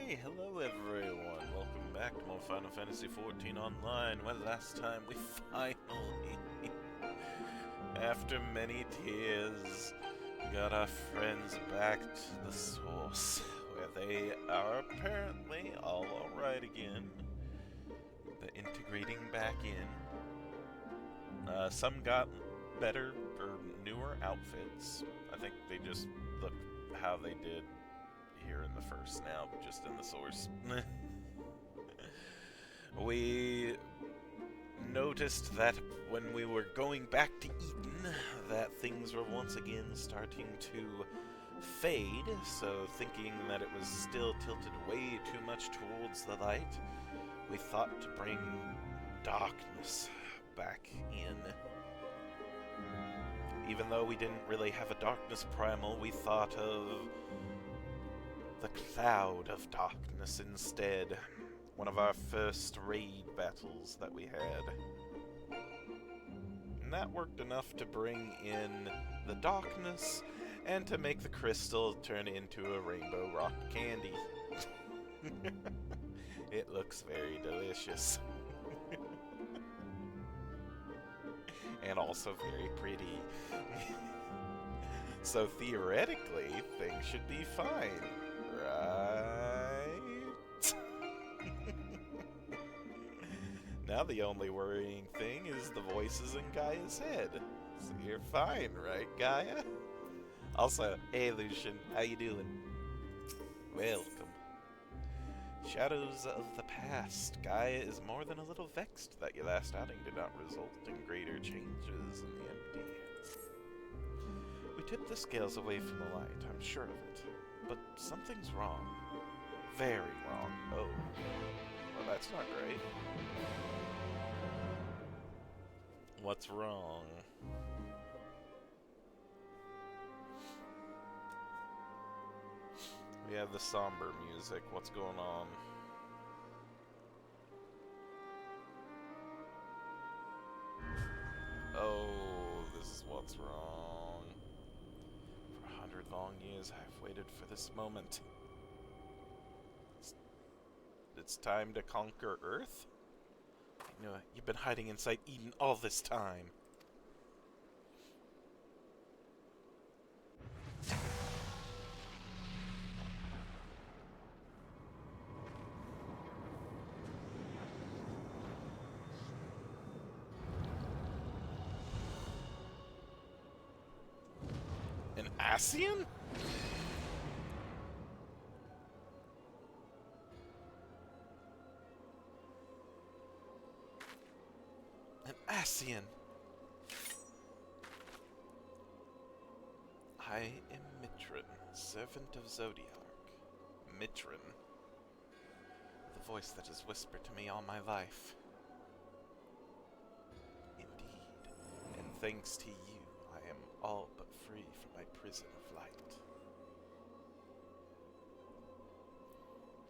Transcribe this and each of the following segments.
Hey, hello everyone. Welcome back to more Final Fantasy XIV Online, where last time we finally, after many tears, got our friends back to the source, where they are apparently all alright again. They're integrating back in. Some got better or newer outfits. I think they just look how they did here in the first now, but just in the source. We noticed that when we were going back to Eden, that things were once again starting to fade, so thinking that it was still tilted way too much towards the light, we thought to bring darkness back in. Even though we didn't really have a darkness primal, we thought of the Cloud of Darkness instead. One of our first raid battles that we had. And that worked enough to bring in the darkness and to make the crystal turn into a rainbow rock candy. It looks very delicious. And also very pretty. So theoretically, things should be fine, right? Now the only worrying thing is the voices in Gaia's head. So you're fine, right, Gaia? Also, hey Lucian, how you doing? Welcome. Shadows of the past. Gaia is more than a little vexed that your last outing did not result in greater changes in the empty. We tipped the scales away from the light, I'm sure of it. But something's wrong. Very wrong. Oh. Well, that's not great. What's wrong? We have the somber music. What's going on? Oh, this is what's wrong. For 100 long years, I've waited for this moment. It's time to conquer Earth? You know, you've been hiding inside Eden all this time. An Ascian? An Ascian. I am Mitrin, servant of Zodiac. Mitrin. The voice that has whispered to me all my life. Indeed. And thanks to you, I am all but free from my prison of light.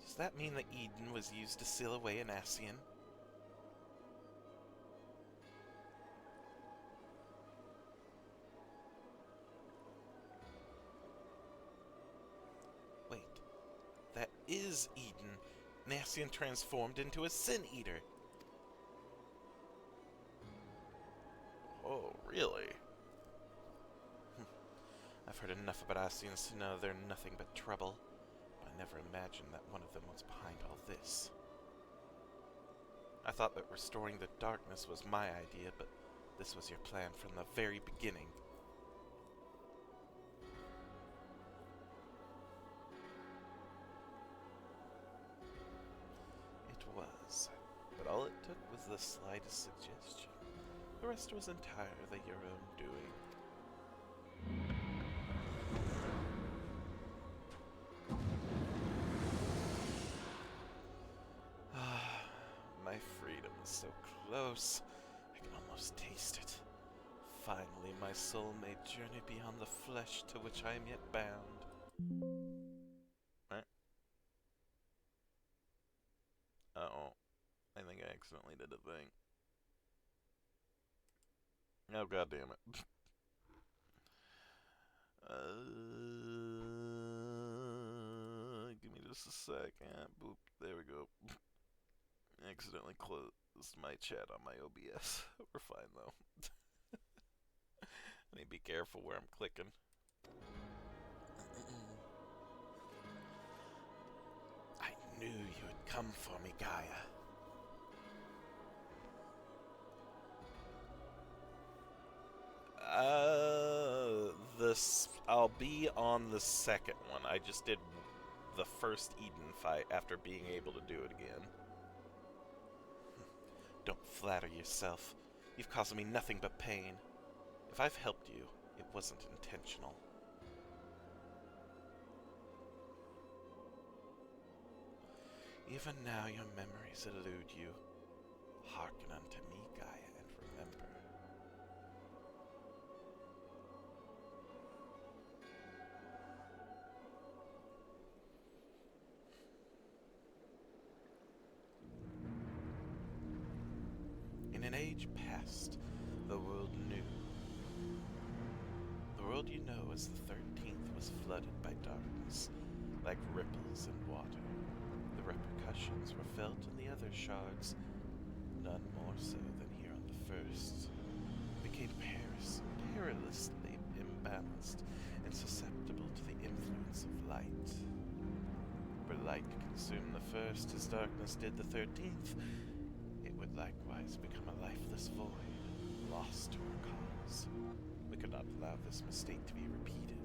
Does that mean that Eden was used to seal away an Ascian? Wait. That is Eden. An Ascian transformed into a Sin Eater. Oh, really? I've heard enough about Ascians to know they're nothing but trouble. But I never imagined that one of them was behind all this. I thought that restoring the darkness was my idea, but this was your plan from the very beginning. It was, but all it took was the slightest suggestion. The rest was entirely your own doing. My freedom is so close. I can almost taste it. Finally, my soul may journey beyond the flesh to which I am yet bound. Uh-oh. I think I accidentally did a thing. Oh, god damn it. Give me just just a second. Boop. There we go. Accidentally closed my chat on my OBS. We're fine though. I need to be careful where I'm clicking. I knew you would come for me, Gaia. I'll be on the second one. I just did the first Eden fight after being able to do it again. Don't flatter yourself. You've caused me nothing but pain. If I've helped you, it wasn't intentional. Even now your memories elude you. Hearken unto me, Gaia, and remember. In an age past, the world knew. The world you know as the 13th was flooded by darkness, like ripples in water. The repercussions were felt in the other shards, none more so than here on the first. It became perilously imbalanced and susceptible to the influence of light. Where light consumed the first as darkness did the 13th, it would likewise become a lifeless void, lost to our cause. We could not allow this mistake to be repeated.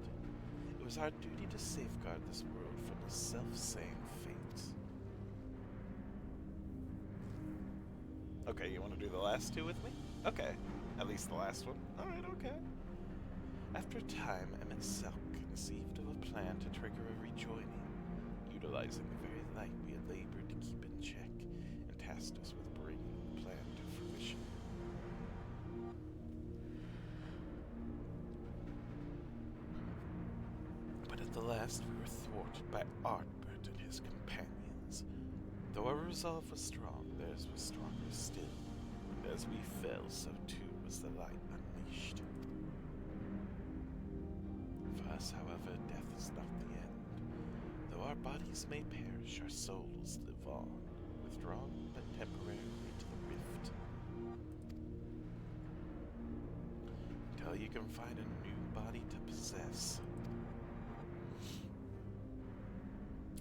It was our duty to safeguard this world from the self-same fate. Okay, you want to do the last two with me? Okay, at least the last one. Alright, okay. After a time, Emmett Selk conceived of a plan to trigger a rejoining, utilizing the very light we had labored to keep in check, and tasked us with bringing the plan to fruition. But at the last we were thwarted by Artbert and his companions. Though our resolve was strong, theirs was stronger still, and as we fell, so too was the light unleashed. For us, however, death is not the end. Though our bodies may perish, our souls live on, withdrawn but temporarily to the rift. Until you can find a new body to possess.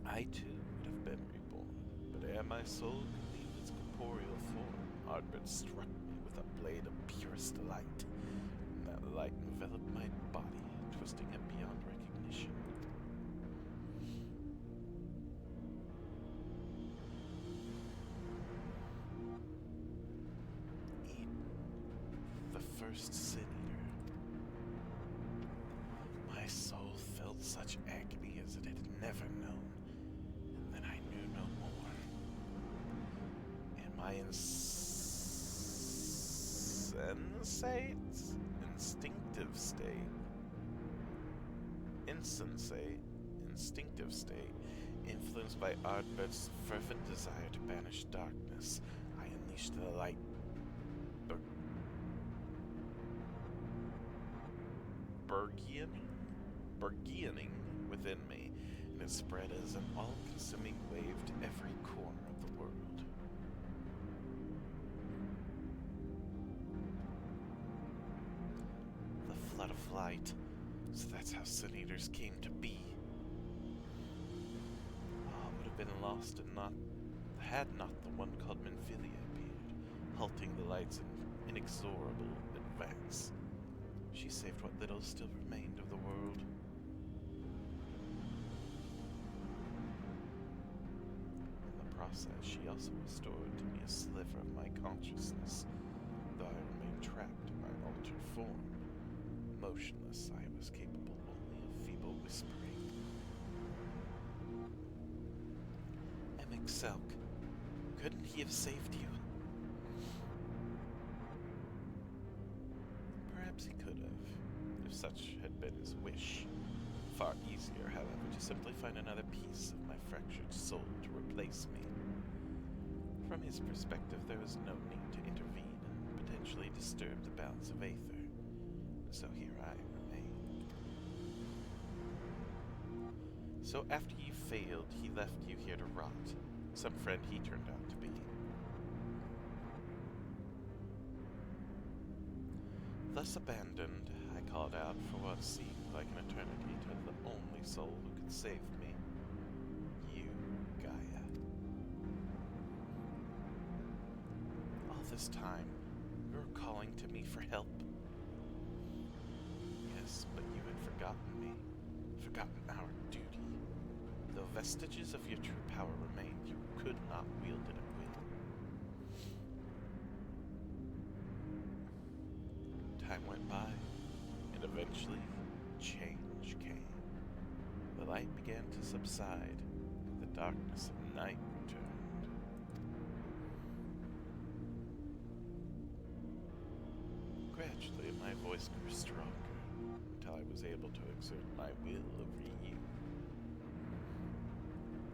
I too would have been reborn, but ere my soul could leave its corporeal form, Ardbert struck me with a blade of purest light, and that light enveloped my body, twisting it beyond recognition. Eden, the first sin eater. My soul felt such agony as it had never known. Then I knew no more. In my instinctive state, influenced by Ardbert's fervent desire to banish darkness, I unleashed the light. Burgeoning within me, and it spread as an all-consuming wave to every corner of the world. The flood of light. So that's how Sin Eaters came to be. All would have been lost had not the one called Menphilia appeared, halting the light's inexorable advance. She saved what little still remained of the world. Process, she also restored to me a sliver of my consciousness, though I remained trapped in my altered form. Motionless, I was capable only of feeble whispering. Emmett Selk, couldn't he have saved you? Perhaps he could have, if such had been his wish. Far easier, however, to simply find another piece of my fractured soul to replace me. From his perspective, there was no need to intervene and potentially disturb the balance of Aether. So here I remain. So after you failed, he left you here to rot. Some friend he turned out to be. Thus abandoned, I called out for what seemed like an eternity to the only soul who could save me. You, Gaia. All this time, you were calling to me for help. Yes, but you had forgotten me, forgotten our duty. Though vestiges of your true power remained, you could not wield it at will. Time went by, and eventually, change came. The light began to subside, and the darkness of night returned. Gradually, my voice grew stronger, until I was able to exert my will over you.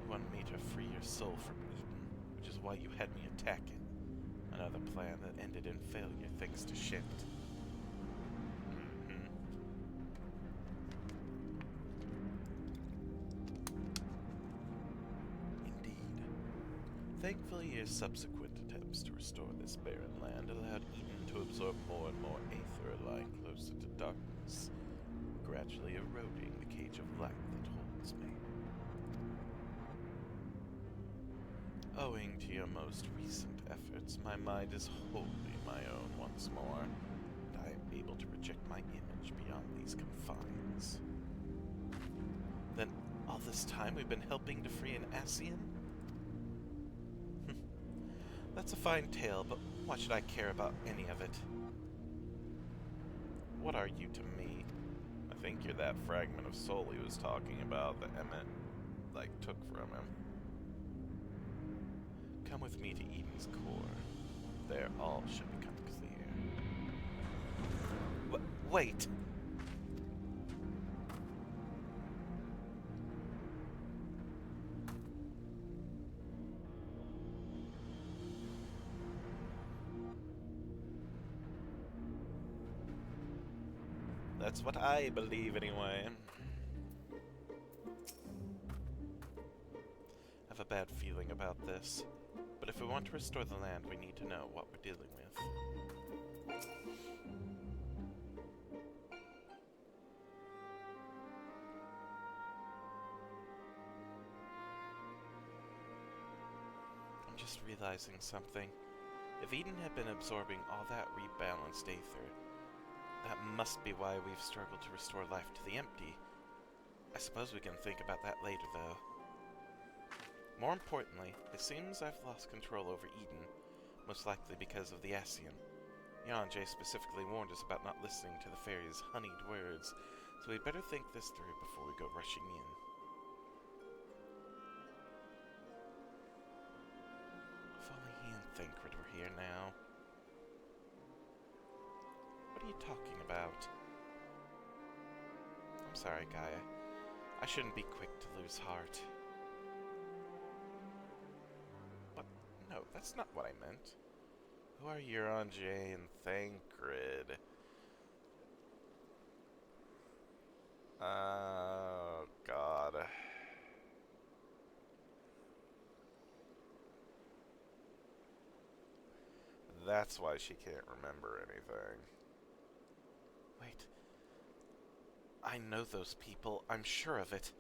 You wanted me to free your soul from Eden, which is why you had me attack it. Another plan that ended in failure thanks to Shift. Indeed. Thankfully, your subsequent attempts to restore this barren land allowed Eden to absorb more and more aether lying closer to darkness, gradually eroding the cage of light that holds me. Owing to your most recent efforts, my mind is wholly my own once more, and I am able to project my image beyond these confines. Then, all this time we've been helping to free an Ascian? That's a fine tale, but why should I care about any of it? What are you to me? I think you're that fragment of soul he was talking about that Emmett, took from him. Come with me to Eden's core. There all should become clear. Wait! That's what I believe, anyway. I have a bad feeling about this. But if we want to restore the land, we need to know what we're dealing with. I'm just realizing something. If Eden had been absorbing all that rebalanced aether, that must be why we've struggled to restore life to the empty. I suppose we can think about that later, though. More importantly, it seems I've lost control over Eden, most likely because of the Ascian. Yonjay specifically warned us about not listening to the fairy's honeyed words, so we'd better think this through before we go rushing in. If only he and Thancred were here now. What are you talking about? I'm sorry, Gaia. I shouldn't be quick to lose heart. What? No, that's not what I meant. Who are Yonjay and Thancred? Oh, God. That's why she can't remember anything. Wait. I know those people, I'm sure of it.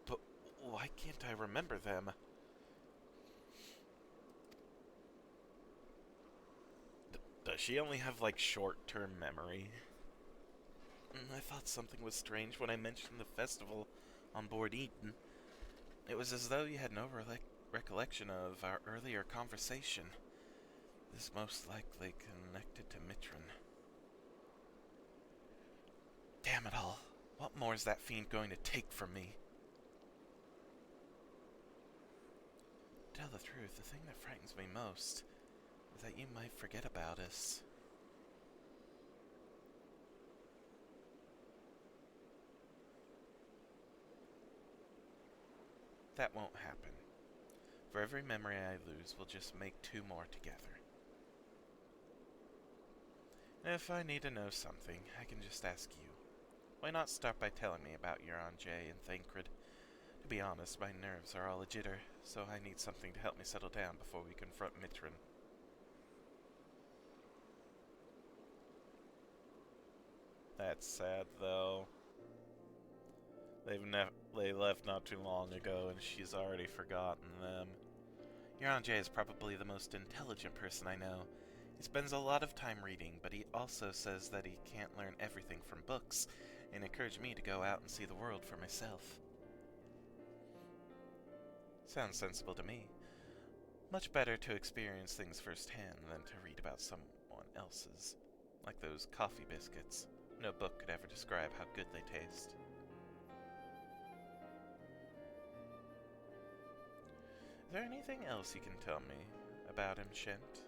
But why can't I remember them? Does she only have, short-term memory? I thought something was strange when I mentioned the festival on board Eden. It was as though you had no recollection of our earlier conversation. This most likely connected to Mitron. Damn it all. What more is that fiend going to take from me? To tell the truth, the thing that frightens me most is that you might forget about us. That won't happen. For every memory I lose, we'll just make 2 more together. If I need to know something, I can just ask you. Why not start by telling me about Yonjay and Thancred? To be honest, my nerves are all a jitter, so I need something to help me settle down before we confront Mitrin. That's sad, though. They left not too long ago, and she's already forgotten them. Yuranjie is probably the most intelligent person I know. He spends a lot of time reading, but he also says that he can't learn everything from books, and encouraged me to go out and see the world for myself. Sounds sensible to me. Much better to experience things firsthand than to read about someone else's. Like those coffee biscuits. No book could ever describe how good they taste. Is there anything else you can tell me about him, Shent?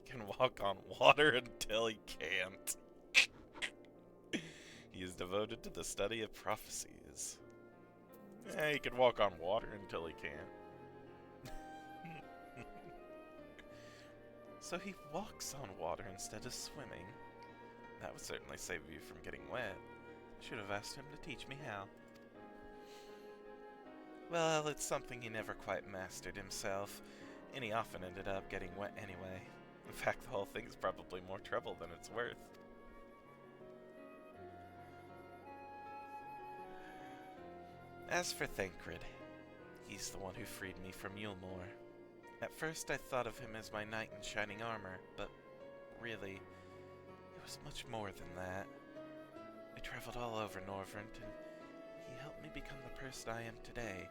He can walk on water until he can't. He is devoted to the study of prophecies. Yeah, he can walk on water until he can't. So he walks on water instead of swimming. That would certainly save you from getting wet. I should have asked him to teach me how. Well, it's something he never quite mastered himself, and he often ended up getting wet anyway. In fact, the whole thing is probably more trouble than it's worth. As for Thancred, he's the one who freed me from Yulmore. At first I thought of him as my knight in shining armor, but really, it was much more than that. I traveled all over Norvrent, and he helped me become the person I am today.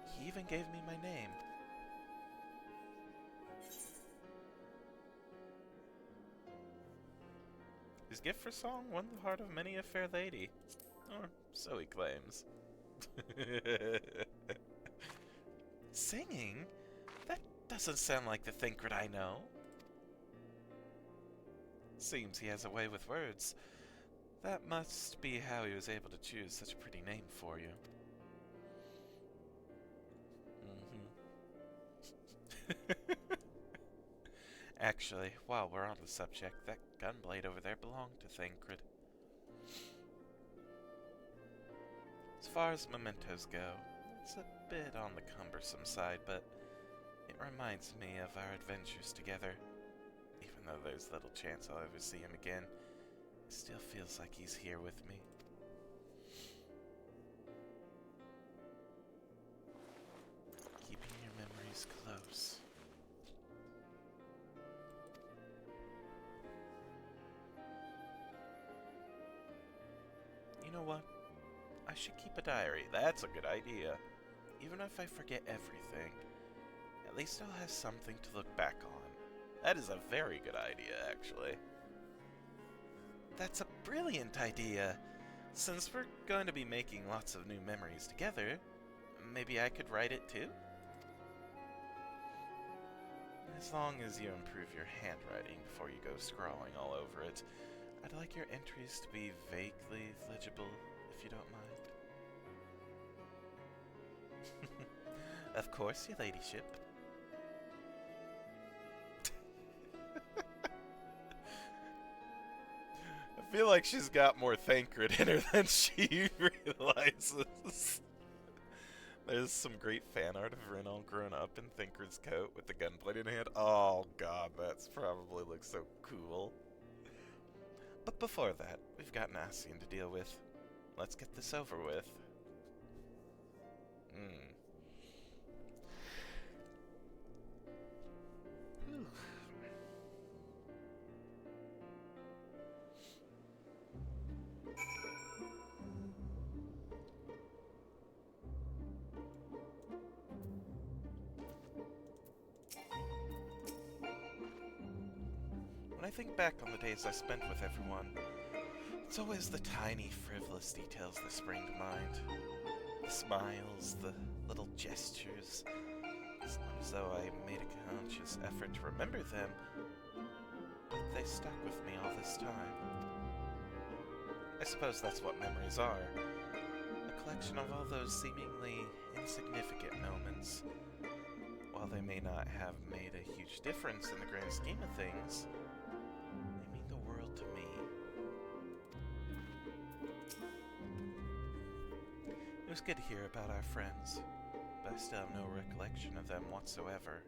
He even gave me my name. His gift for song won the heart of many a fair lady. Or so he claims. Singing? That doesn't sound like the Thancred I know. Seems he has a way with words. That must be how he was able to choose such a pretty name for you. Actually, while we're on the subject, that gunblade over there belonged to Thancred. As far as mementos go, it's a bit on the cumbersome side, but it reminds me of our adventures together. Even though there's little chance I'll ever see him again, it still feels like he's here with me. Keeping your memories close. You know what? I should keep a diary. That's a good idea. Even if I forget everything, at least I'll have something to look back on. That is a very good idea, actually. That's a brilliant idea. Since we're going to be making lots of new memories together, maybe I could write it too? As long as you improve your handwriting before you go scrawling all over it, I'd like your entries to be vaguely legible, if you don't mind. Of course, your ladyship. I feel like she's got more Thancred in her than she realizes. There's some great fan art of Rin all grown up in Thancred's coat with the gunblade in hand. Oh god, that's probably looks so cool. But before that, we've got Nassian to deal with. Let's get this over with. When I think back on the days I spent with everyone, it's always the tiny, frivolous details that spring to mind. The smiles, the little gestures. It's not as though I made a conscious effort to remember them, but they stuck with me all this time. I suppose that's what memories are. A collection of all those seemingly insignificant moments. While they may not have made a huge difference in the grand scheme of things, they mean the world to me. was good to hear about our friends, but I still have no recollection of them whatsoever.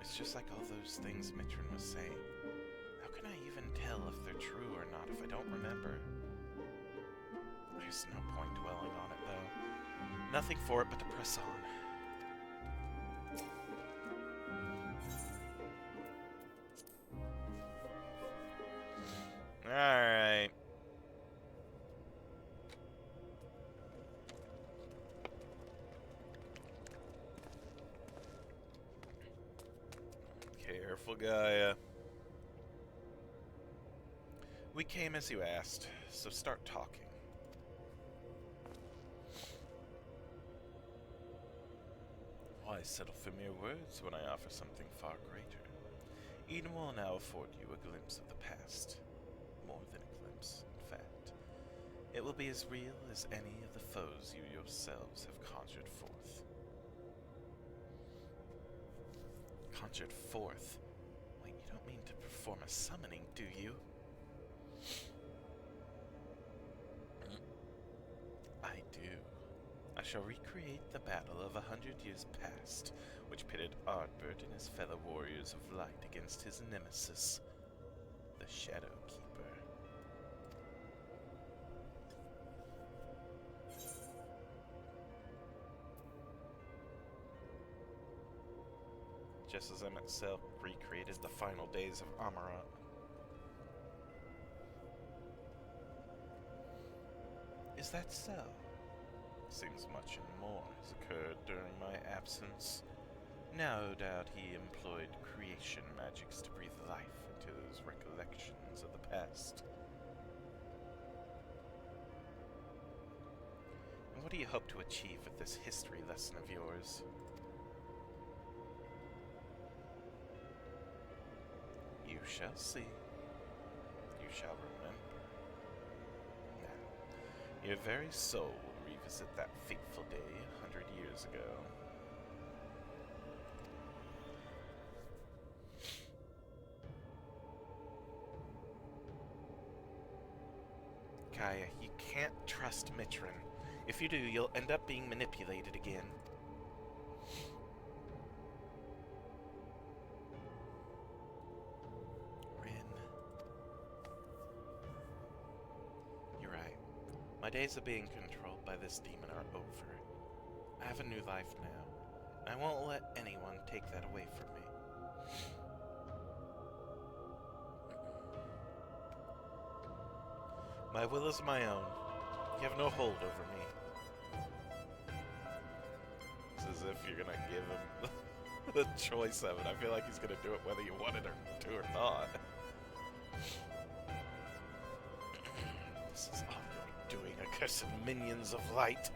It's just like all those things Mitrin was saying. How can I even tell if they're true or not if I don't remember? There's no point dwelling on it, though. Nothing for it but to press on. Alright. Careful, Gaia. We came as you asked, so start talking. Why settle for mere words when I offer something far greater? Eden will now afford you a glimpse of the past. More than a glimpse, in fact. It will be as real as any of the foes you yourselves have conjured forth. Conjured forth? Wait, you don't mean to perform a summoning, do you? I do. I shall recreate the battle of 100 years past, which pitted Ardbert and his fellow warriors of light against his nemesis, the Shadow Keeper. Just as Emmett Self recreated the final days of Amarat. Is that so? Seems much and more has occurred during my absence. No doubt he employed creation magics to breathe life into his recollections of the past. And what do you hope to achieve with this history lesson of yours? You shall see. You shall remember. Now, your very soul will revisit that fateful day 100 years ago. Gaia, you can't trust Mitrin. If you do, you'll end up being manipulated again. You're right. My days of being controlled by this demon are over. I have a new life now. I won't let anyone take that away from me. My will is my own. You have no hold over me. It's as if you're gonna give him the choice of it. I feel like he's gonna do it whether you want it to or not. This is all you're doing, accursed minions of light.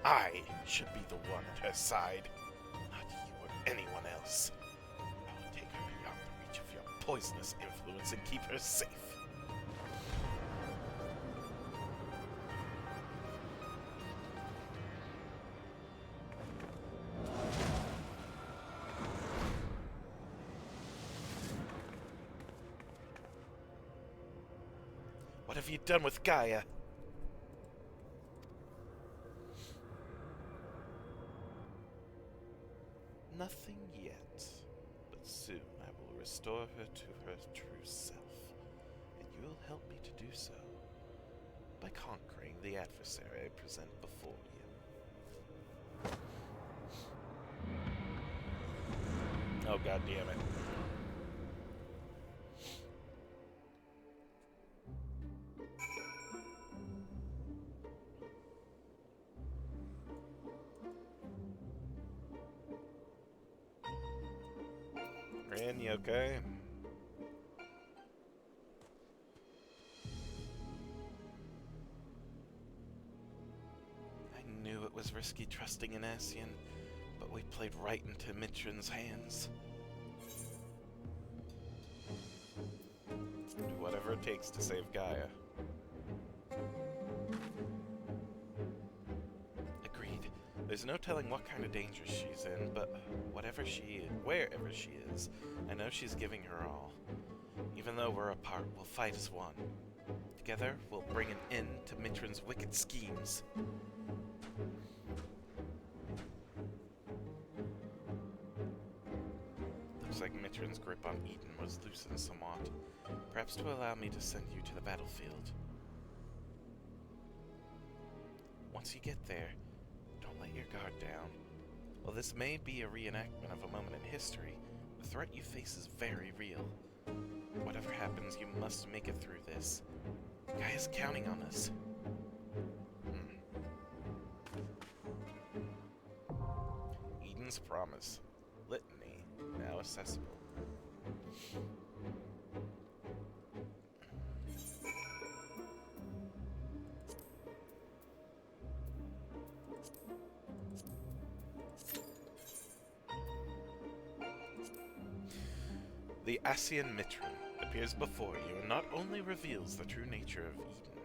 I should be the one at her side, not you or anyone else. I will take her beyond the reach of your poisonous influence and keep her safe. What have you done with Gaia? Nothing yet, but soon I will restore her to her true self, and you will help me to do so by conquering the adversary I present before you. Oh, God damn it. Ran, you okay? I knew it was risky trusting in Ascian, but we played right into Mitrin's hands. Do whatever it takes to save Gaia. Agreed. There's no telling what kind of danger she's in, but wherever she is, I know she's giving her all. Even though we're apart, we'll fight as one. Together, we'll bring an end to Mitrin's wicked schemes. looks like Mitrin's grip on Eden was loosened somewhat. Perhaps to allow me to send you to the battlefield. Once you get there, don't let your guard down. While this may be a reenactment of a moment in history, the threat you face is very real. Whatever happens, you must make it through this. Gaia's counting on us. Eden's Promise. Litany. Now accessible. The Ascian Mitron appears before you and not only reveals the true nature of Eden,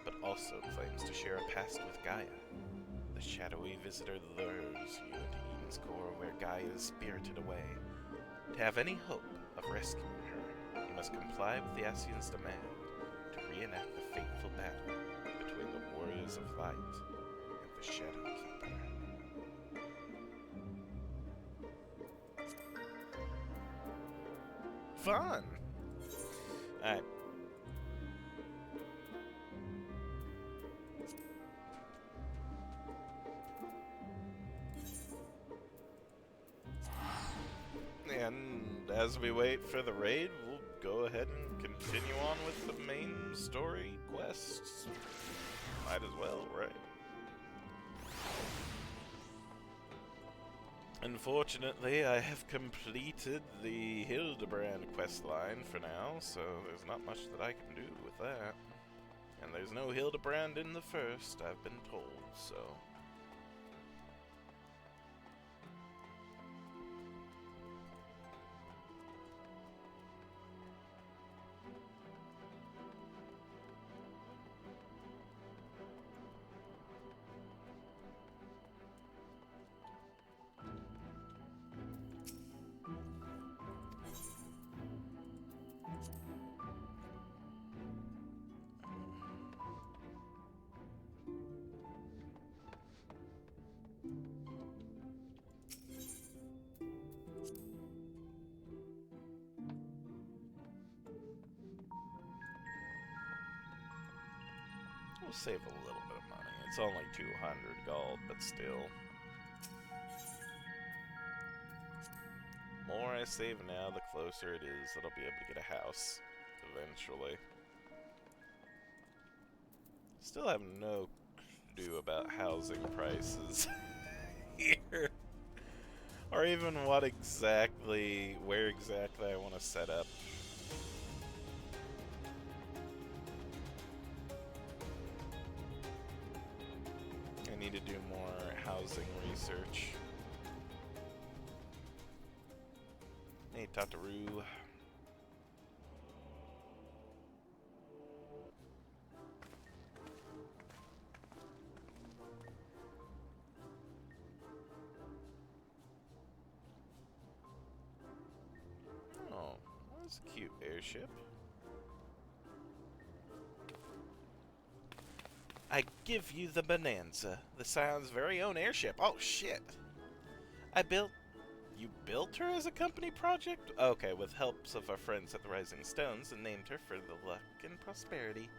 but also claims to share a past with Gaia. The shadowy visitor lures you into Eden's core where Gaia is spirited away. To have any hope of rescuing her, you must comply with the Ascian's demand to reenact the fateful battle between the Warriors of Light and the Shadow Keeper. Fun! Alright. And as we wait for the raid, we'll go ahead and continue on with the main story quests. Might as well, right? Unfortunately, I have completed the Hildebrand questline for now, so there's not much that I can do with that. And there's no Hildebrand in the first, I've been told, so... We'll save a little bit of money. It's only 200 gold, but still. The more I save now, the closer it is that I'll be able to get a house eventually. Still have no clue about housing prices here. Or even where exactly I want to set up. I need to do more housing research. Hey, Tataru. Oh, that's a cute airship. I give you the Bonanza, the Scion's very own airship. Oh, shit. You built her as a company project? Okay, with helps of our friends at the Rising Stones, and named her for the luck and prosperity.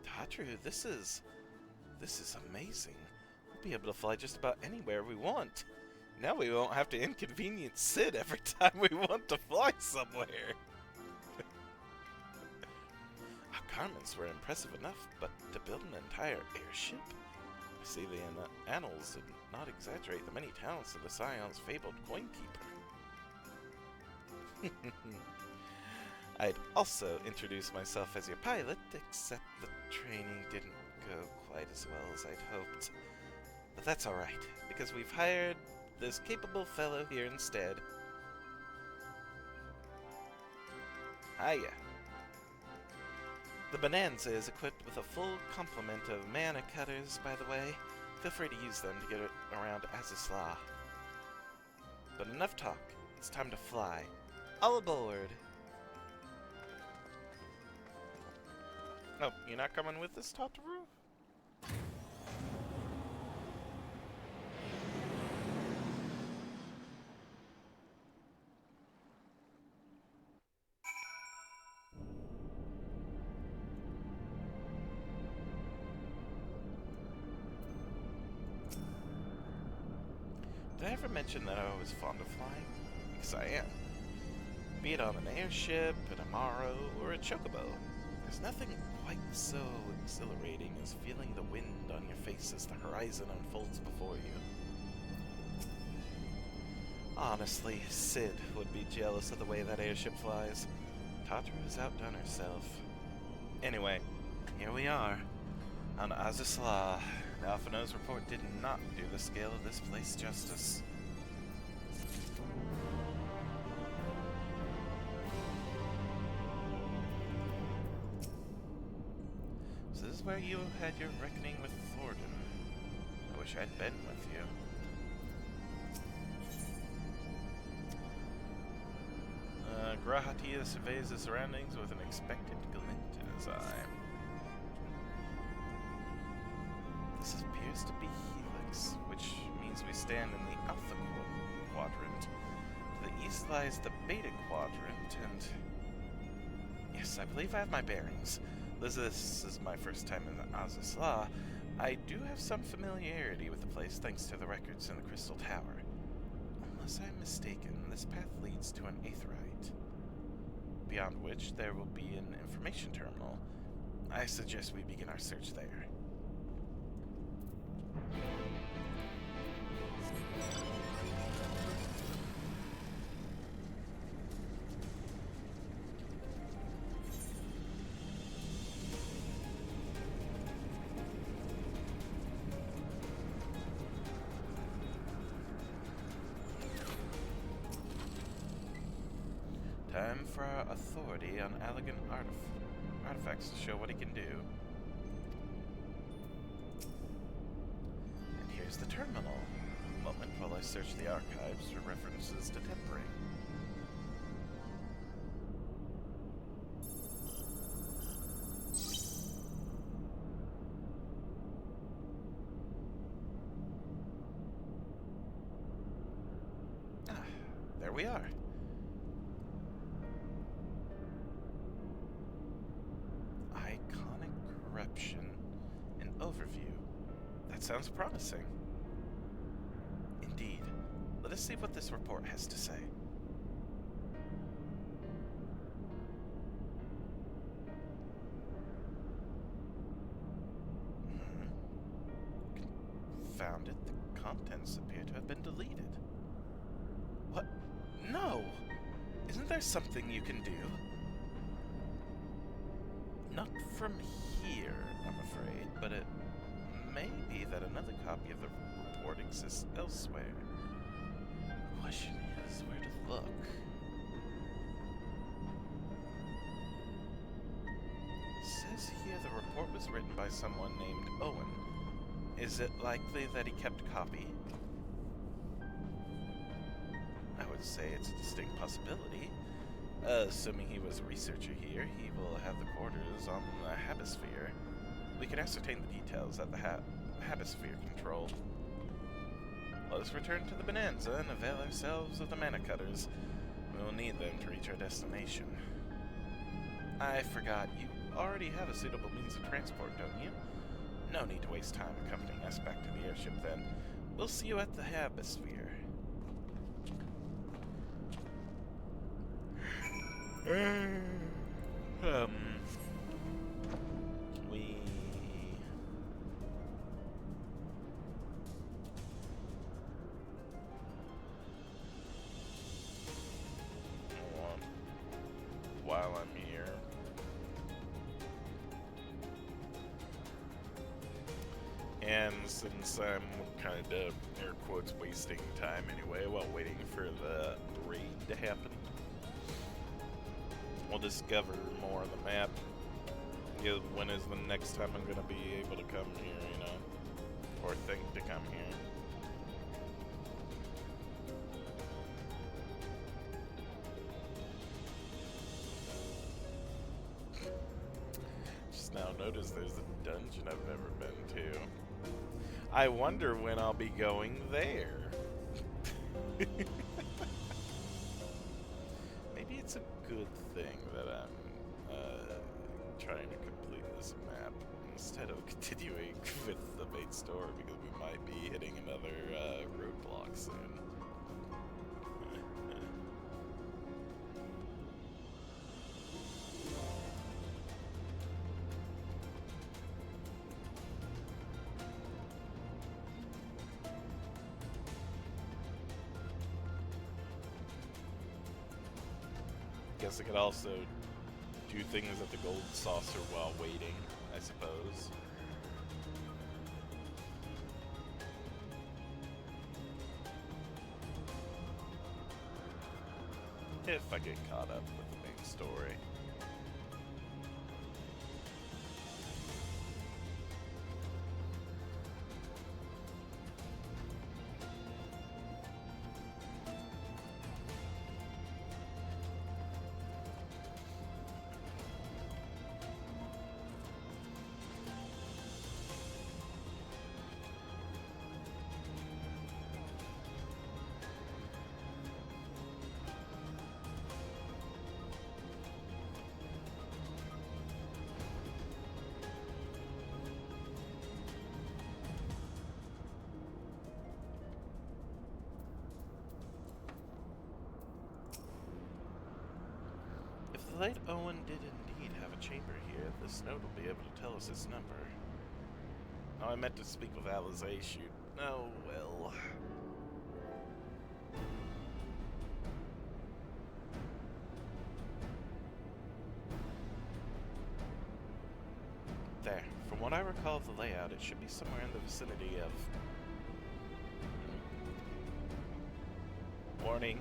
Tatru, this is amazing. We'll be able to fly just about anywhere we want. Now we won't have to inconvenience Sid every time we want to fly somewhere. Our garments were impressive enough, but to build an entire airship? I see the annals did not exaggerate the many talents of the Scion's fabled coinkeeper. I'd also introduce myself as your pilot, except the training didn't go quite as well as I'd hoped. But that's alright, because we've hired this capable fellow here instead. Hiya. The Bonanza is equipped with a full complement of mana cutters, by the way. Feel free to use them to get around Azisla. But enough talk. It's time to fly. All aboard! Oh, you're not coming with us, Tataru? I ever mention that I was fond of flying? Because I am. Be it on an airship, an Amaro, or a chocobo. There's nothing quite so exhilarating as feeling the wind on your face as the horizon unfolds before you. Honestly, Sid would be jealous of the way that airship flies. Tatra has outdone herself. Anyway, here we are, on Azusla. Alphino's report did not do the scale of this place justice. So this is where you had your reckoning with Thornton. I wish I'd been with you. Grahatia surveys the surroundings with an expectant glint in his eye. This appears to be Helix, which means we stand in the Alpha Quadrant. To the east lies the Beta Quadrant, and... yes, I believe I have my bearings. This is my first time in Azusla. I do have some familiarity with the place thanks to the records in the Crystal Tower. Unless I'm mistaken, this path leads to an Aetheryte, beyond which there will be an information terminal. I suggest we begin our search there. Time for our authority on elegant artifacts to show what he can do. And here's the terminal. A moment while I search the archives for references to tempering. Ah, there we are. An overview. That sounds promising. Indeed. Let us see what this report has to say. Confound it, the contents appear to have been deleted. What? No! Isn't there something you can do? Not from here, I'm afraid, but it may be that another copy of the report exists elsewhere. The question is where to look. It says here the report was written by someone named Owen. Is it likely that he kept a copy? I would say it's a distinct possibility. Assuming he was a researcher here, he will have the quarters on the Habisphere. We can ascertain the details at the Habisphere control. Let us return to the Bonanza and avail ourselves of the mana cutters. We will need them to reach our destination. I forgot, you already have a suitable means of transport, don't you? No need to waste time accompanying us back to the airship then. We'll see you at the Habisphere. While I'm here. And since I'm kind of, air quotes, wasting time anyway while waiting for the raid to happen, we'll discover more of the map. When is the next time I'm going to be able to come here, you know? Or think to come here. Just now noticed there's a dungeon I've never been to. I wonder when I'll be going there. Maybe it's a good thing that I'm trying to complete this map instead of continuing with the main story, because we might be hitting another roadblock soon. Guess I could also do things at the gold saucer while waiting, I suppose. If I get caught up with the main story. The late Owen did indeed have a chamber here. This note will be able to tell us his number. Oh, I meant to speak with Alizé. Shoot. Oh, well. There. From what I recall of the layout, it should be somewhere in the vicinity of... Warning.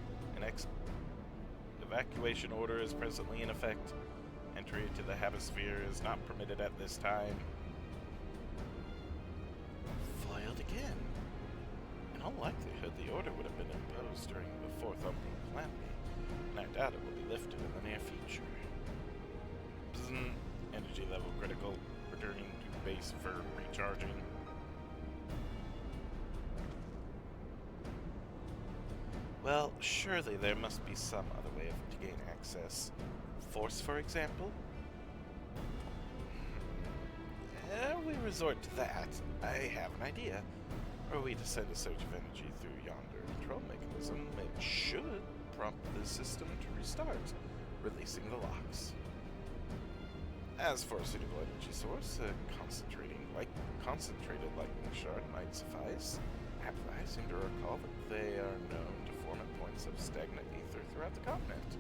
Evacuation order is presently in effect. Entry to the hemisphere is not permitted at this time. Foiled again. In all likelihood, the order would have been imposed during the Fourth Umbral Calamity, and I doubt it will be lifted in the near future. Bzzz. Energy level critical. Returning to base for recharging. Well, surely there must be some other way to gain access. Force, for example? We resort to that. I have an idea. Or we to send a surge of energy through yonder control mechanism, it should prompt the system to restart, releasing the locks. As for a suitable energy source, a concentrated lightning shard might suffice. I seem to recall that they are known to form at points of stagnant ether throughout the continent.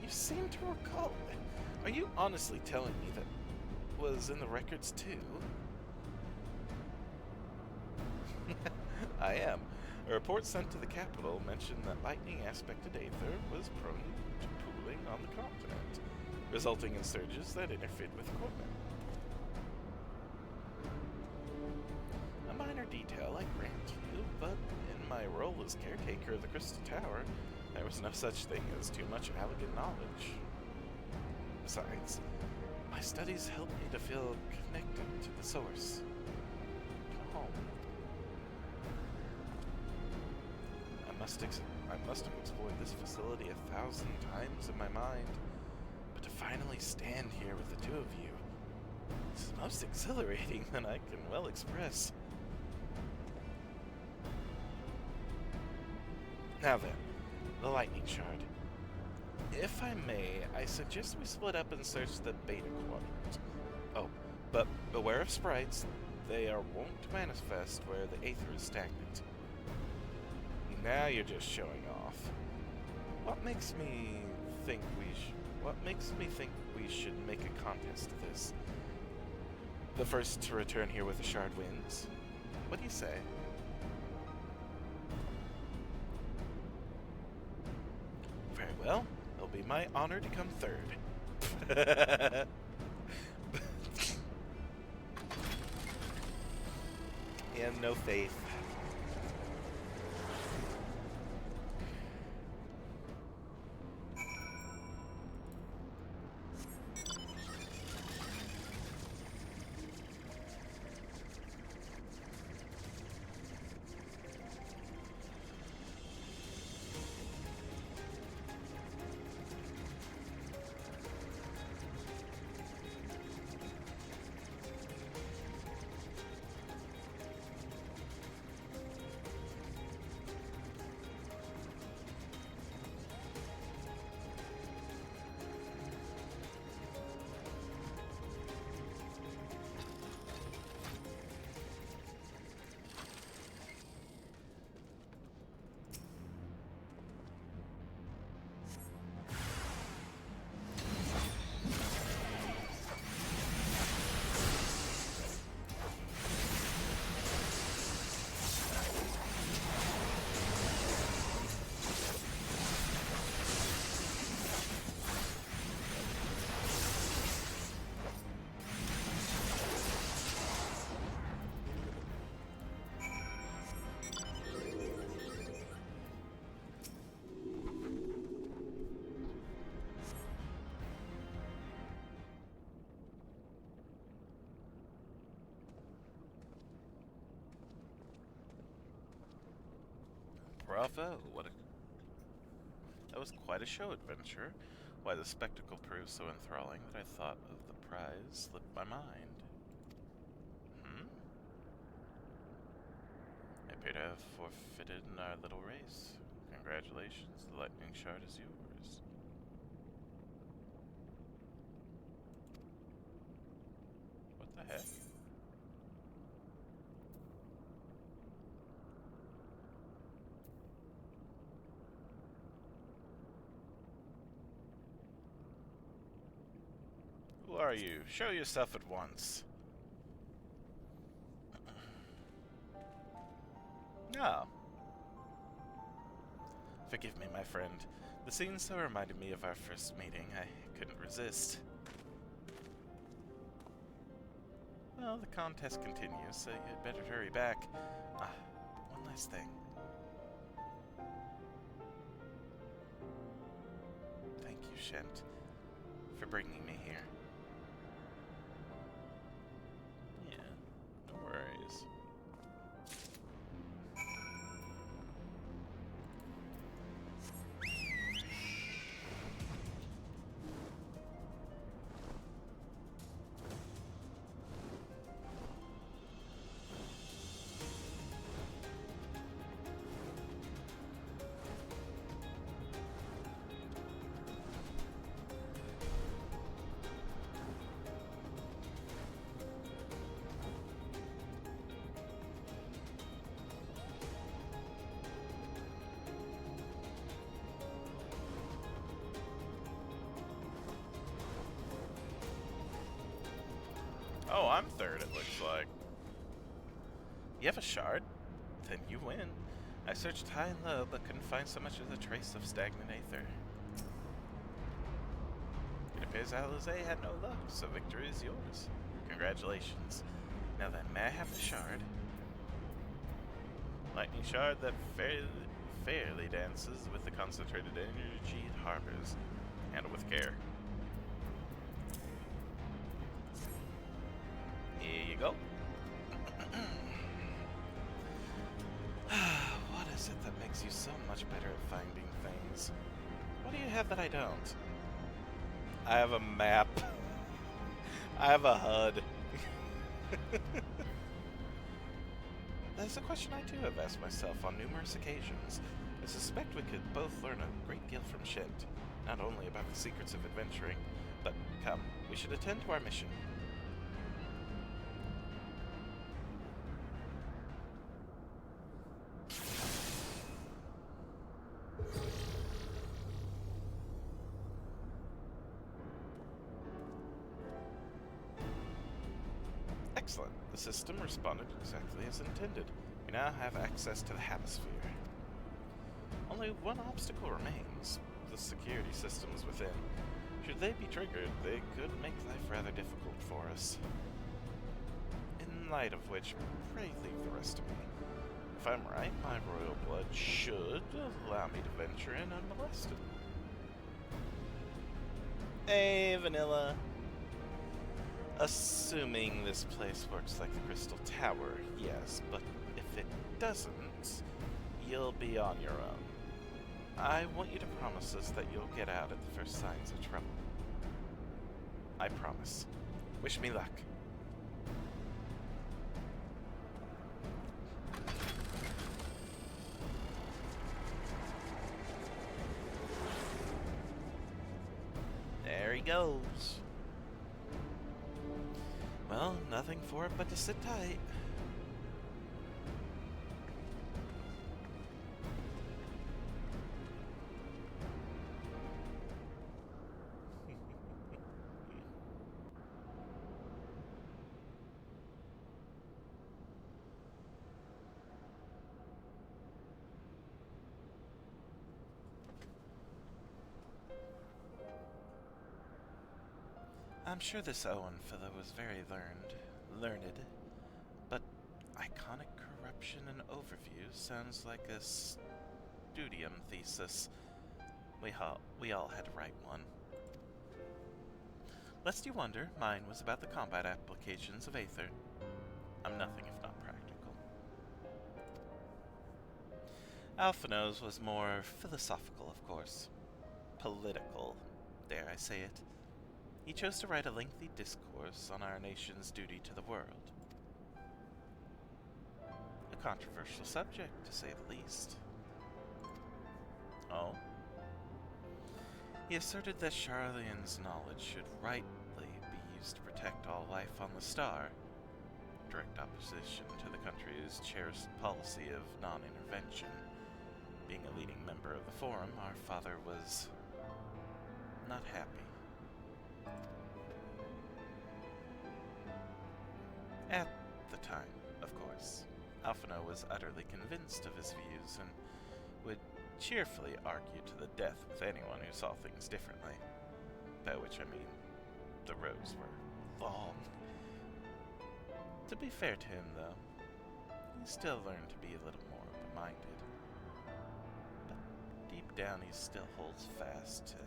You seem to recall it. Are you honestly telling me that was in the records too? I am. A report sent to the capital mentioned that lightning-aspected aether was prone to pooling on the continent, resulting in surges that interfered with equipment. A minor detail, I grant you, but in my role as caretaker of the Crystal Tower, there was no such thing as too much elegant knowledge. Besides, my studies help me to feel connected to the source, to home. I must have explored this facility 1,000 times in my mind, but to finally stand here with the two of you, this is most exhilarating than I can well express. Now then, the lightning shard. If I may, I suggest we split up and search the beta quadrant. Oh, but beware of sprites. They are wont to manifest where the aether is stagnant. Now you're just showing off. What makes me think we should make a contest of this? The first to return here with a shard wins. What do you say? Very well. It'll be my honor to come third. You have no faith. Bravo! That was quite a show adventure. Why, the spectacle proved so enthralling that I thought of the prize slipped my mind. I appear to have forfeited in our little race. Congratulations, the lightning shard is yours. What the heck? Who are you? Show yourself at once. Ah. Forgive me, my friend. The scene so reminded me of our first meeting, I couldn't resist. Well, the contest continues, so you'd better hurry back. Ah, one last thing. Thank you, Shent, for bringing me here. Yeah, no worries. Oh, I'm third, it looks like. You have a shard? Then you win. I searched high and low, but couldn't find so much as a trace of stagnant aether. It appears Alizé had no luck, so victory is yours. Congratulations. Now then, may I have the shard? Lightning shard that fairly dances with the concentrated energy it harbors. Handle with care. Here you go. What is it that makes you so much better at finding things? What do you have that I don't? I have a map. I have a HUD. That is a question I too have asked myself on numerous occasions. I suspect we could both learn a great deal from Shent, not only about the secrets of adventuring, but come, we should attend to our mission. Excellent. The system responded exactly as intended. We now have access to the hemisphere. Only one obstacle remains: the security systems within. Should they be triggered, they could make life rather difficult for us. In light of which, pray leave the rest to me. If I'm right, my royal blood should allow me to venture in unmolested. Hey, Vanilla. Assuming this place works like the Crystal Tower, yes, but if it doesn't, you'll be on your own. I want you to promise us that you'll get out at the first signs of trouble. I promise. Wish me luck. There he goes. Well, nothing for it but to sit tight. I'm sure this Owen fellow was very learned, but iconic corruption and overview sounds like a studium thesis. We all had to write one. Lest you wonder, mine was about the combat applications of Aether. I'm nothing if not practical. Alphino's was more philosophical, of course. Political, dare I say it. He chose to write a lengthy discourse on our nation's duty to the world. A controversial subject, to say the least. Oh? He asserted that Charlian's knowledge should rightly be used to protect all life on the star, direct opposition to the country's cherished policy of non-intervention. Being a leading member of the Forum, our father was not happy. At the time, of course, Alphino was utterly convinced of his views and would cheerfully argue to the death with anyone who saw things differently. By which I mean, the rows were long. To be fair to him, though, he still learned to be a little more open-minded. But deep down, he still holds fast to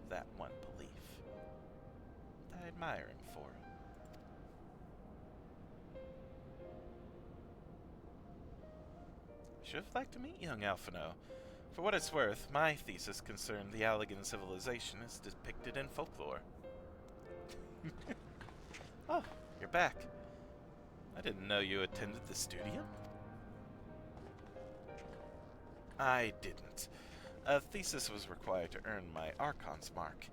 that one belief. I admire him for it. Should have liked to meet young Alphino. For what it's worth, my thesis concerned the Allegan civilization as depicted in folklore. Oh, you're back. I didn't know you attended the studium. I didn't. A thesis was required to earn my Archon's mark.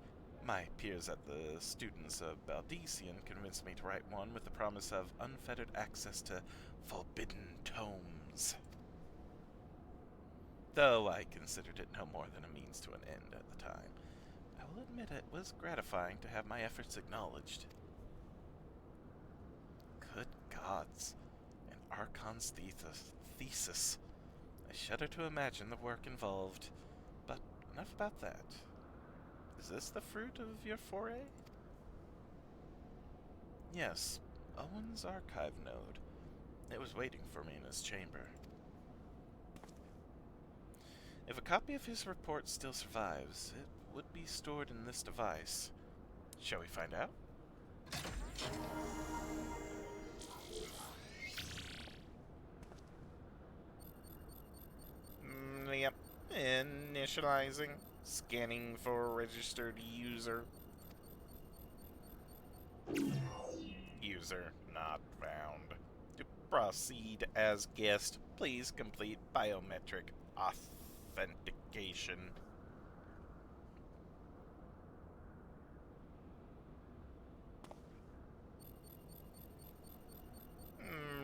My peers at the Students of Baldician convinced me to write one with the promise of unfettered access to forbidden tomes. Though I considered it no more than a means to an end at the time, I will admit it was gratifying to have my efforts acknowledged. Good gods, an Archon's thesis. I shudder to imagine the work involved, but enough about that. Is this the fruit of your foray? Yes, Owen's archive node. It was waiting for me in his chamber. If a copy of his report still survives, it would be stored in this device. Shall we find out? Yep. Initializing. Scanning for registered user. User not found. To proceed as guest, please complete biometric authentication.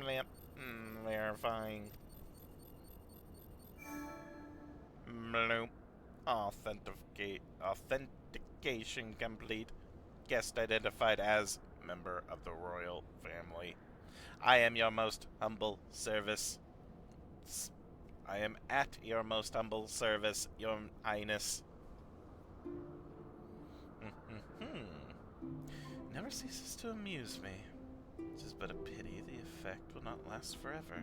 Yep. Verifying. Bloop. Authentication complete. Guest identified as member of the royal family. I am your most humble service. I am at your most humble service, Your Highness. Never ceases to amuse me. It is but a pity the effect will not last forever.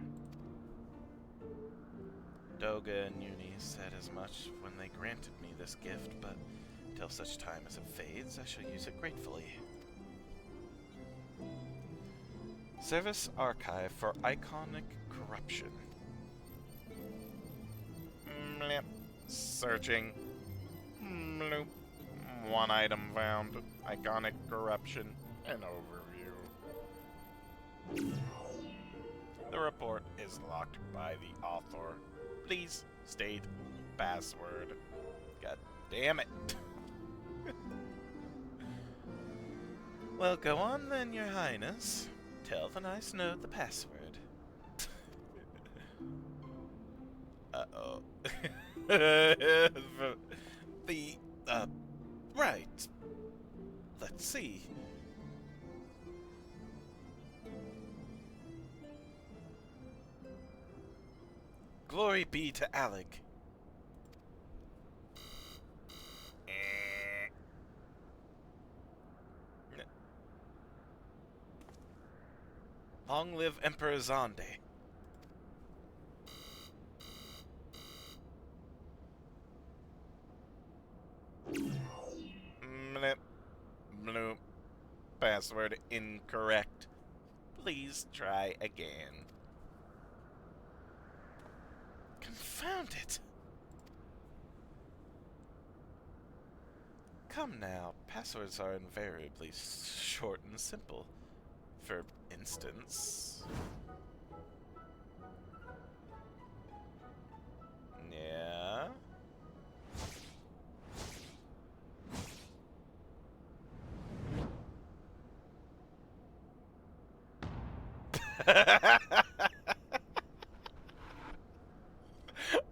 Doga and Uni said as much when they granted me this gift, but till such time as it fades, I shall use it gratefully. Service Archive for Iconic Corruption. Blip. Searching. Bloop. One item found. Iconic Corruption. An overview. The report is locked by the author. Please state password. God damn it. Well, go on then, Your Highness. Tell the nice node the password. Uh-oh. Right. Let's see. Glory be to Alec. Long live Emperor Zonde. Blip. Bloop. Password incorrect. Please try again. Confound it! Come now, passwords are invariably short and simple. For instance... Yeah?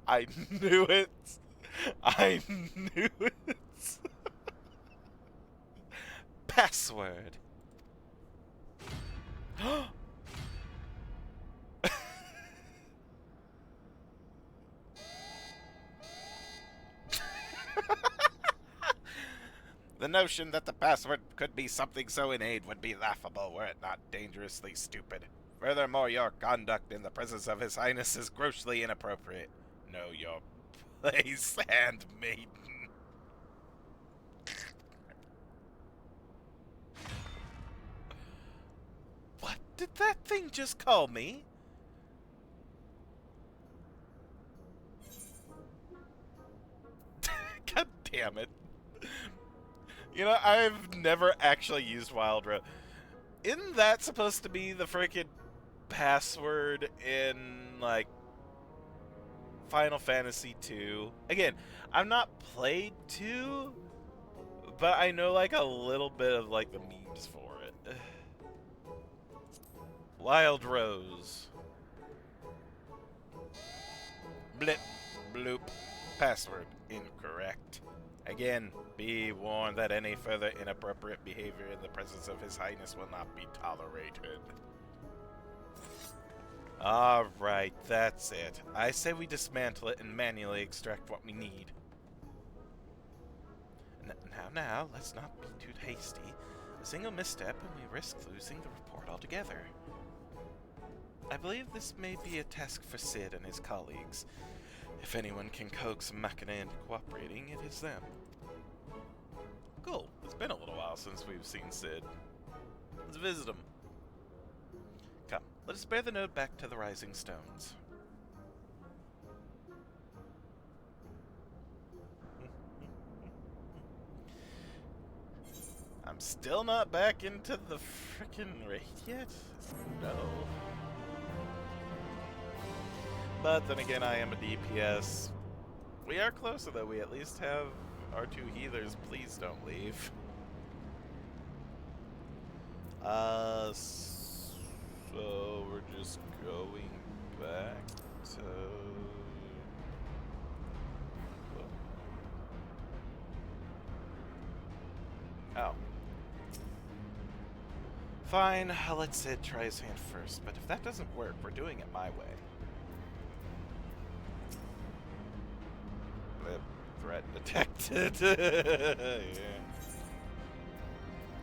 I knew it! I knew it! Password! The notion that the password could be something so innate would be laughable were it not dangerously stupid. Furthermore, your conduct in the presence of His Highness is grossly inappropriate. Know your place, handmaiden. What did that thing just call me? God damn it. You know, I've never actually used Wild Rose. Isn't that supposed to be the freaking password in, like, Final Fantasy II? Again, I've not played 2, but I know, like, a little bit of, like, the memes for it. Wild Rose. Blip, bloop. Password incorrect. Again, be warned that any further inappropriate behavior in the presence of His Highness will not be tolerated. Alright, that's it. I say we dismantle it and manually extract what we need. Now, let's not be too hasty. A single misstep and we risk losing the report altogether. I believe this may be a task for Sid and his colleagues. If anyone can coax Machina into cooperating, it is them. Cool. It's been a little while since we've seen Sid. Let's visit him. Come, let us bear the node back to the Rising Stones. I'm still not back into the frickin' raid yet? No. But then again, I am a DPS. We are closer though, we at least have our 2 healers. Please don't leave. So we're just going back to... Oh. Fine, I'll let Sid try his hand first, but if that doesn't work, we're doing it my way. Threat detected. Yeah.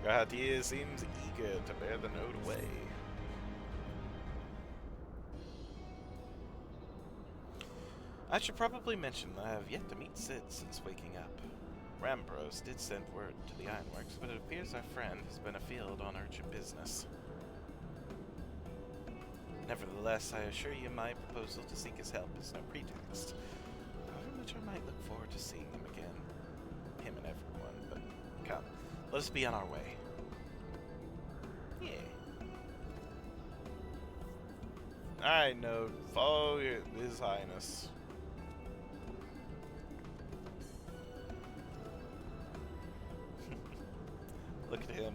Gaia seems eager to bear the node away. I should probably mention that I have yet to meet Sid since waking up. Rambros did send word to the Ironworks, but it appears our friend has been afield on urgent business. Nevertheless, I assure you my proposal to seek his help is no pretext. However much I might look forward to seeing him again. Him and everyone, but come, let us be on our way. Yeah. Alright, Node, follow His Highness. Look at him,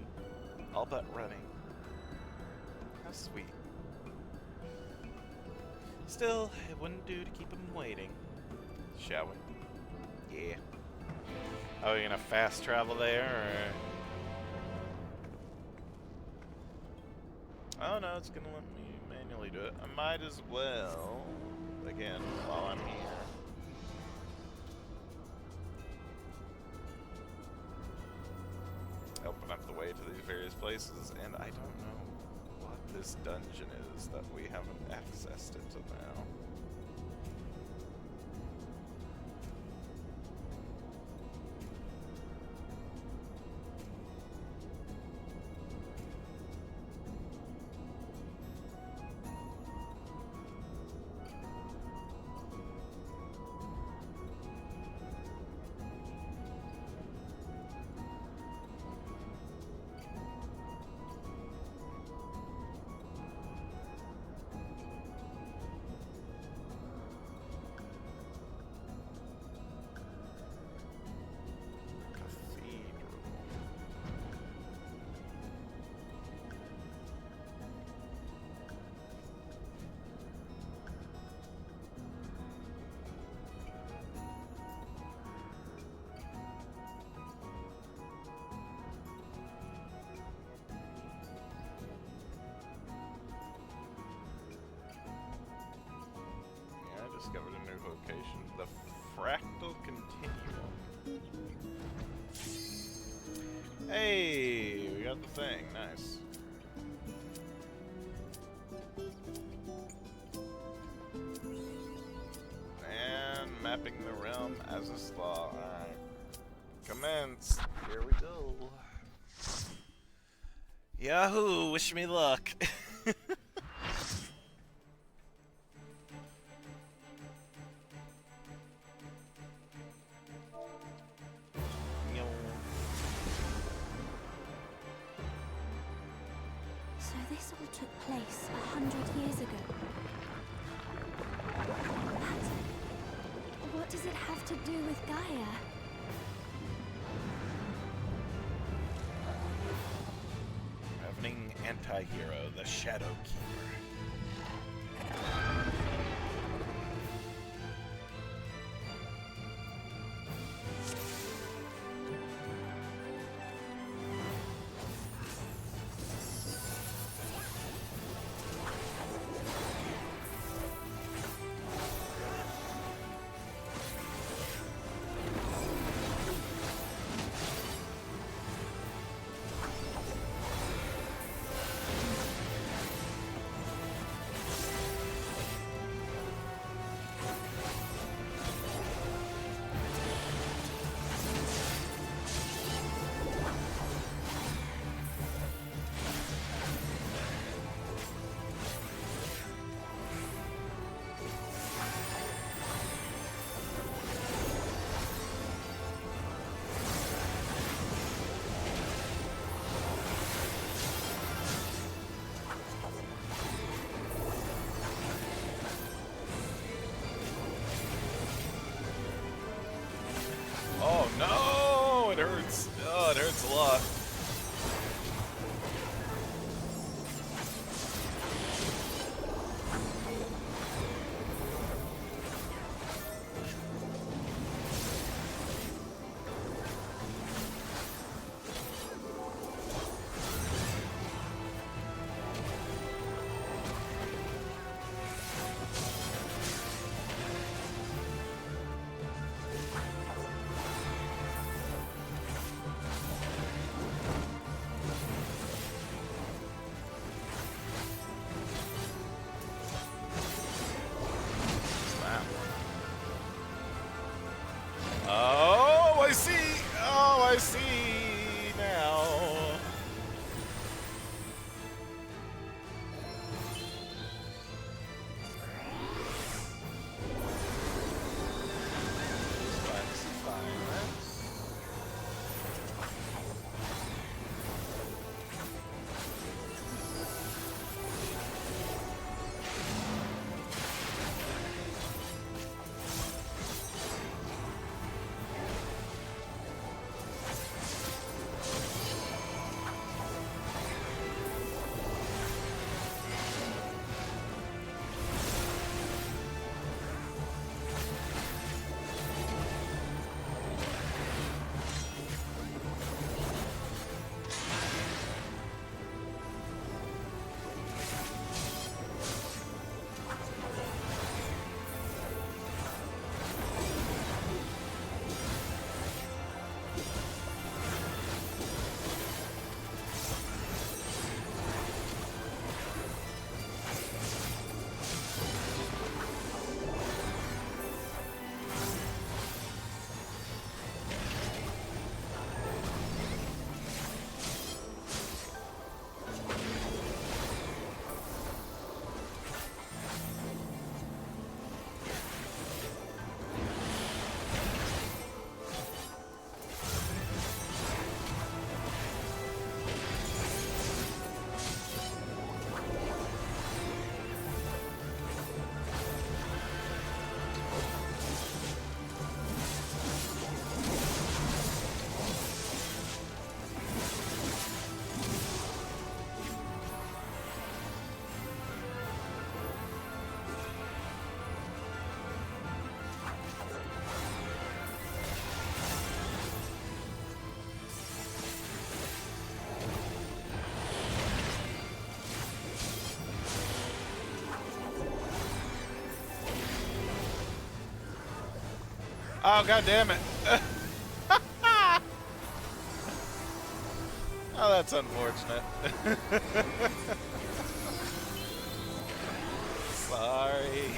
all but running. How sweet. Still, it wouldn't do to keep him waiting. Shall we? Yeah. Oh, you're gonna fast travel there, or... Oh no, it's gonna let me manually do it. I might as well, again, while I'm here. Open up the way to these various places, and I don't know what this dungeon is that we haven't accessed until now. location. The fractal continuum. Hey, we got the thing. Nice. And mapping the realm as a slaw. Alright. Commence. Here we go. Yahoo! Wish me luck. So this all took place 100 years ago. But what does it have to do with Gaia? Ravening anti-hero, the Shadow Keeper. Oh, god damn it. Oh, that's unfortunate. Sorry.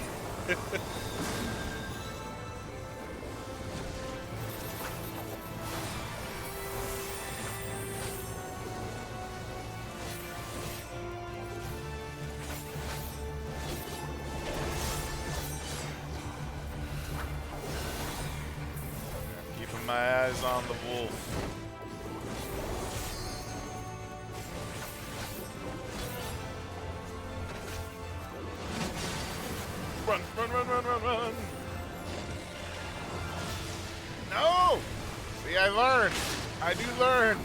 Keeping my eyes on the wolf. Run, run, run, run, run, run! No! See, I learned. I do learn.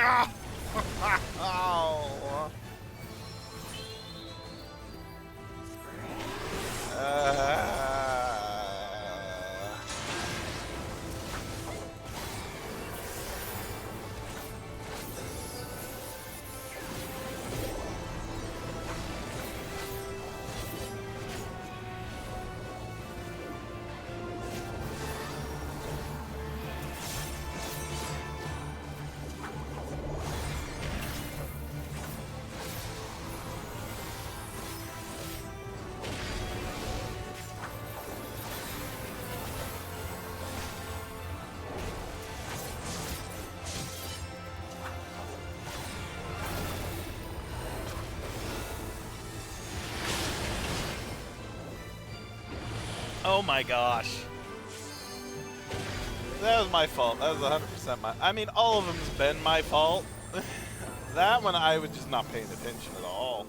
Ah! Oh. Oh my gosh. That was my fault. That was 100% my... I mean, all of them's been my fault. That one I was just not paying attention at all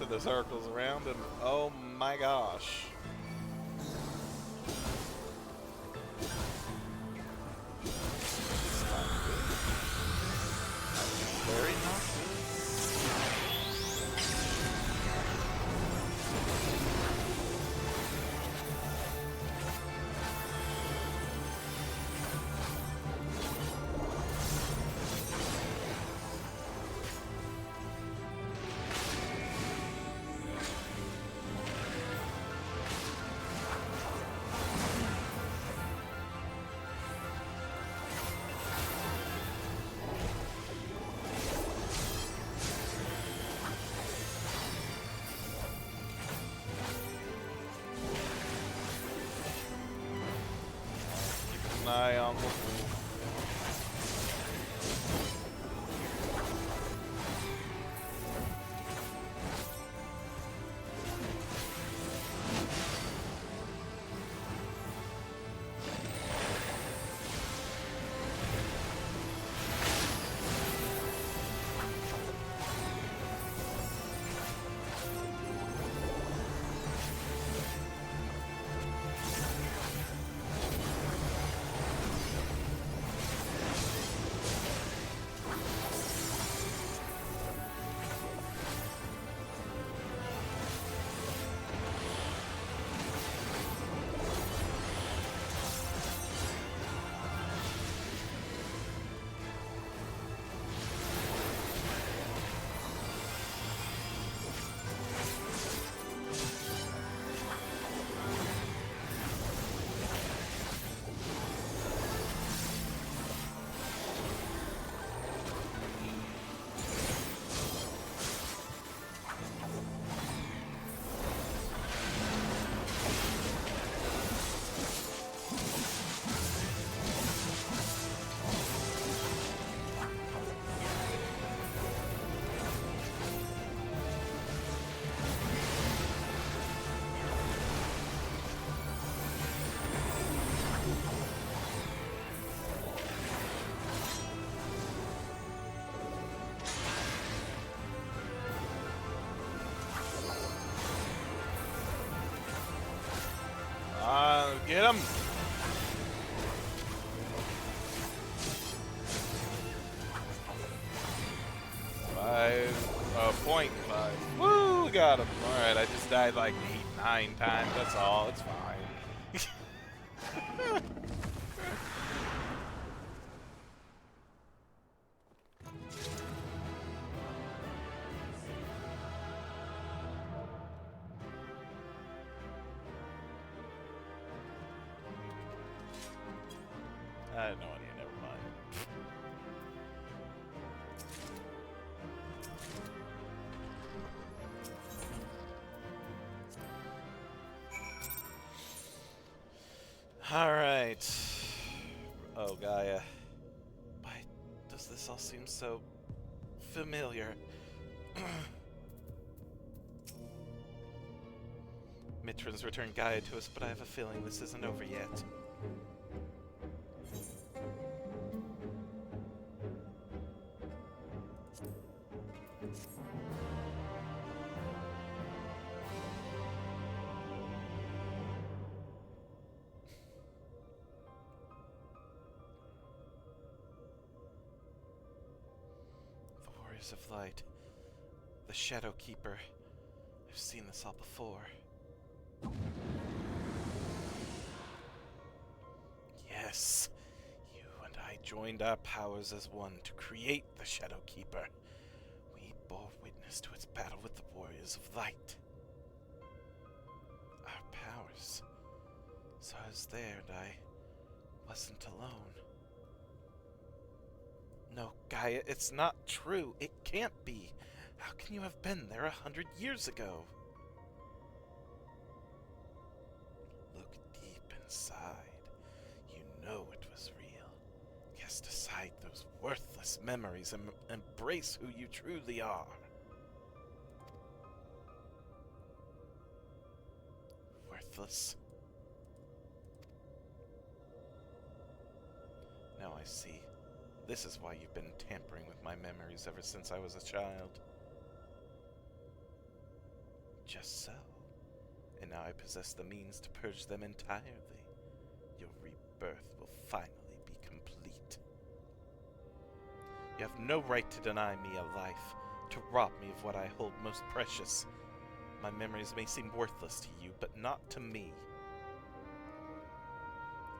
to the circles around him. Oh my gosh. Very not good. Eye on the wolf. him! 0.5. Woo! Got him. Alright, I just died like 8, 9 times. That's all. It's fine. I had no idea. Never mind. Alright. Oh, Gaia. Why does this all seem so familiar? Mitrin's returned Gaia to us, but I have a feeling this isn't over yet. Of light. The Shadow Keeper. I've seen this all before. Yes. You and I joined our powers as one to create the Shadow Keeper. We bore witness to its battle with the Warriors of Light. Our powers. So I was there and I wasn't alone. No, Gaia, it's not true. It can't be. How can you have been there 100 years ago? Look deep inside. You know it was real. Cast aside those worthless memories and embrace who you truly are. Worthless? Now I see. This is why you've been tampering with my memories ever since I was a child. Just so. And now I possess the means to purge them entirely. Your rebirth will finally be complete. You have no right to deny me a life, to rob me of what I hold most precious. My memories may seem worthless to you, but not to me.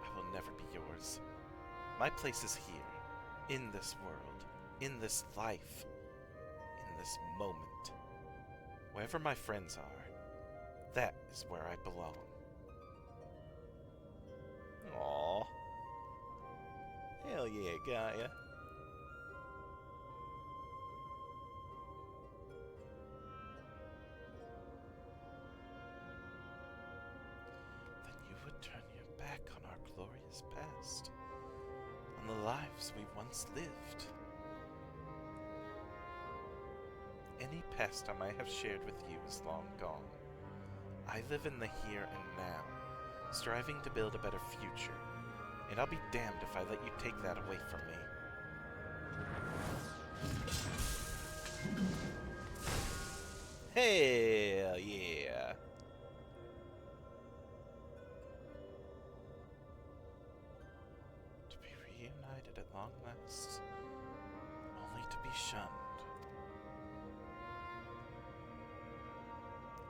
I will never be yours. My place is here. In this world, in this life, in this moment. Wherever my friends are, that is where I belong. Aww. Hell yeah, Gaia. Then you would turn your back on our glorious past. On the lives we once lived. Any past I might have shared with you is long gone. I live in the here and now, striving to build a better future, and I'll be damned if I let you take that away from me. Hell yeah! At long last, only to be shunned.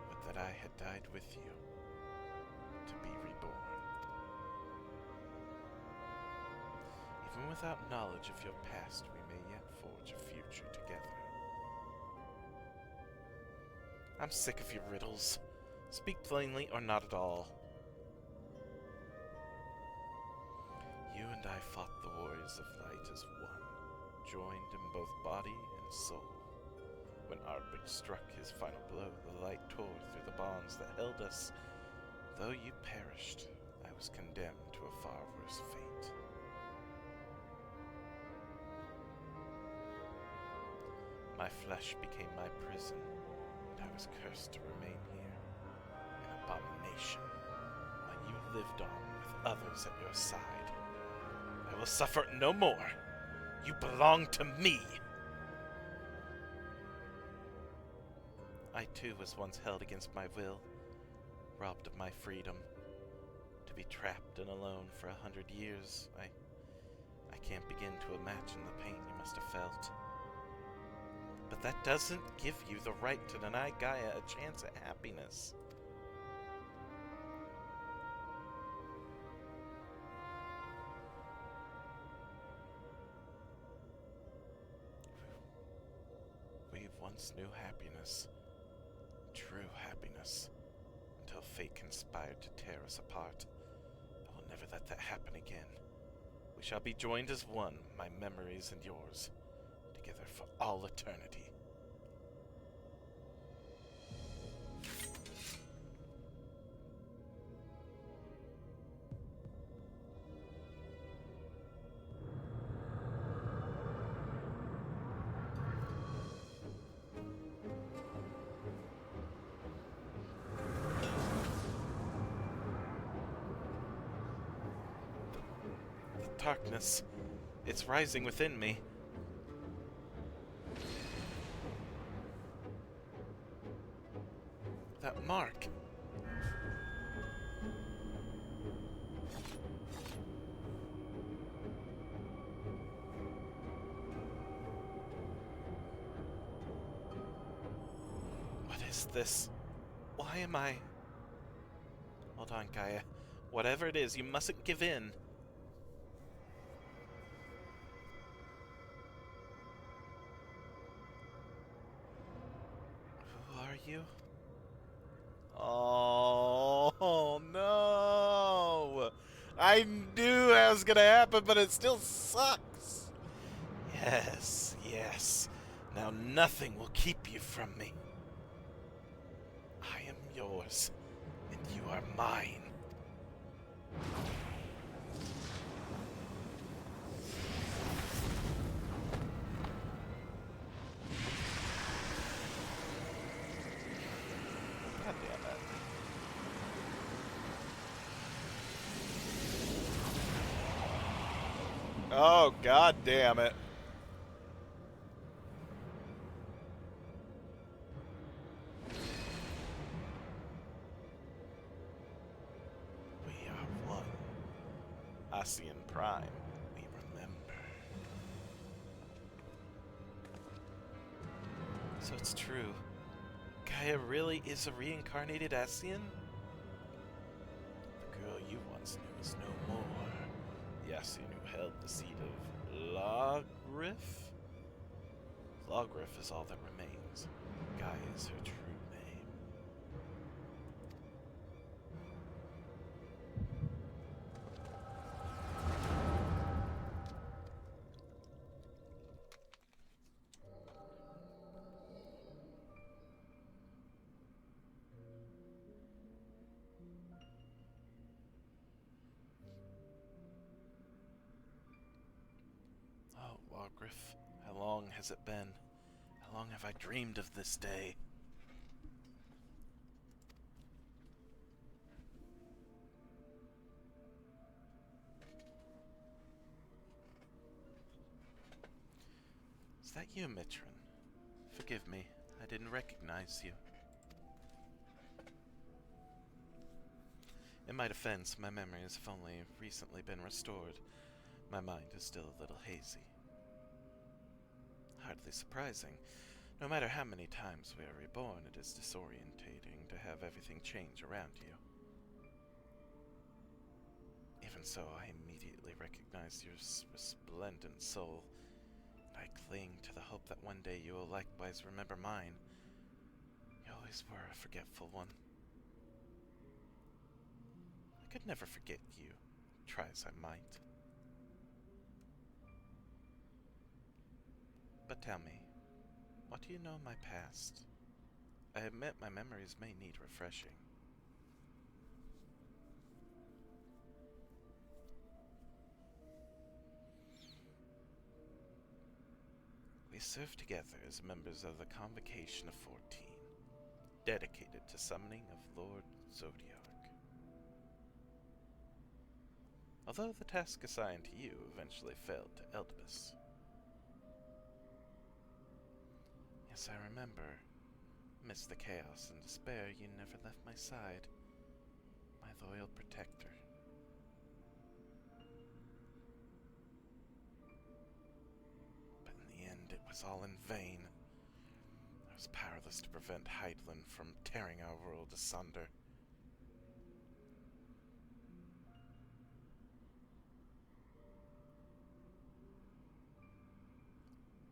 Would that I had died with you, to be reborn. Even without knowledge of your past, we may yet forge a future together. I'm sick of your riddles. Speak plainly or not at all. You and I fought the Warriors of Light as one, joined in both body and soul. When Ardbridge struck his final blow, the light tore through the bonds that held us. Though you perished, I was condemned to a far worse fate. My flesh became my prison, and I was cursed to remain here, an abomination, while you lived on with others at your side. I will suffer no more. You belong to me. I too was once held against my will, robbed of my freedom. To be trapped and alone for 100 years. I can't begin to imagine the pain you must have felt. But that doesn't give you the right to deny Gaia a chance at happiness. We once knew happiness, true happiness, until fate conspired to tear us apart. I will never let that happen again. We shall be joined as one, my memories and yours, together for all eternity. The darkness, it's rising within me. That mark. What is this? Why am I... Hold on, Gaia. Whatever it is, you mustn't give in. Who are you? Oh, no! I knew that was gonna happen, but it still sucks! Yes, yes. Now nothing will keep you from me. I am yours, and you are mine. God damn it. Oh, god damn it. We are one. Asian Prime, we remember. So it's true. Gaia really is a reincarnated Asian? The girl you once knew is no more. The Asian who held the seat of Logrif? Logrif is all that remains. Gaia is her true name. Oh, Logrif, how long has it been? How long have I dreamed of this day? Is that you, Mitron? Forgive me, I didn't recognize you. In my defense, my memories have only recently been restored. My mind is still a little hazy. Hardly surprising. No matter how many times we are reborn, it is disorientating to have everything change around you. Even so, I immediately recognize your resplendent soul, and I cling to the hope that one day you will likewise remember mine. You always were a forgetful one. I could never forget you, try as I might. But tell me, what do you know of my past? I admit my memories may need refreshing. We served together as members of the Convocation of 14, dedicated to summoning of Lord Zodiac. Although the task assigned to you eventually failed to Eldibus. Yes, I remember. Amidst the chaos and despair, you never left my side. My loyal protector. was all in vain. I was powerless to prevent Heidlin from tearing our world asunder.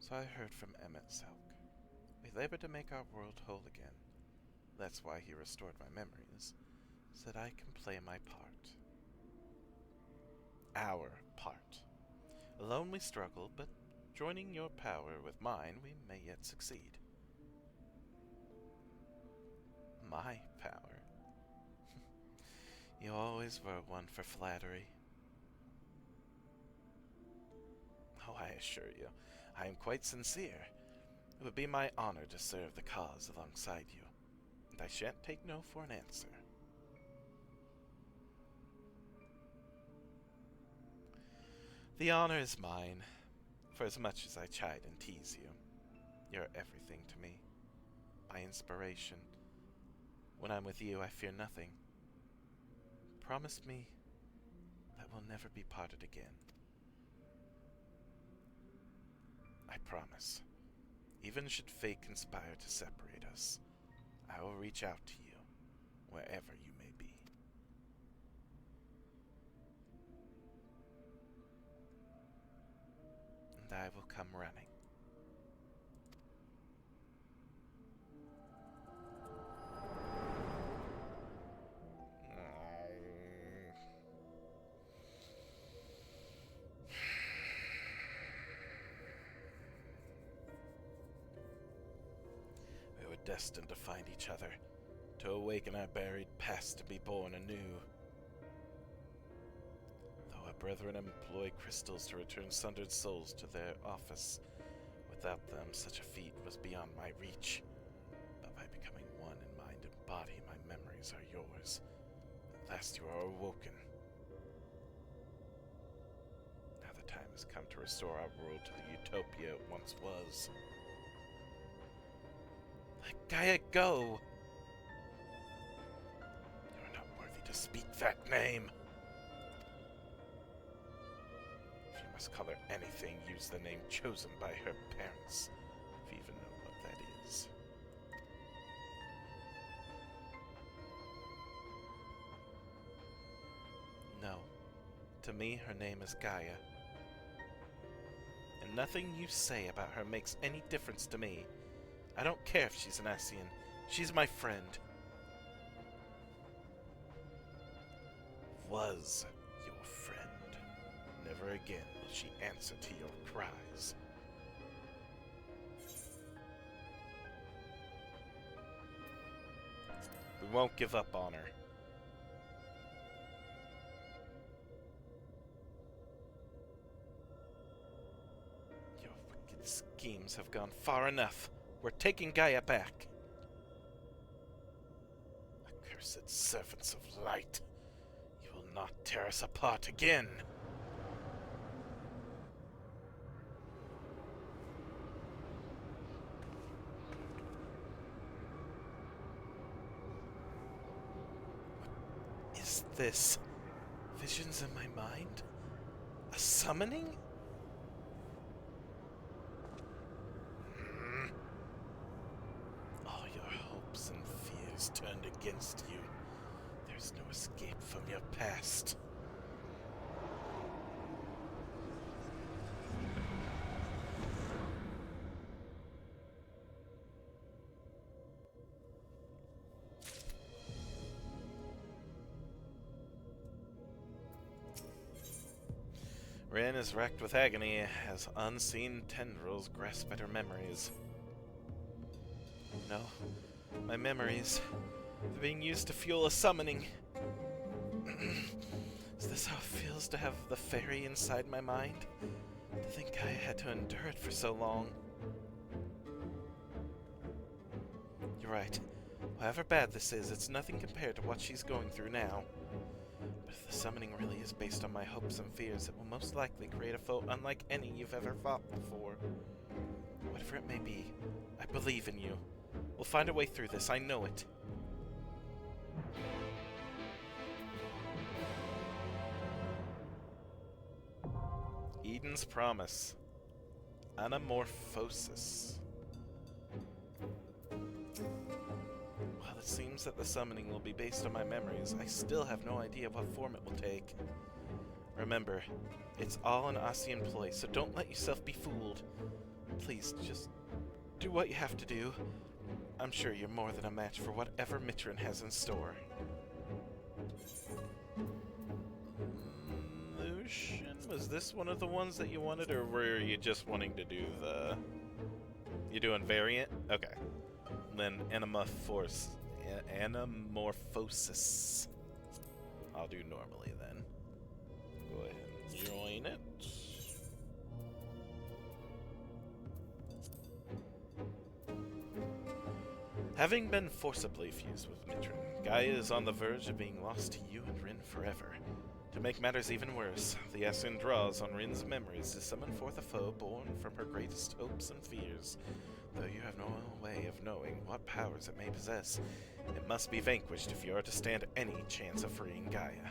So I heard from Emmett Selk. We labored to make our world whole again. That's why he restored my memories, so that I can play my part. Our part. Alone we struggle, but joining your power with mine, we may yet succeed. My power? You always were one for flattery. Oh, I assure you, I am quite sincere. It would be my honor to serve the cause alongside you, and I shan't take no for an answer. The honor is mine, for as much as I chide and tease you, you're everything to me, my inspiration. When I'm with you, I fear nothing. Promise me that we'll never be parted again. I promise. Even should fate conspire to separate us, I will reach out to you, wherever you may be. And I will come running. We were destined to find each other, to awaken our buried past, to be born anew. Though our brethren employ crystals to return sundered souls to their office, without them such a feat was beyond my reach. But by becoming one in mind and body, my memories are yours. At last you are awoken. Now the time has come to restore our world to the utopia it once was. Let Gaia go! You are not worthy to speak that name. If you must call her anything, use the name chosen by her parents, if you even know what that is. No. To me, her name is Gaia. And nothing you say about her makes any difference to me. I don't care if she's an Ascian. She's my friend. Was your friend. Never again will she answer to your cries. We won't give up on her. Your wicked schemes have gone far enough. We're taking Gaia back. Accursed servants of light. You will not tear us apart again. What is this? Visions in my mind? A summoning? All your hopes and fears turned against you. There's no escape from your past. Rin is racked with agony as unseen tendrils grasp at her memories. No, my memories. They're being used to fuel a summoning. Is this how it feels to have the fairy inside my mind? To think I had to endure it for so long. You're right. However bad this is, it's nothing compared to what she's going through now. But if the summoning really is based on my hopes and fears, it will most likely create a foe unlike any you've ever fought before. Whatever it may be, I believe in you. We'll find a way through this, I know it. Eden's Promise. Anamorphosis. While it seems that the summoning will be based on my memories, I still have no idea what form it will take. Remember, it's all an Asian ploy, so don't let yourself be fooled. Please, just do what you have to do. I'm sure you're more than a match for whatever Mitrin has in store. Lucian, was this one of the ones that you wanted, or were you just wanting to do the... You're doing variant? Okay. Then Anamorphosis. I'll do normally then. Go ahead and join it. Having been forcibly fused with Mitrin, Gaia is on the verge of being lost to you and Rin forever. To make matters even worse, the Asyn draws on Rin's memories to summon forth a foe born from her greatest hopes and fears. Though you have no way of knowing what powers it may possess, it must be vanquished if you are to stand any chance of freeing Gaia.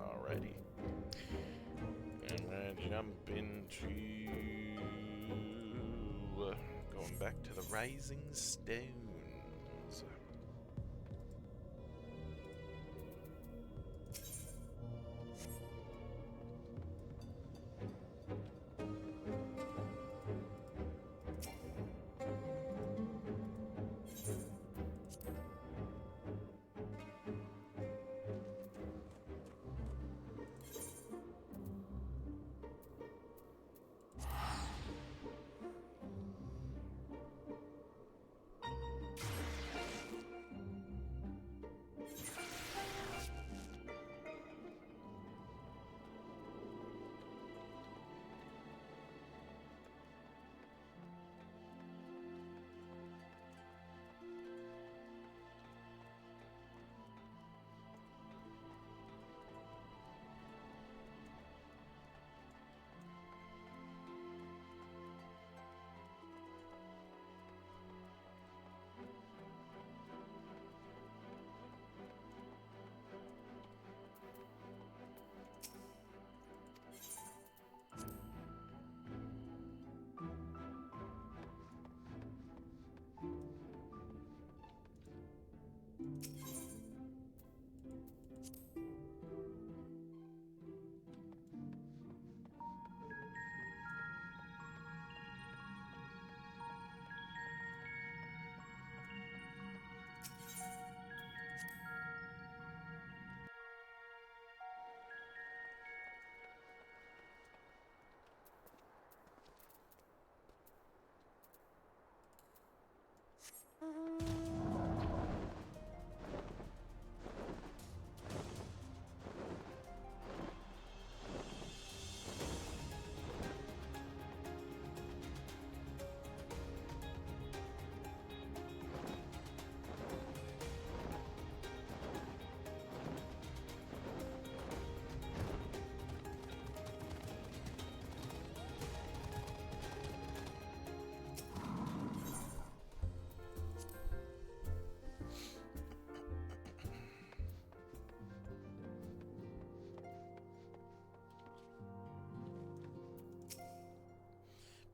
Alrighty. And I jump into... going back to the Rising Stones.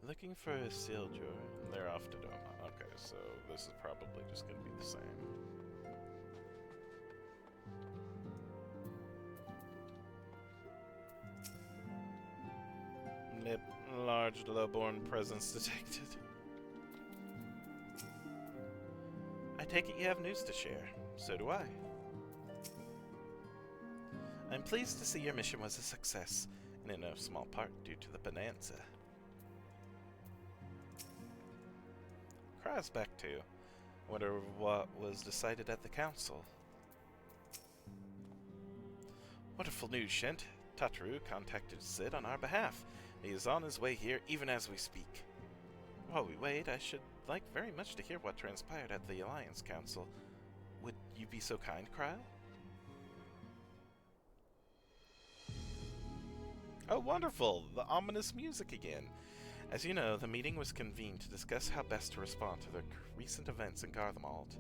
Looking for a seal drawer. They're off to Doma. Okay, so this is probably just going to be the same. Nip, large low-born presence detected. I take it you have news to share. So do I. I'm pleased to see your mission was a success, and in no small part due to the bonanza. Cries back to. Wonder what was decided at the council. Wonderful news, Shent. Tataru contacted Sid on our behalf. He is on his way here even as we speak. While we wait, I should like very much to hear what transpired at the Alliance Council. Would you be so kind, Kryle? Oh, wonderful! The ominous music again. As you know, the meeting was convened to discuss how best to respond to the recent events in Garlemald.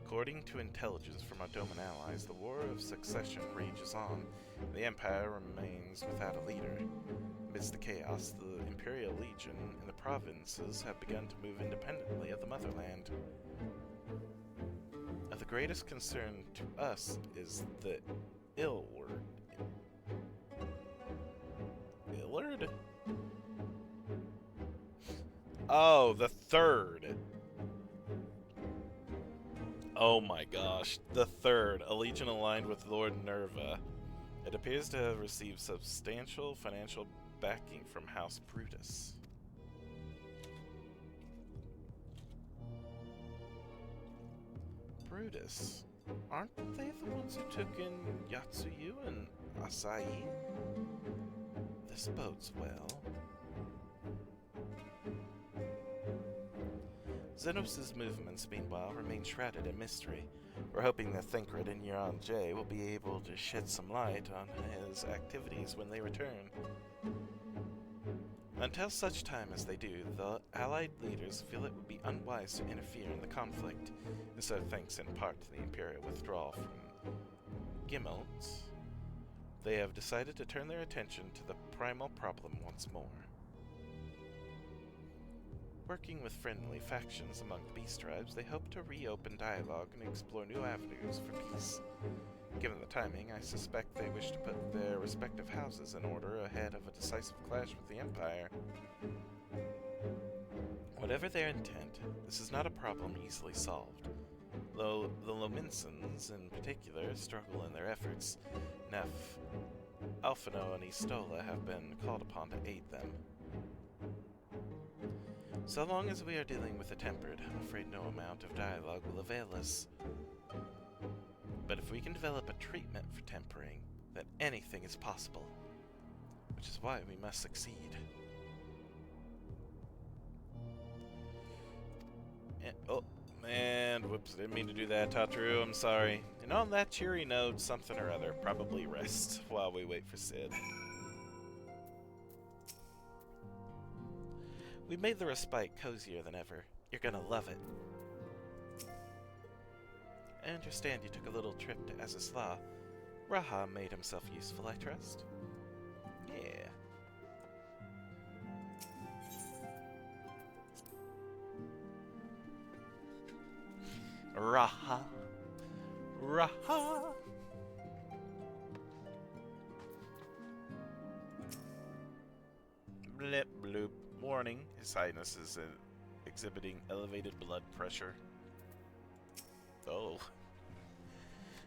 According to intelligence from our Doman allies, the War of Succession rages on, and the Empire remains without a leader. Amidst the chaos, the Imperial Legion and the provinces have begun to move independently of the motherland. Of the greatest concern to us is the Illward. Illard? Oh, the third. Oh my gosh, the third, a legion aligned with Lord Nerva. It appears to have received substantial financial backing from House Brutus. Brutus? Aren't they the ones who took in Yatsuyu and Asai? This bodes well. Xenos' movements, meanwhile, remain shrouded in mystery. We're hoping that Thinkred and Euron J will be able to shed some light on his activities when they return. Until such time as they do, the Allied leaders feel it would be unwise to interfere in the conflict, and so thanks in part to the Imperial withdrawal from Gimmelt, they have decided to turn their attention to the primal problem once more. Working with friendly factions among the beast tribes, they hope to reopen dialogue and explore new avenues for peace. Given the timing, I suspect they wish to put their respective houses in order ahead of a decisive clash with the Empire. Whatever their intent, this is not a problem easily solved. Though the Lominsons, in particular, struggle in their efforts, Alphino and Istola have been called upon to aid them. So long as we are dealing with the tempered, I'm afraid no amount of dialogue will avail us. But if we can develop a treatment for tempering, then anything is possible. Which is why we must succeed. And whoops, I didn't mean to do that, Tataru, I'm sorry. And on that cheery note, something or other, probably rest while we wait for Sid. We made the respite cozier than ever. You're gonna love it. I understand you took a little trip to Azisla. Raha made himself useful, I trust? Yeah. Raha. Raha. Blip bloop. Warning, His Highness is exhibiting elevated blood pressure. Oh.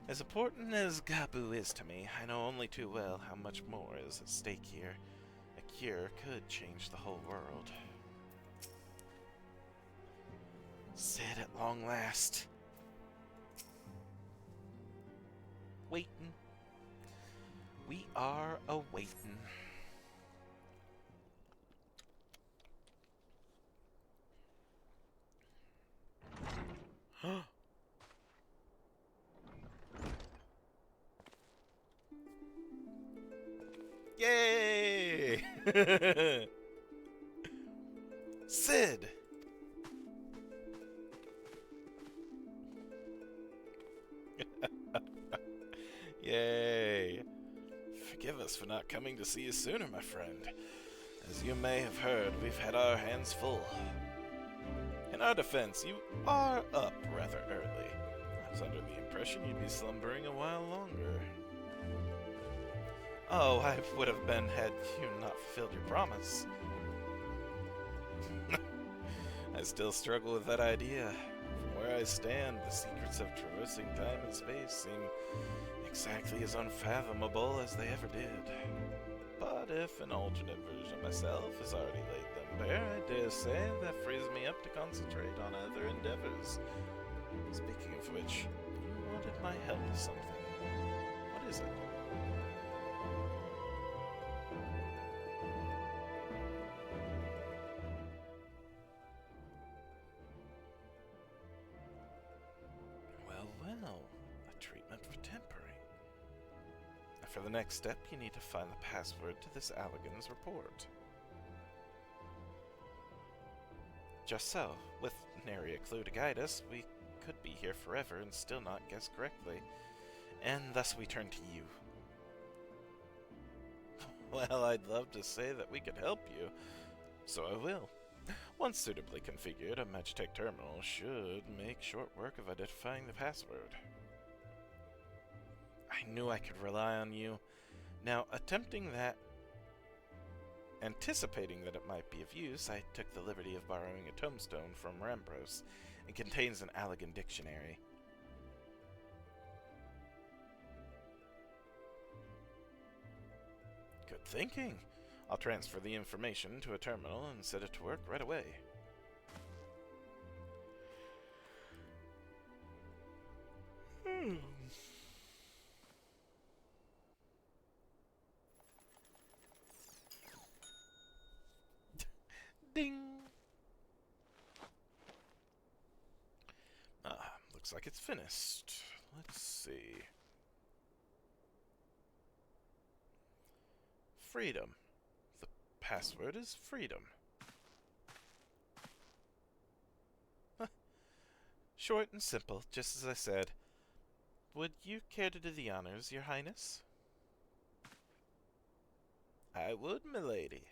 As important as Gabu is to me, I know only too well how much more is at stake here. A cure could change the whole world. Sid at long last. Waitin'. We are a-waitin'. Yay! Sid! Yay! Forgive us for not coming to see you sooner, my friend. As you may have heard, we've had our hands full. In our defense, you are up rather early. I was under the impression you'd be slumbering a while longer. Oh, I would have been had you not fulfilled your promise. I still struggle with that idea. From where I stand, the secrets of traversing time and space seem exactly as unfathomable as they ever did. But if an alternate version of myself has already laid them bare, I dare say that frees me up to concentrate on other endeavors. Speaking of which, you wanted my help with something. What is it? Well, a treatment for tempering. For the next step, you need to find the password to this Allagan's report. Just so, with nary a clue to guide us, we could be here forever and still not guess correctly, and thus we turn to you. Well, I'd love to say that we could help you, so I will. Once suitably configured, a Magitech terminal should make short work of identifying the password. I knew I could rely on you. Now, anticipating that it might be of use, I took the liberty of borrowing a tombstone from Rambros. It contains an Allegan dictionary. Good thinking. I'll transfer the information to a terminal and set it to work right away. Ding! Looks like it's finished. Let's see. Freedom. The password is freedom. Huh. Short and simple, just as I said. Would you care to do the honors, Your Highness? I would, milady.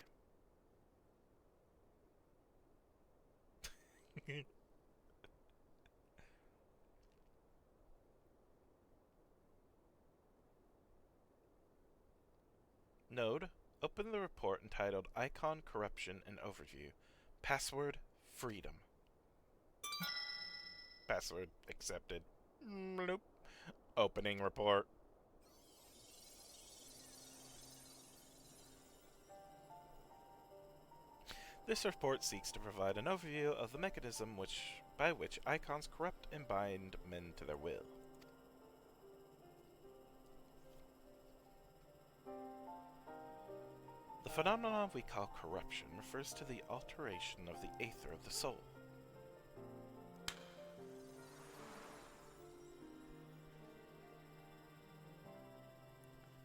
Node, open the report entitled Icon Corruption and Overview. Password, freedom. Password accepted. Nope. Opening report. This report seeks to provide an overview of the mechanism by which icons corrupt and bind men to their will. The phenomenon we call corruption refers to the alteration of the aether of the soul.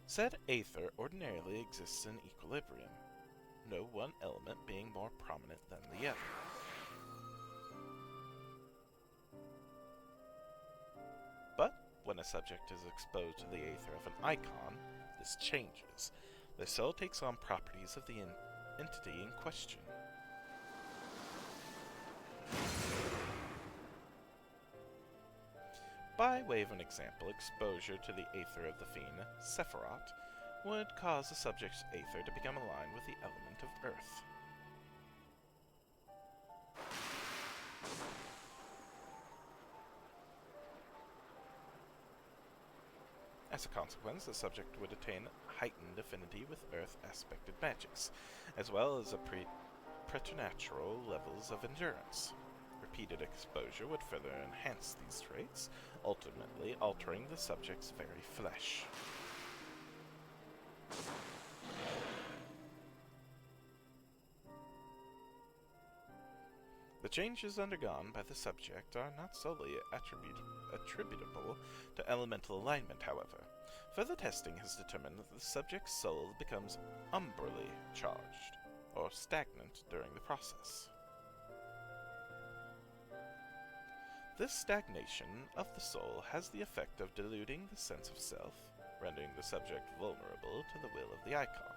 Said aether ordinarily exists in equilibrium, no one element being more prominent than the other. But when a subject is exposed to the aether of an icon, this changes. The soul takes on properties of the entity in question. By way of an example, exposure to the aether of the fiend, Sephiroth, would cause the subject's aether to become aligned with the element of earth. As a consequence, the subject would attain heightened affinity with earth-aspected magics, as well as preternatural levels of endurance. Repeated exposure would further enhance these traits, ultimately altering the subject's very flesh. The changes undergone by the subject are not solely attributable to elemental alignment, however. Further testing has determined that the subject's soul becomes umbrally charged, or stagnant during the process. This stagnation of the soul has the effect of diluting the sense of self, rendering the subject vulnerable to the will of the icon,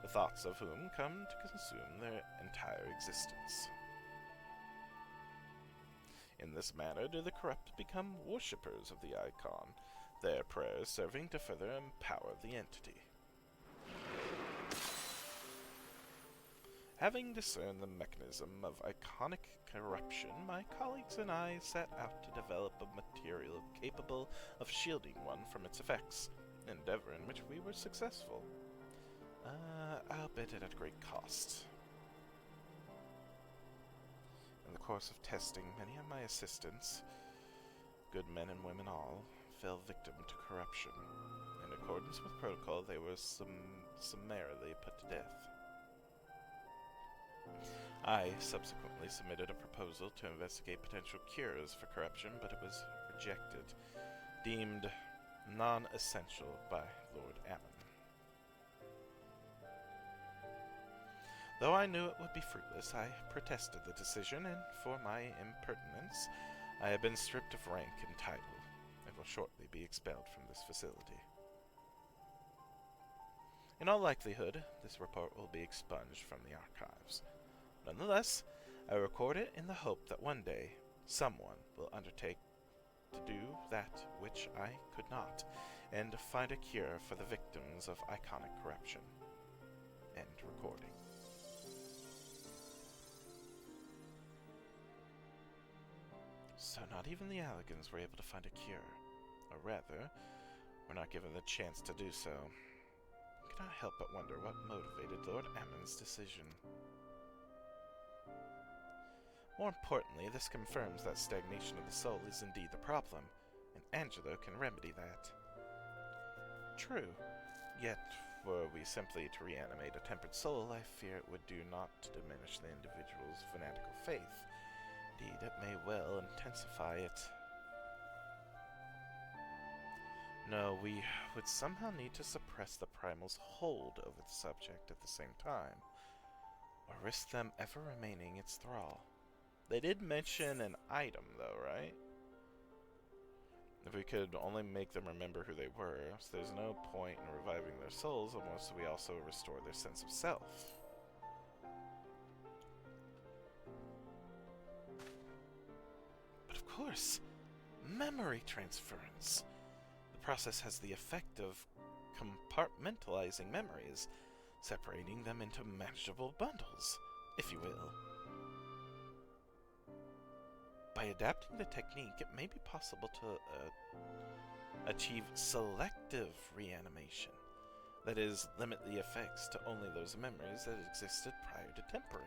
the thoughts of whom come to consume their entire existence. In this manner do the corrupt become worshippers of the icon, their prayers serving to further empower the entity. Having discerned the mechanism of iconic corruption, my colleagues and I set out to develop a material capable of shielding one from its effects, an endeavor in which we were successful, albeit at great cost. In the course of testing, many of my assistants, good men and women all, fell victim to corruption. In accordance with protocol, they were summarily put to death. I subsequently submitted a proposal to investigate potential cures for corruption, but it was rejected, deemed non-essential by Lord Ammon. Though I knew it would be fruitless, I protested the decision, and for my impertinence, I have been stripped of rank and title, and will shortly be expelled from this facility. In all likelihood, this report will be expunged from the archives. Nonetheless, I record it in the hope that one day, someone will undertake to do that which I could not, and find a cure for the victims of iconic corruption. End recording. So not even the Allegans were able to find a cure. Or rather, were not given the chance to do so. I cannot help but wonder what motivated Lord Ammon's decision. More importantly, this confirms that stagnation of the soul is indeed the problem, and Angelo can remedy that. True, yet were we simply to reanimate a tempered soul, I fear it would do not to diminish the individual's fanatical faith. Indeed, it may well intensify it. No, we would somehow need to suppress the primal's hold over the subject at the same time, or risk them ever remaining its thrall. They did mention an item, though, right? If we could only make them remember who they were, so there's no point in reviving their souls unless we also restore their sense of self. But of course, memory transference. The process has the effect of compartmentalizing memories, separating them into manageable bundles, if you will. By adapting the technique, it may be possible to achieve selective reanimation. That is, limit the effects to only those memories that existed prior to tempering.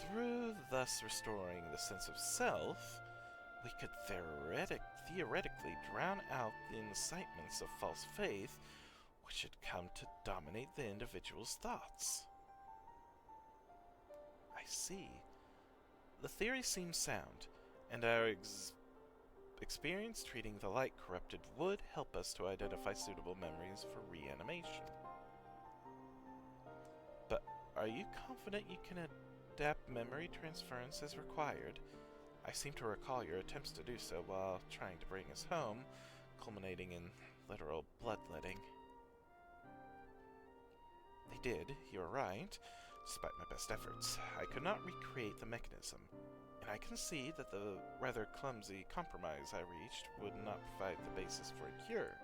Through thus restoring the sense of self, we could theoretically drown out the incitements of false faith which had come to dominate the individual's thoughts. I see. The theory seems sound, and our experience treating the light corrupted would help us to identify suitable memories for reanimation. But are you confident you can adapt memory transference as required? I seem to recall your attempts to do so while trying to bring us home, culminating in literal bloodletting. They did, you're right. Despite my best efforts, I could not recreate the mechanism, and I can see that the rather clumsy compromise I reached would not provide the basis for a cure.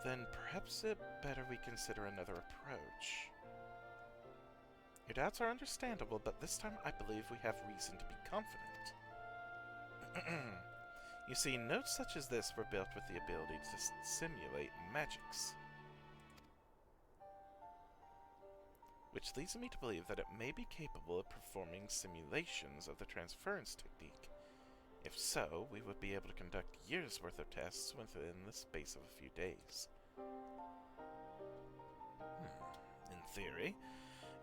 Then perhaps it better we consider another approach. Your doubts are understandable, but this time I believe we have reason to be confident. You see, notes such as this were built with the ability to simulate magics. Which leads me to believe that it may be capable of performing simulations of the transference technique. If so, we would be able to conduct years' worth of tests within the space of a few days. In theory,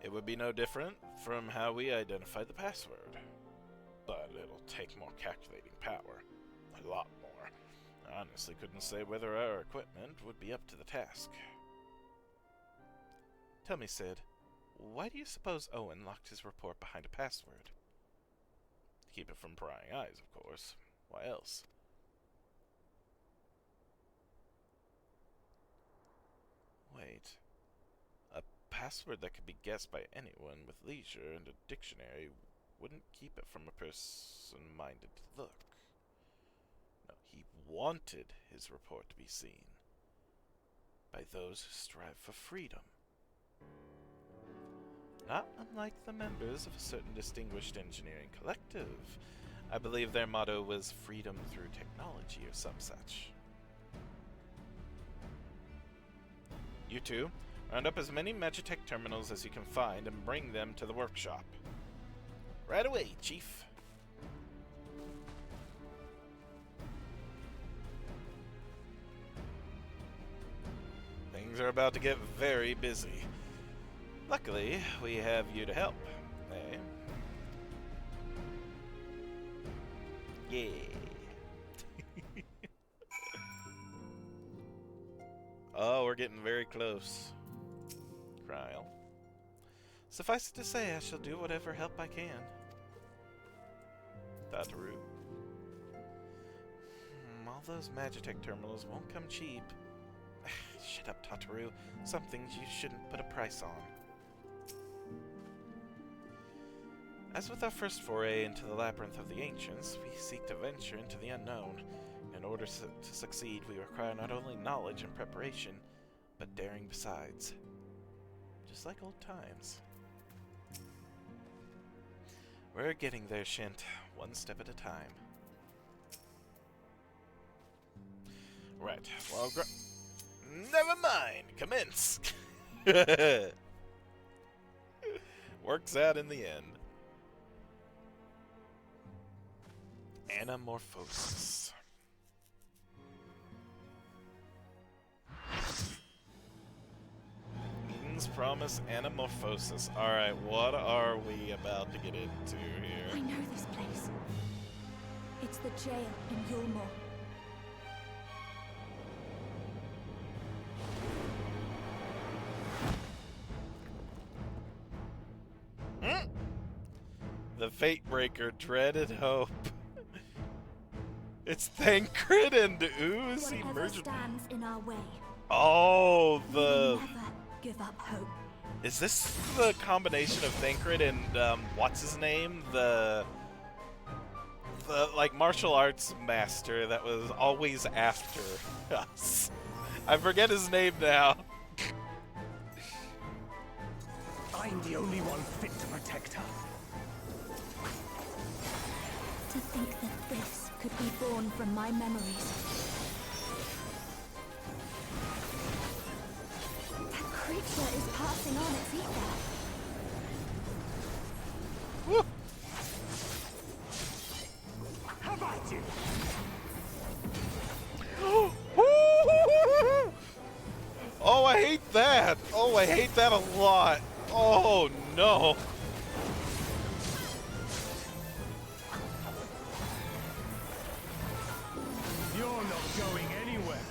it would be no different from how we identified the password. But it'll take more calculating power. A lot more. I honestly couldn't say whether our equipment would be up to the task. Tell me, Sid, why do you suppose Owen locked his report behind a password? To keep it from prying eyes, of course. Why else? Wait. A password that could be guessed by anyone with leisure and a dictionary wouldn't keep it from a person minded to look. No, he wanted his report to be seen by those who strive for freedom. Not unlike the members of a certain distinguished engineering collective. I believe their motto was freedom through technology or some such. You two, round up as many Magitech terminals as you can find and bring them to the workshop. Right away, Chief. Things are about to get very busy. Luckily, we have you to help, eh? Yeah. Oh, we're getting very close. Kryl. Suffice it to say, I shall do whatever help I can. Tataru. All those Magitech terminals won't come cheap. Shut up, Tataru. Some things you shouldn't put a price on. As with our first foray into the labyrinth of the ancients, we seek to venture into the unknown. In order to succeed, we require not only knowledge and preparation, but daring besides. Just like old times. We're getting there, Shint, one step at a time. Right, well, never mind, commence! Works out in the end. Anamorphosis. Eden's Promise Anamorphosis. Alright, what are we about to get into here? I know this place. It's the jail in Yulmore. The Fatebreaker, dreaded hope. It's Thancred and Ooze Whatever emerged. stands in our way, Oh, we will never give up hope. Is this the combination of Thancred and what's his name? The like martial arts master that was always after us. I forget his name now. I'm the only one fit to protect her. To think that this could be born from my memories. That creature is passing on its ether. Woo. How about you? Oh, I hate that! Oh, I hate that a lot! Oh, no! You're not going anywhere.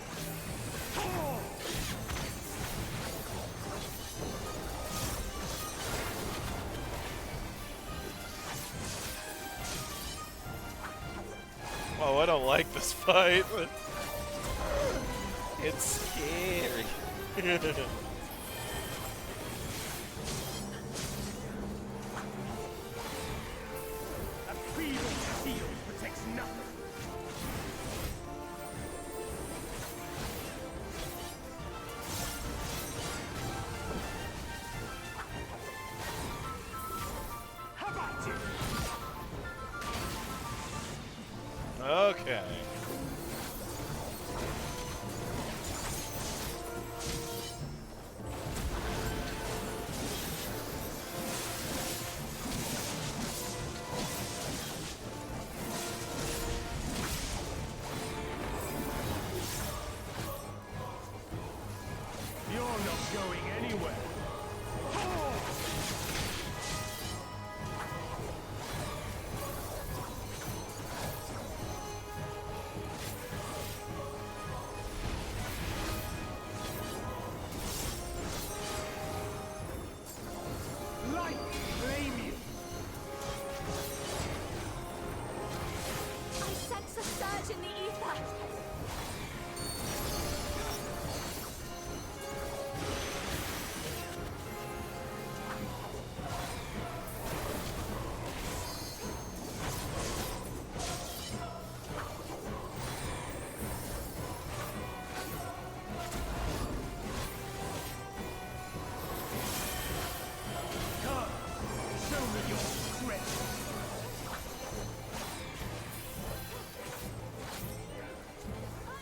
Oh, I don't like this fight. It's scary. A feeble shield protects nothing. How about you? Okay. You're not going anywhere. Light, blame you. I sense a surge in the ether. Come, show me your strength.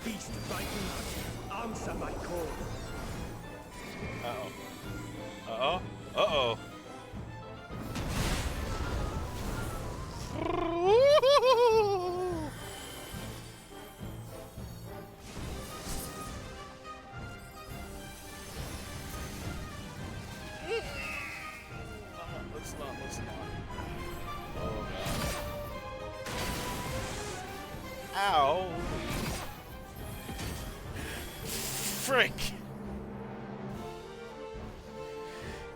Beast Vikings, answer my call. Uh-oh. Uh-oh. Uh-oh. Let's not. Oh, God. Ow. Frick.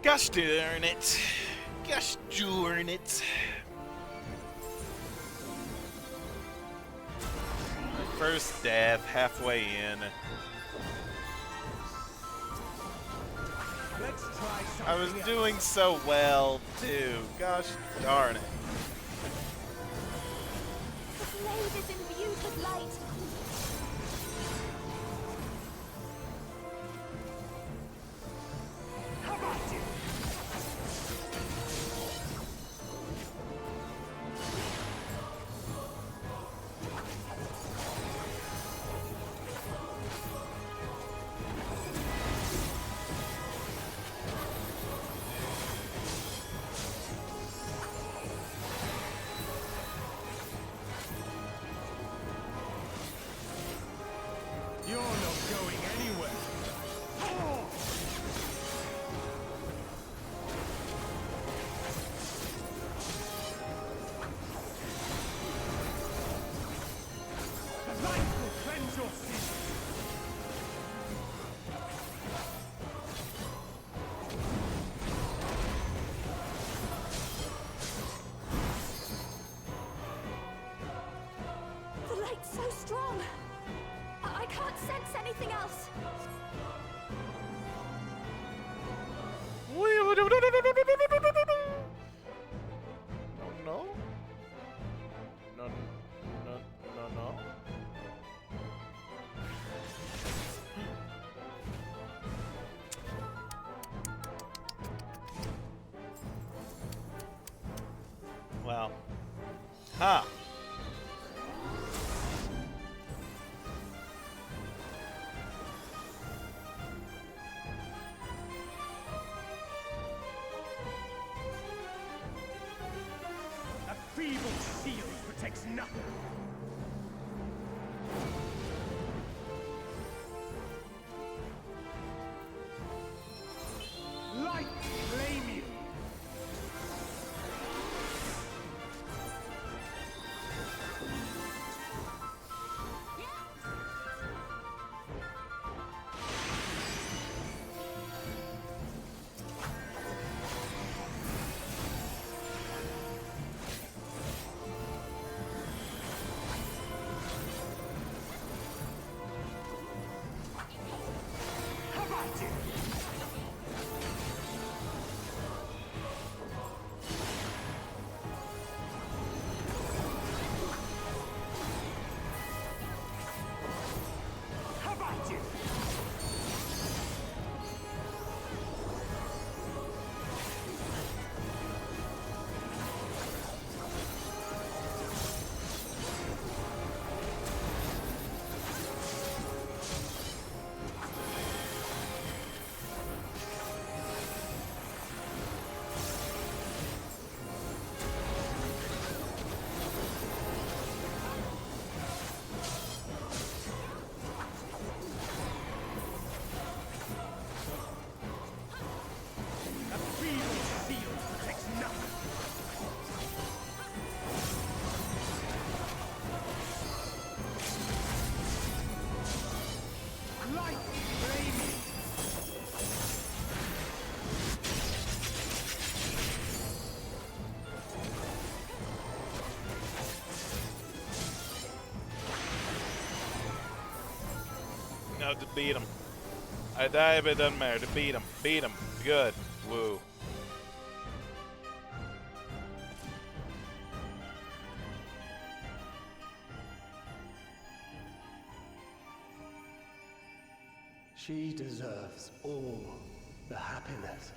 Gosh darn it. Gosh darn it. First death, halfway in. Let's try something I was else. doing so well, too. Gosh darn it. The blade is imbued with light. How about you? You're not going anywhere. Oh! The light will cleanse your sins. The light's so strong. I can't sense anything else. No? No, no, no, no. Well. Huh. A feeble shield protects nothing. Light claim you. How about you? How about you? A feeble shield protects nothing. Light claim you. No, to beat him. I die, but it doesn't matter. To beat him. Beat him. Good. Woo. She deserves all the happiness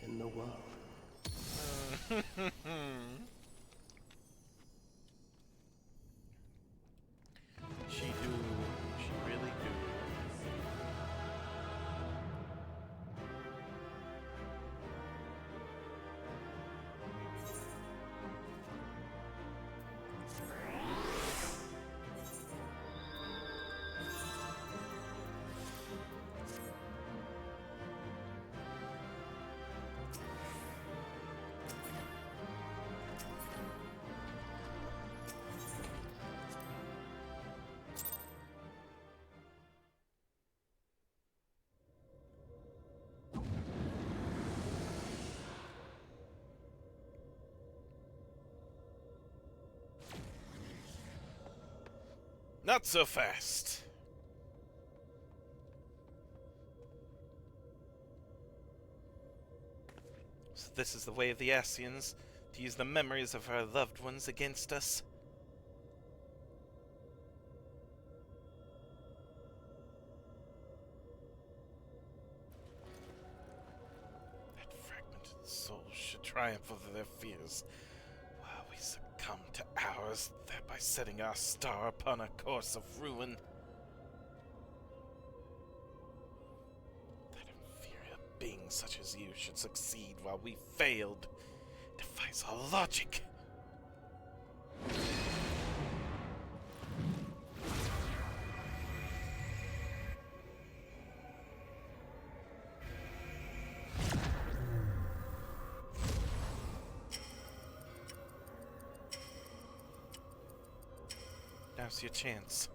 in the world. She do. She really do. Not so fast. So this is the way of the Ascians, to use the memories of our loved ones against us. That fragmented soul should triumph over their fears, while we succumb to ours, thereby setting our star upon a course of ruin. That inferior being such as you should succeed while we failed defies all logic. Now's your chance.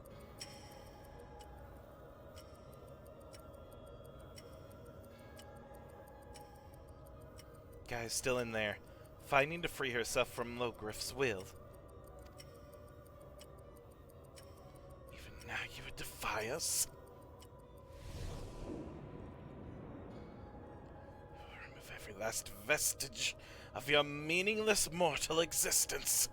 Gaia's still in there, fighting to free herself from Logriff's will. Even now you would defy us? Remove every last vestige of your meaningless mortal existence.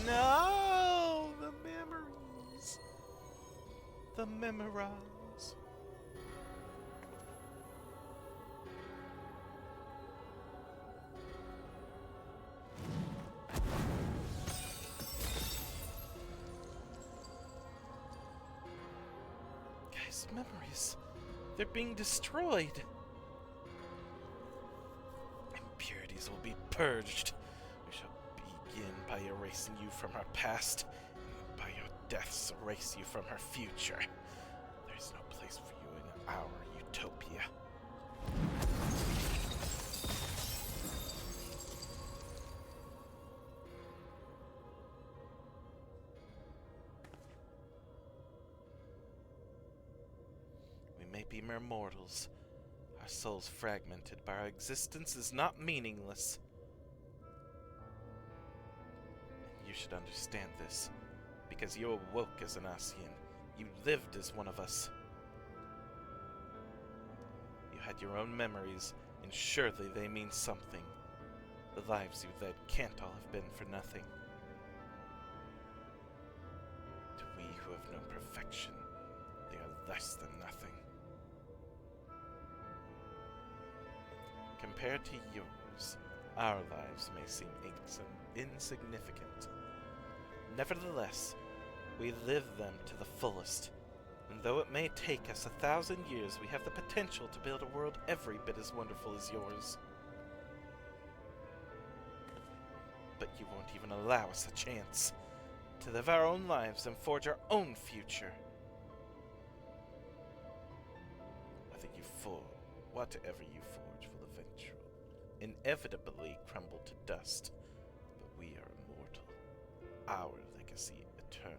No! The memories. The memorize. Guys, memories. They're being destroyed. Impurities will be purged. We shall begin by erasing you from her past, and by your deaths erase you from her future. There's no place for you in our utopia. We may be mere mortals, our souls fragmented, but our existence is not meaningless. You should understand this, because you awoke as an Ascian. You lived as one of us. You had your own memories, and surely they mean something. The lives you led can't all have been for nothing. To we who have known perfection, they are less than nothing. Compared to yours, our lives may seem insignificant. Nevertheless, we live them to the fullest, and though it may take us 1,000 years, we have the potential to build a world every bit as wonderful as yours. But you won't even allow us a chance to live our own lives and forge our own future. Whatever you forge will inevitably crumble to dust, but we are immortal, our legacy eternal.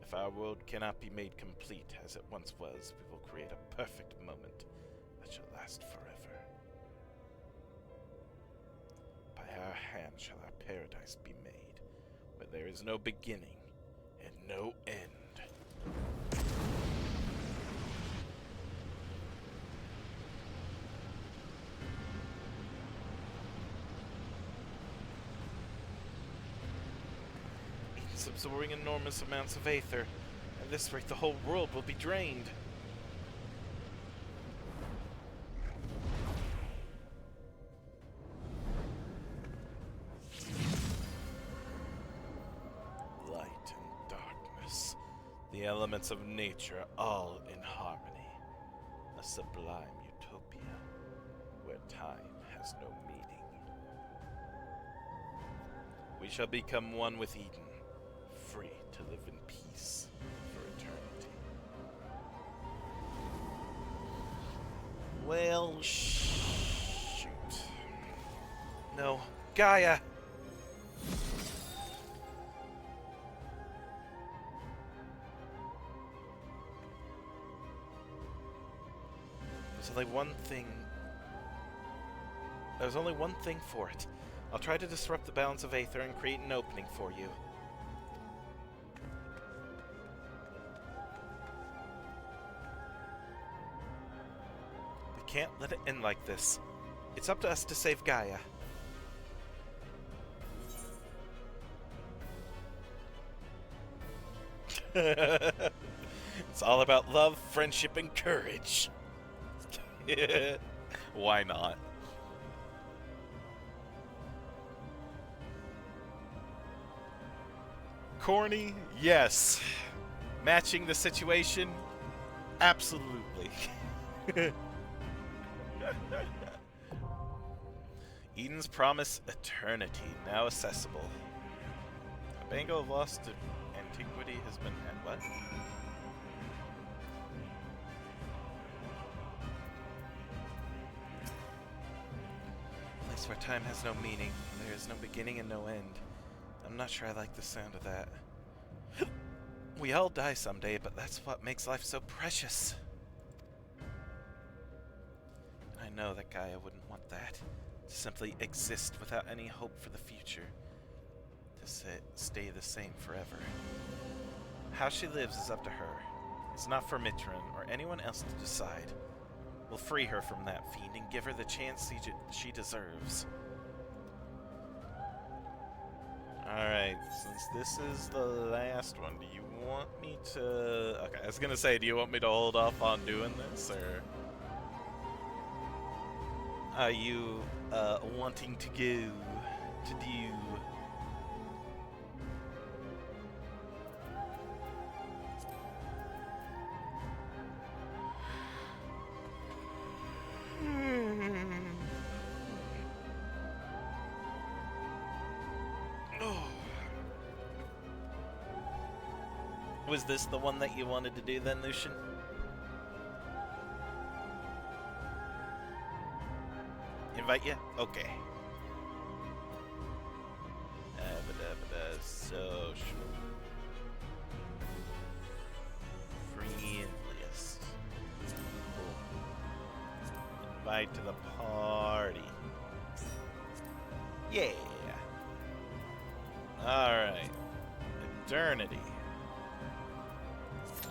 If our world cannot be made complete as it once was, we will create a perfect moment that shall last forever. By our hand shall our paradise be made, where there is no beginning and no end. It's absorbing enormous amounts of aether. At this rate, the whole world will be drained. Light and darkness, the elements of nature all in harmony. A sublime utopia where time has no meaning. We shall become one with Eden, free to live in peace for eternity. Well, shoot. No, Gaia! There's only one thing There's only one thing for it. I'll try to disrupt the balance of Aether and create an opening for you. We can't let it end like this. It's up to us to save Gaia. It's all about love, friendship, and courage. Why not? Corny? Yes. Matching the situation? Absolutely. Eden's Promise Eternity, now accessible. A bangle of lost antiquity has been at what? A place where time has no meaning, there is no beginning and no end. I'm not sure I like the sound of that. We all die someday, but that's what makes life so precious. I know that Gaia wouldn't want that. To simply exist without any hope for the future. To stay the same forever. How she lives is up to her. It's not for Mitran or anyone else to decide. We'll free her from that fiend and give her the chance she deserves. Alright, since this is the last one, do you want me to... Okay, I was gonna say, do you want me to hold off on doing this, or... Are you, wanting to go to do... Was this the one that you wanted to do then, Lucian? Invite you? Okay. Social. Friendliest. Cool. Invite to the party. Yeah. Alright. Eternity.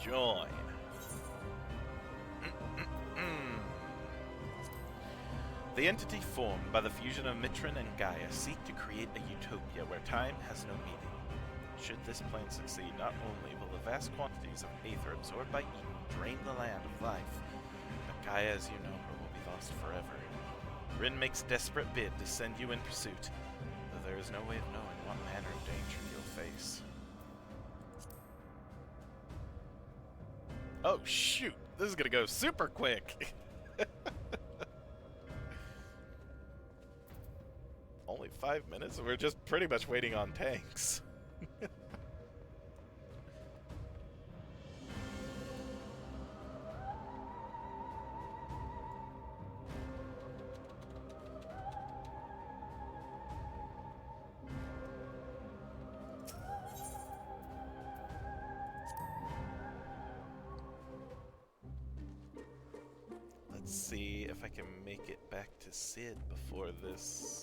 Join. The entity formed by the fusion of Mitran and Gaia seek to create a utopia where time has no meaning. Should this plan succeed, not only will the vast quantities of Aether absorbed by Eden drain the land of life, but Gaia as you know her will be lost forever. Rin makes desperate bid to send you in pursuit, though there is no way of knowing what manner of danger you'll face. Oh shoot, this is gonna go super quick. Only 5 minutes? We're just pretty much waiting on tanks. Let's see if I can make it back to Sid before this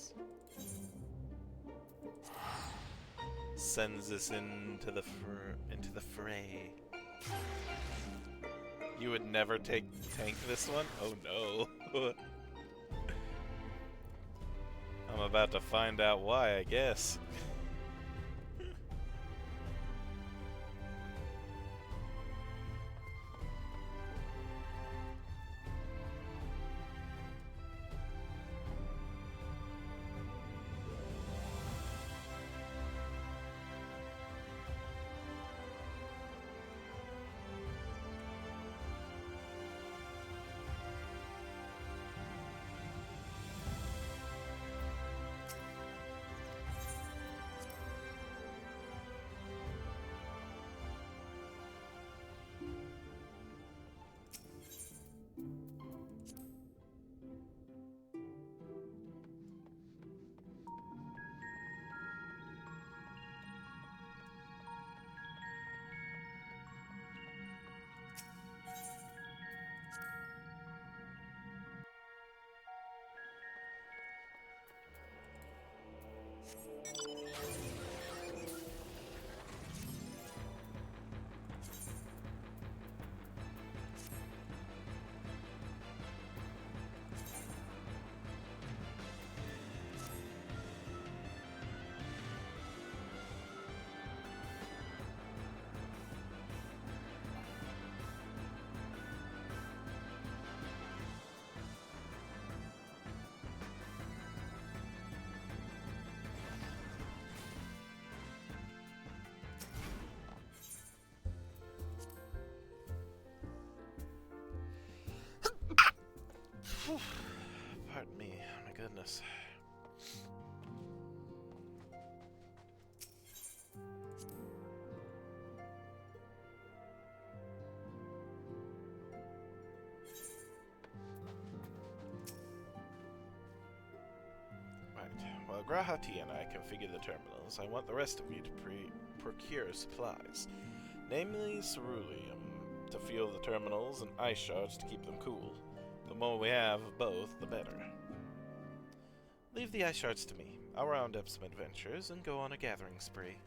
sends us into the fray. You would never tank this one? Oh no. I'm about to find out why, I guess. Pardon me, my goodness. Right, while Grahati and I configure the terminals, I want the rest of you to procure supplies, namely ceruleum to fuel the terminals and ice shards to keep them cool. The more we have of both, the better. Leave the ice shards to me. I'll round up some adventures and go on a gathering spree.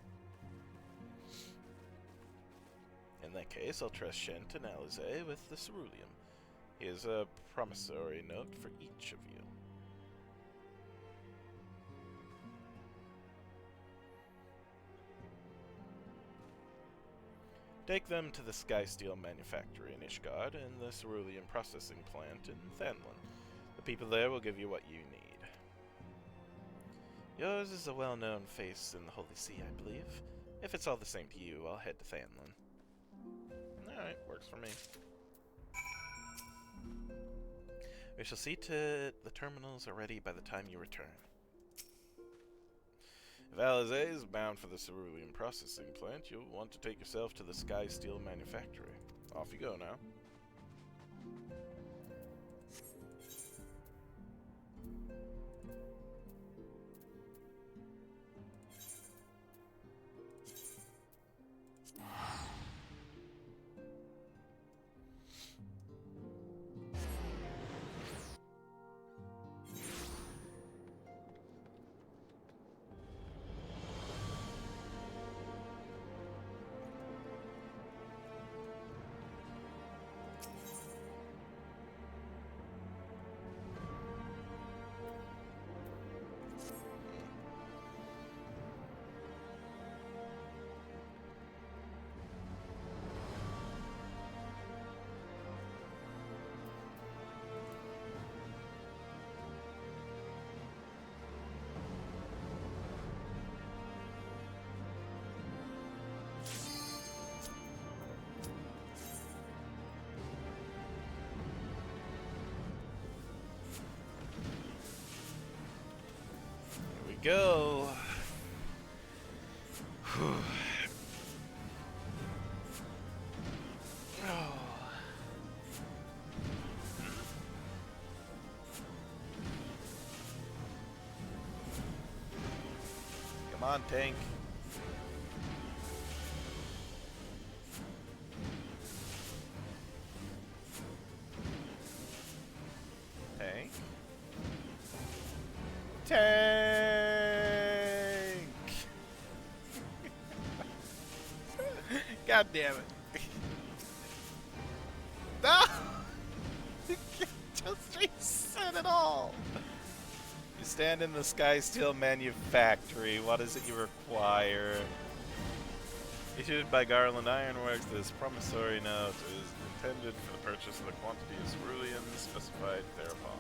In that case, I'll trust Shent and Alize with the ceruleum. Here's a promissory note for each of you. Take them to the Skysteel manufactory in Ishgard and the ceruleum processing plant in Thanlin. The people there will give you what you need. Yours is a well-known face in the Holy See, I believe. If it's all the same to you, I'll head to Thanlin. Alright, works for me. We shall see to the terminals are ready by the time you return. If Alize is bound for the ceruleum processing plant, you'll want to take yourself to the Skysteel manufactory. Off you go now. Go. Come on, tank. Tank. Tank. God damn it. No! You can't just reset it all. You stand in the Skysteel manufactory. What is it you require? Issued by Garland Ironworks, this promissory note is intended for the purchase of the quantity of ceruleum specified thereupon.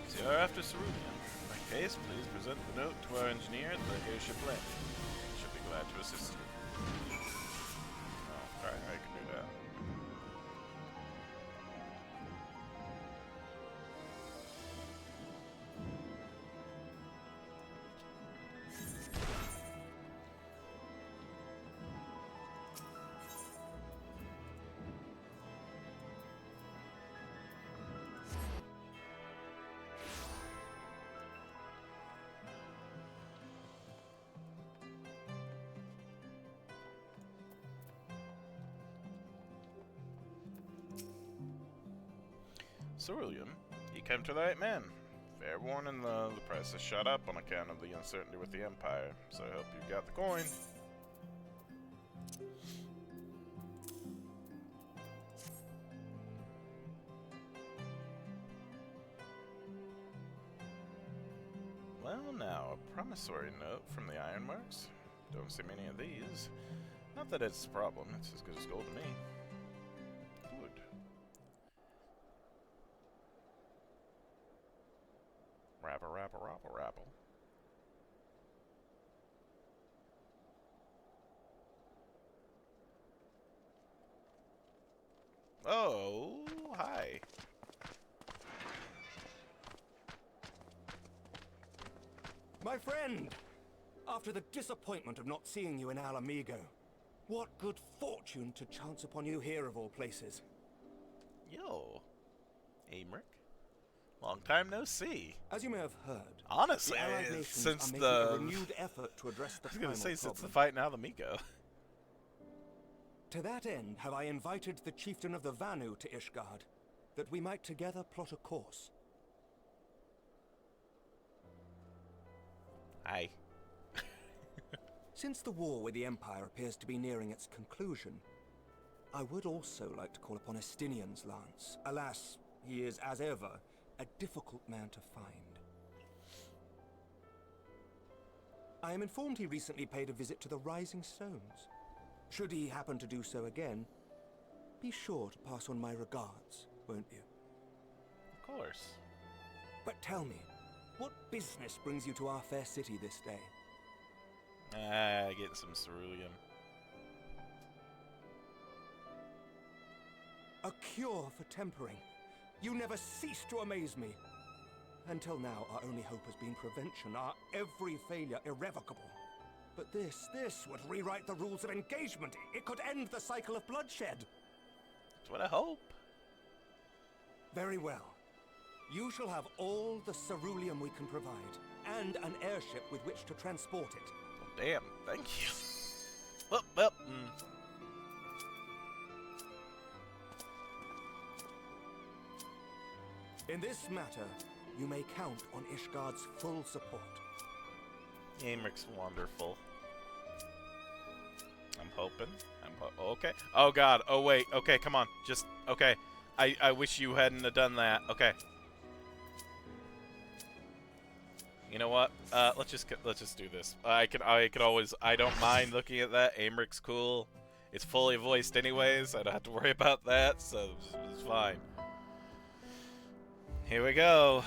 So you're after ceruleum. In that case, please present the note to our engineer at the airship landing. She'll be glad to assist you. Oh, alright, I can do that. Cerulean, you came to the right man. Fair warning, the price has shot up on account of the uncertainty with the Empire, so I hope you got the coin. Well, now, a promissory note from the Ironmarks. Don't see many of these. Not that it's a problem, it's as good as gold to me. Good. Rapple, rapple, rapple, rapple. Oh, hi. My friend! After the disappointment of not seeing you in Alamigo, what good fortune to chance upon you here of all places. Yo. Amric? Long time no see. As you may have heard, Honestly, the Allied nations since are making the... a renewed effort to address the I was gonna primal say, since the problem. fight in Alamigo. To that end, have I invited the chieftain of the Vanu to Ishgard, that we might together plot a course. Aye. Since the war with the Empire appears to be nearing its conclusion, I would also like to call upon Estinian's lance. Alas, he is, as ever, a difficult man to find. I am informed he recently paid a visit to the Rising Stones. Should he happen to do so again, be sure to pass on my regards, won't you? Of course. But tell me, what business brings you to our fair city this day? Getting some cerulean. A cure for tempering. You never cease to amaze me. Until now, our only hope has been prevention, our every failure irrevocable. But this would rewrite the rules of engagement. It could end the cycle of bloodshed. That's what I hope. Very well. You shall have all the ceruleum we can provide, and an airship with which to transport it. Oh, damn, thank you. Well, In this matter, you may count on Ishgard's full support. Amric's wonderful. I'm hoping. Okay. Oh god. Oh wait. Okay, come on. Just okay. I wish you hadn't have done that. Okay. You know what? Let's just do this. I could always. I don't mind looking at that. Amric's cool. It's fully voiced anyways. I don't have to worry about that, so it's fine. Here we go.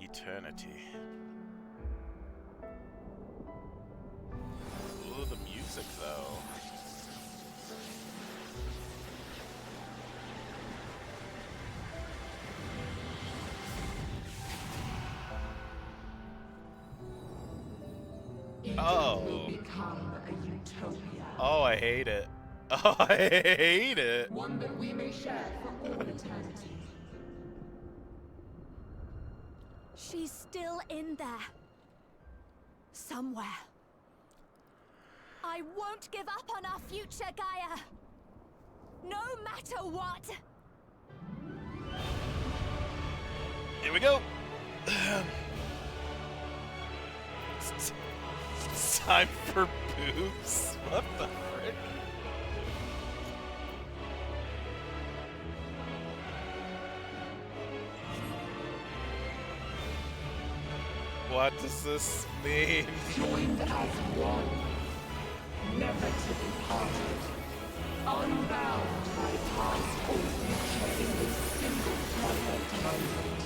Eternity. Ooh, the music though. Oh. Will become a utopia. Oh, I hate it. Oh, I hate it. One that we may share for all eternity. She's still in there. Somewhere. I won't give up on our future, Gaia. No matter what. Here we go. It's time for boobs. What the frick? What does this mean? Joined as one. Never to be parted. Unbound by past holding in this single perfect moment.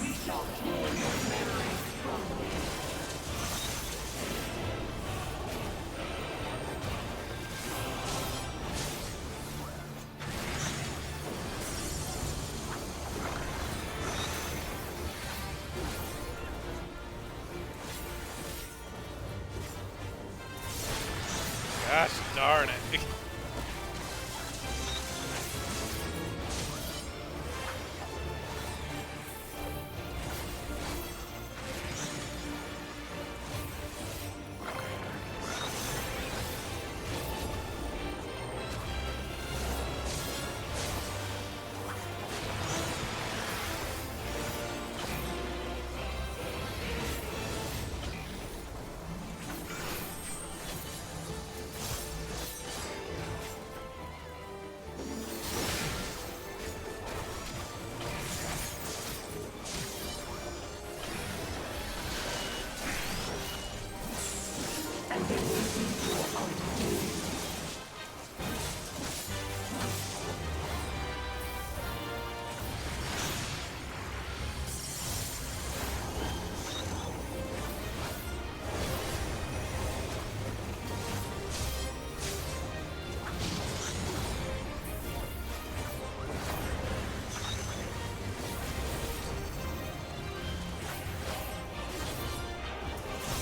We shall hear your memories from me.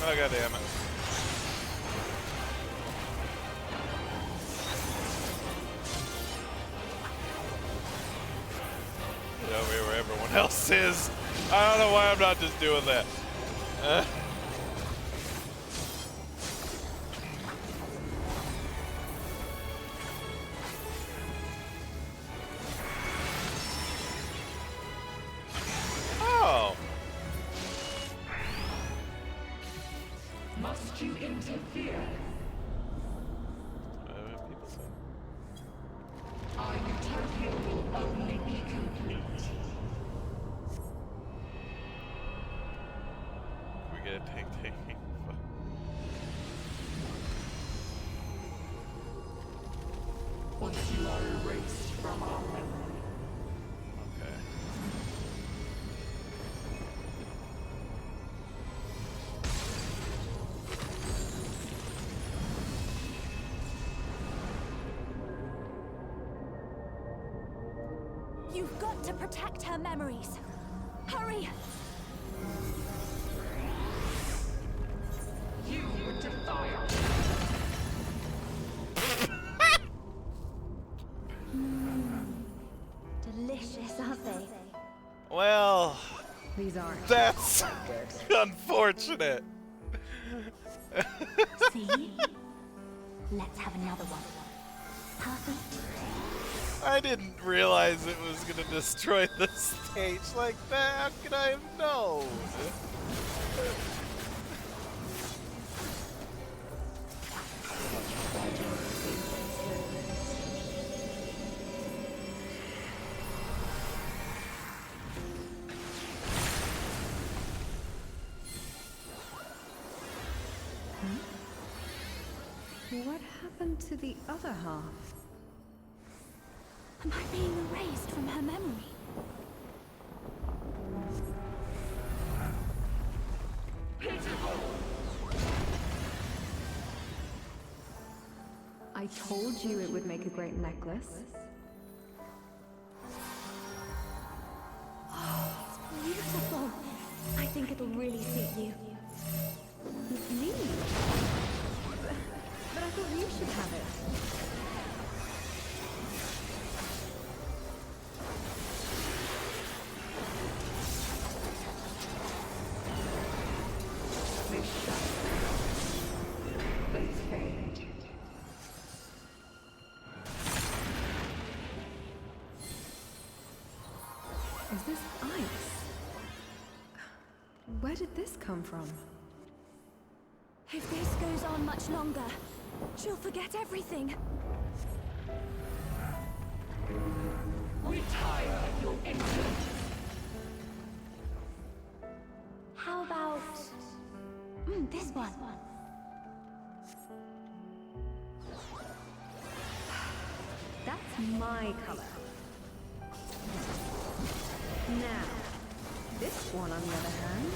Oh, god damn it. Get over here where everyone else is. I don't know why I'm not just doing that. Oh. Must you interfere? People say. Our utopia will only be complete. We get a tank taking. Once you are erased from our memory, Okay. You've got to protect her memories. Hurry! you would defy us. Delicious, aren't they? Well, These aren't. that's unfortunate. See? Let's have another one. Perfect. I didn't realize it was gonna destroy the stage like that. How could I have known? What happened to the other half? Am I being erased from her memory? I told you it would make a great necklace. Beautiful. I think it'll really suit you. Me? But I thought you should have it. Is this ice? Where did this come from? If this goes on much longer, she'll forget everything. Retire your influence. How about this one? That's my color. Now, this one on the other hand.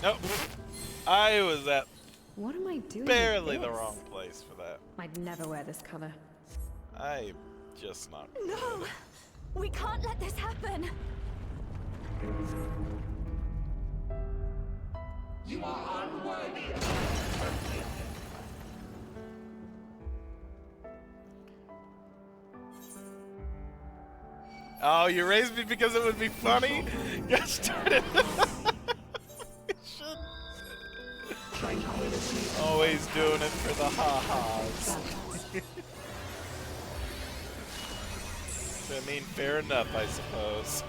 Nope. I was at What am I doing? barely with the this? wrong place for that. I'd never wear this color. I'm just not. No! We can't let this happen! You are unworthy of my Oh, you raised me because it would be funny? Gosh darn it. Always doing it for the ha-has. I mean, fair enough, I suppose.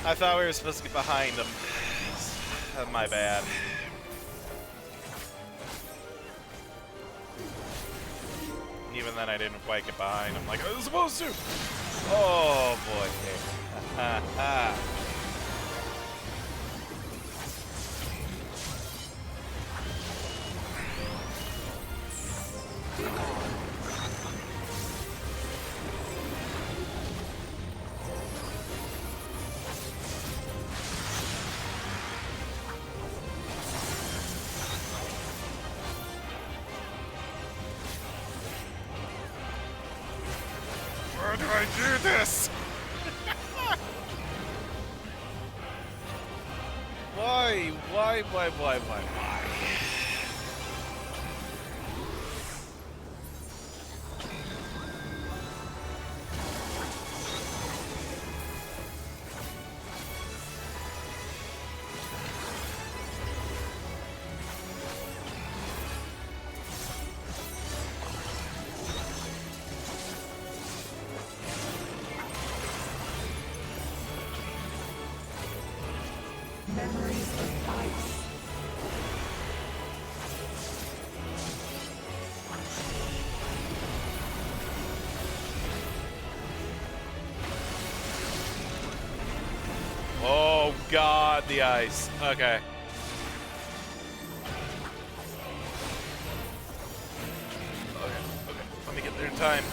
I thought we were supposed to get behind him. My bad. Even then, I didn't quite get behind him like I was supposed to. Oh boy. Ha ha. Why do I do this? Why? Memories of ice. Oh god, the ice. Okay. Okay. Let me get there in time.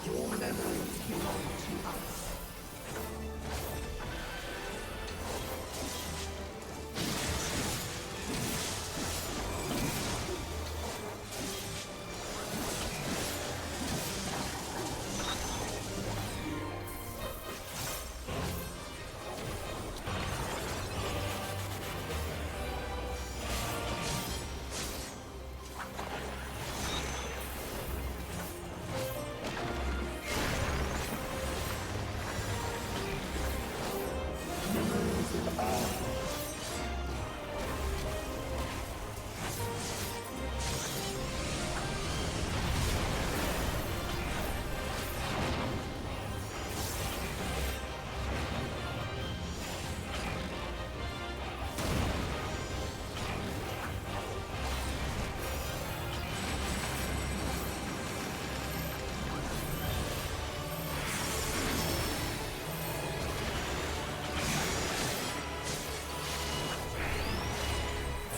Your memories belong to us.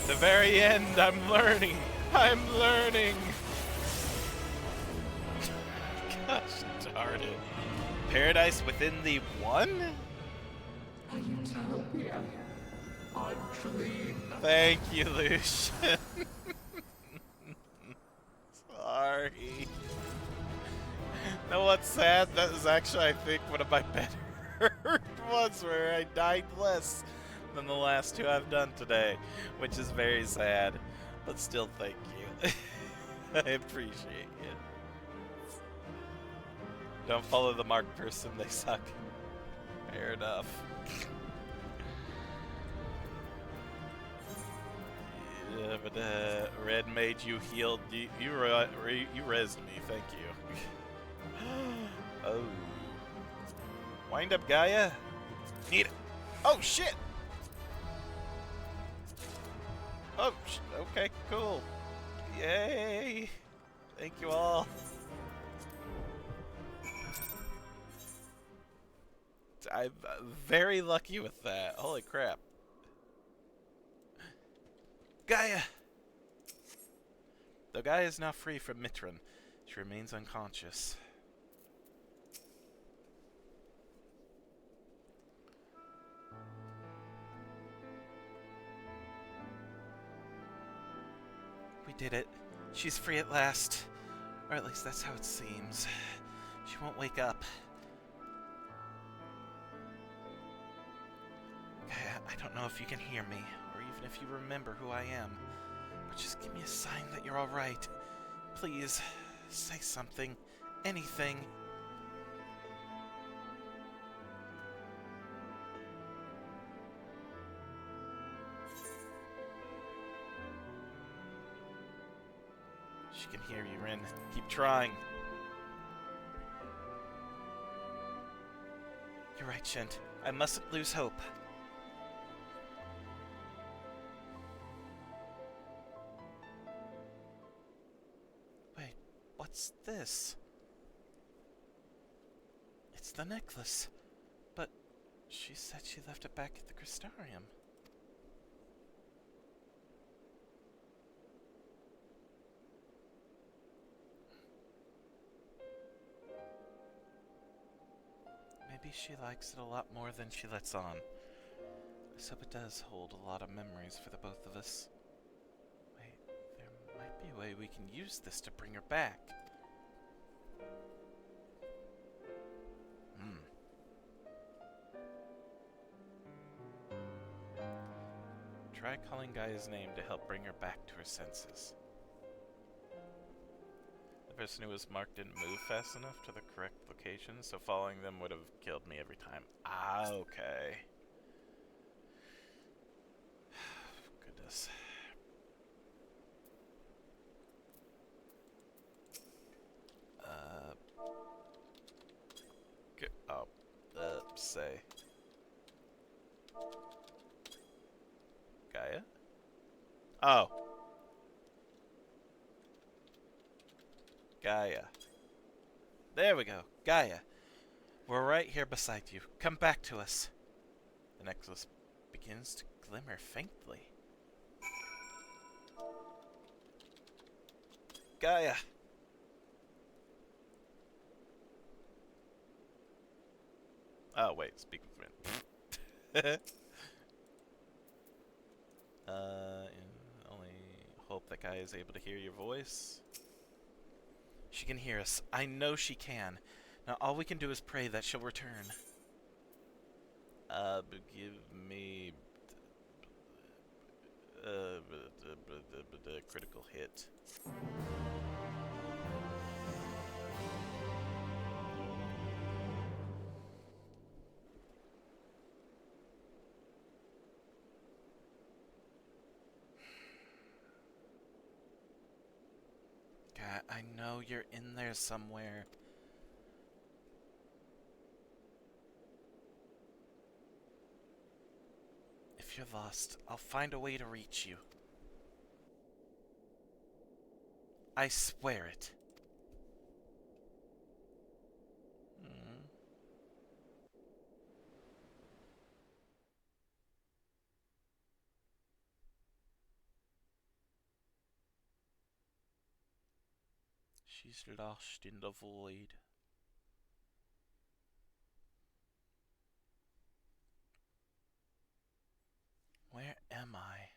The very end, I'm learning. I'm learning. Gosh darn it. Paradise within the one? A utopia. A dream. Thank you, Lucian. Sorry. Know what's sad? That was actually, I think, one of my better ones where I died less than the last two I've done today, which is very sad. But still, thank you. I appreciate you. Don't follow the marked person, they suck. Fair enough. Yeah, but Red Mage, you healed. You rezzed me. Thank you. Oh. Wind up, Gaia. Need it. Oh shit. Oh, okay, cool. Yay. Thank you all. I'm very lucky with that. Holy crap. Gaia! Though Gaia is now free from Mitran, she remains unconscious. did it. She's free at last. Or at least that's how it seems. She won't wake up. Gaia, I don't know if you can hear me, or even if you remember who I am. But just give me a sign that you're alright. Please, say something. Anything. She can hear you, Rin. Keep trying. You're right, Shint. I mustn't lose hope. Wait, what's this? It's the necklace. But she said she left it back at the Crystarium. Maybe she likes it a lot more than she lets on. Let's hope it does hold a lot of memories for the both of us. Wait, there might be a way we can use this to bring her back. Try calling Gaia's name to help bring her back to her senses. The person who was marked didn't move fast enough to the correct location, so following them would have killed me every time. Ah, okay. Goodness. Say. Gaia? Oh. Gaia. There we go. Gaia. We're right here beside you. Come back to us. The necklace begins to glimmer faintly. Gaia. Oh, wait. Speaking for it. Only hope that Gaia is able to hear your voice. She can hear us. I know she can. Now all we can do is pray that she'll return. Give me critical hit. God, I know you're in there somewhere. If you're lost, I'll find a way to reach you. I swear it. She's lost in the void. Where am I?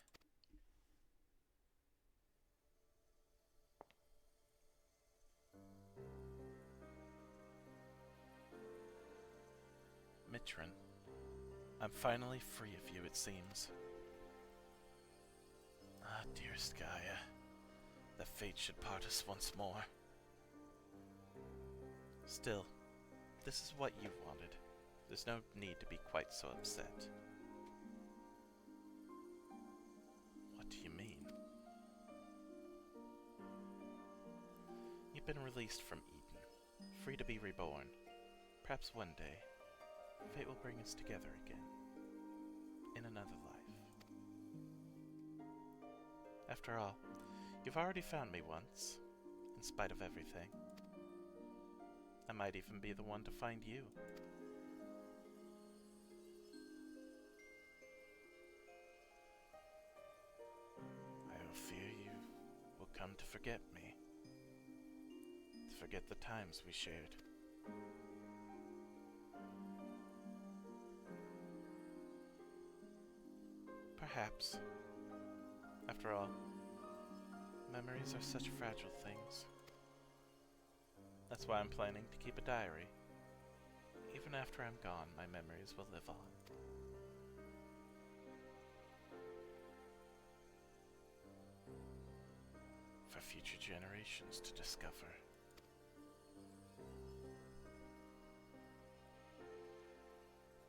Mitron. I'm finally free of you, it seems. Ah, dearest Gaia. The fate should part us once more. Still, this is what you wanted. There's no need to be quite so upset. What do you mean? You've been released from Eden, free to be reborn. Perhaps one day, fate will bring us together again, in another life. After all, you've already found me once, in spite of everything. I might even be the one to find you. I fear you will come to forget me, to forget the times we shared. Perhaps. After all, Memories are such fragile things. That's why I'm planning to keep a diary. Even after I'm gone, my memories will live on. For future generations to discover.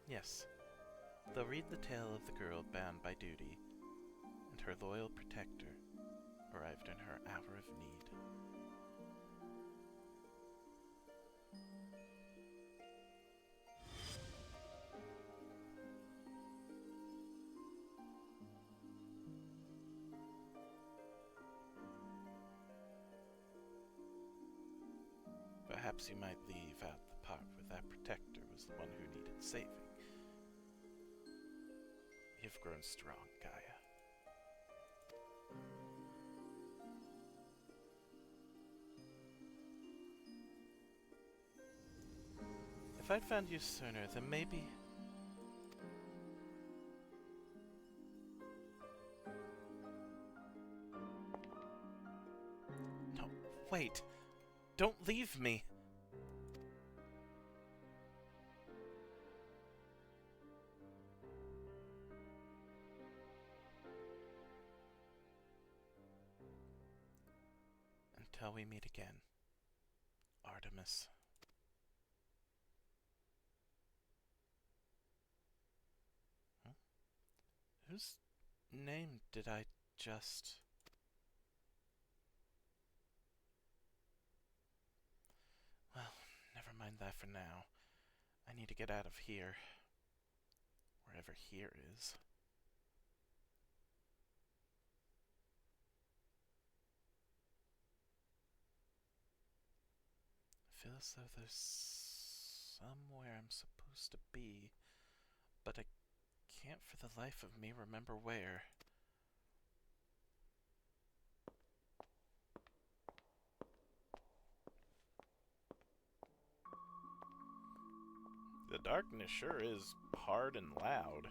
Yes, they'll read the tale of the girl bound by duty, and her loyal protector arrived in her hour of need. Perhaps you might leave out the part where that protector was the one who needed saving. You've grown strong, Gaia. If I'd found you sooner, then maybe... No, wait! Don't leave me! Until we meet again, Artemis. Huh? Whose name did I just... Well, never mind that for now. I need to get out of here. Wherever here is. I feel as though there's somewhere I'm supposed to be, but I can't for the life of me remember where. The darkness sure is hard and loud.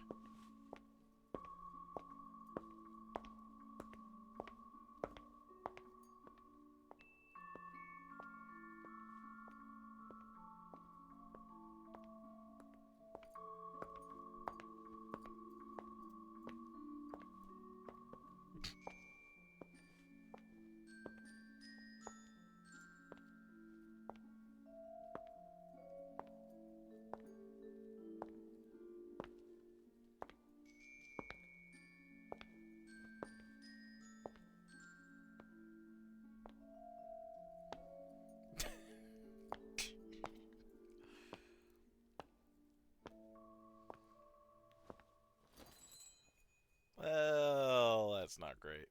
Well, that's not great.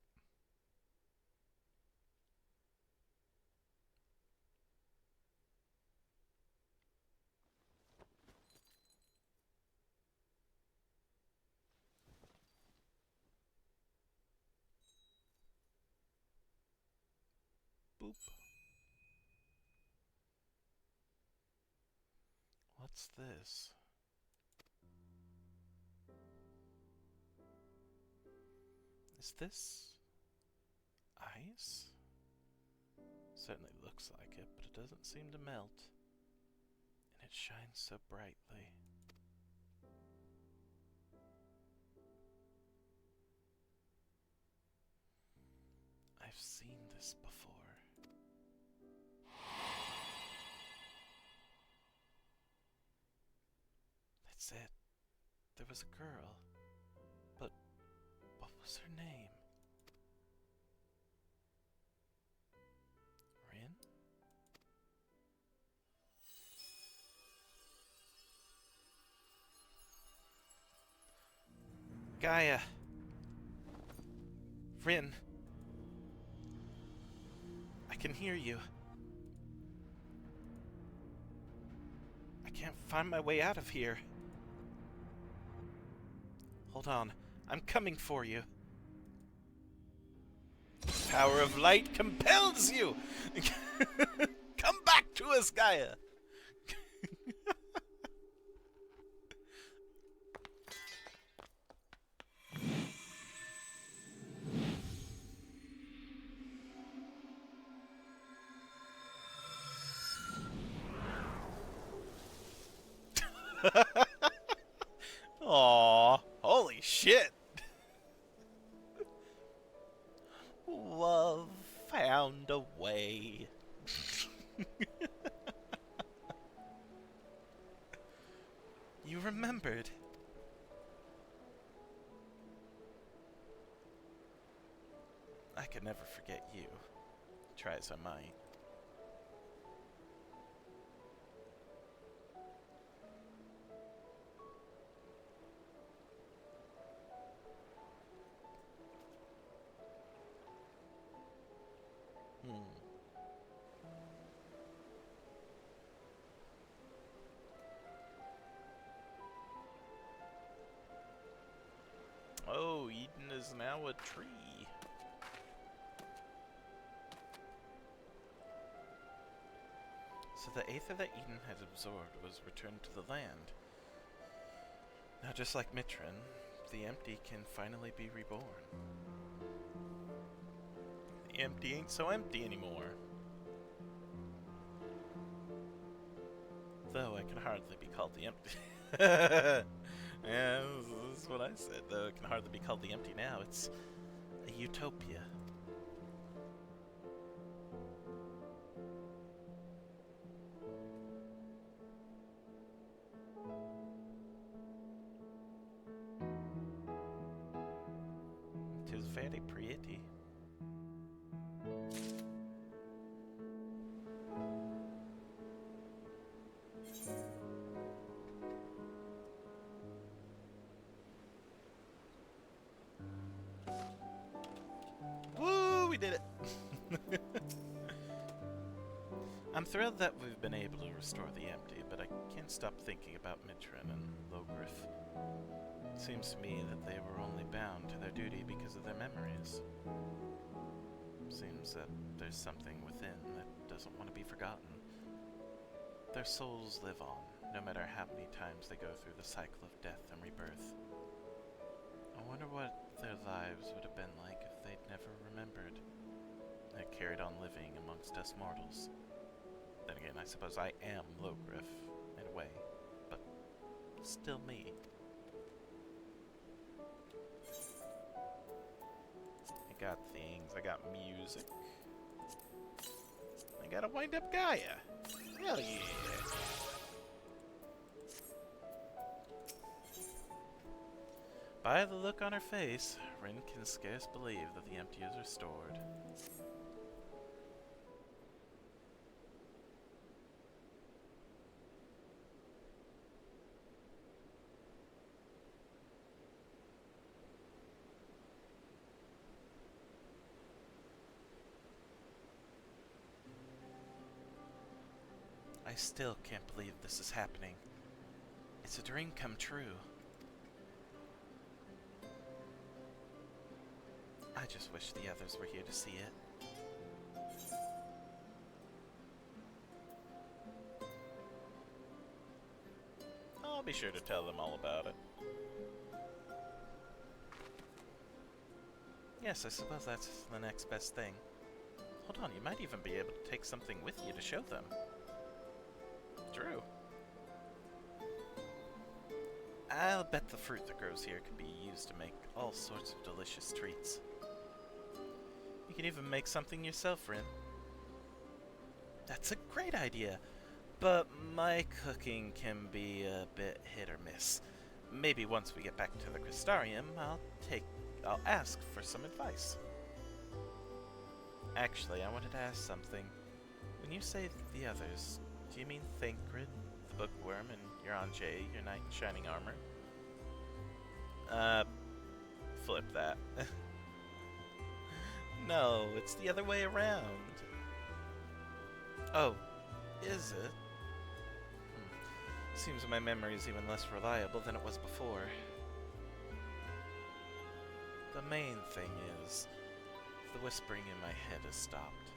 Boop. What's this? Is this ice? Certainly looks like it, but it doesn't seem to melt. And it shines so brightly. I've seen this before. That's it. There was a girl. But what was her name? Rin? Gaia! Rin! I can hear you. I can't find my way out of here. Hold on. I'm coming for you. The power of light compels you! Come back to us, Gaia! Aw, holy shit. Love found a way. You remembered. I could never forget you. Try as I might. Oh, Eden is now a tree. So the aether that Eden had absorbed was returned to the land. Now just like Mitrin, the empty can finally be reborn. The empty ain't so empty anymore. Though I can hardly be called the empty. Yeah, this is what I said. Though it can hardly be called the empty now. It's a utopia. It is very pretty. Woo, we did it! I'm thrilled that we've been able to restore the empty, but I can't stop thinking about Mitrin and Logriff. It seems to me that they were only bound to their duty because of their memories. Seems that there's something within that doesn't want to be forgotten. Their souls live on, no matter how many times they go through the cycle of death and rebirth. I wonder what their lives would have been like if they'd never remembered. They carried on living amongst us mortals. Then again, I suppose I am Logriff, in a way, but still me. I got things, I got music. I gotta wind up Gaia. Hell yeah. By the look on her face, Rin can scarce believe that the empty is restored. I still can't believe this is happening. It's a dream come true. I just wish the others were here to see it. I'll be sure to tell them all about it. Yes, I suppose that's the next best thing. Hold on, you might even be able to take something with you to show them. True. I'll bet the fruit that grows here can be used to make all sorts of delicious treats. You can even make something yourself, Rin. That's a great idea, but my cooking can be a bit hit or miss. Maybe once we get back to the Crystarium, I'll ask for some advice. Actually, I wanted to ask something. When you say the others, do you mean Thancred, the Bookworm, and Yuranjay, your knight in shining armor? Flip that. No, it's the other way around. Oh, is it? Seems my memory is even less reliable than it was before. The main thing is, the whispering in my head has stopped,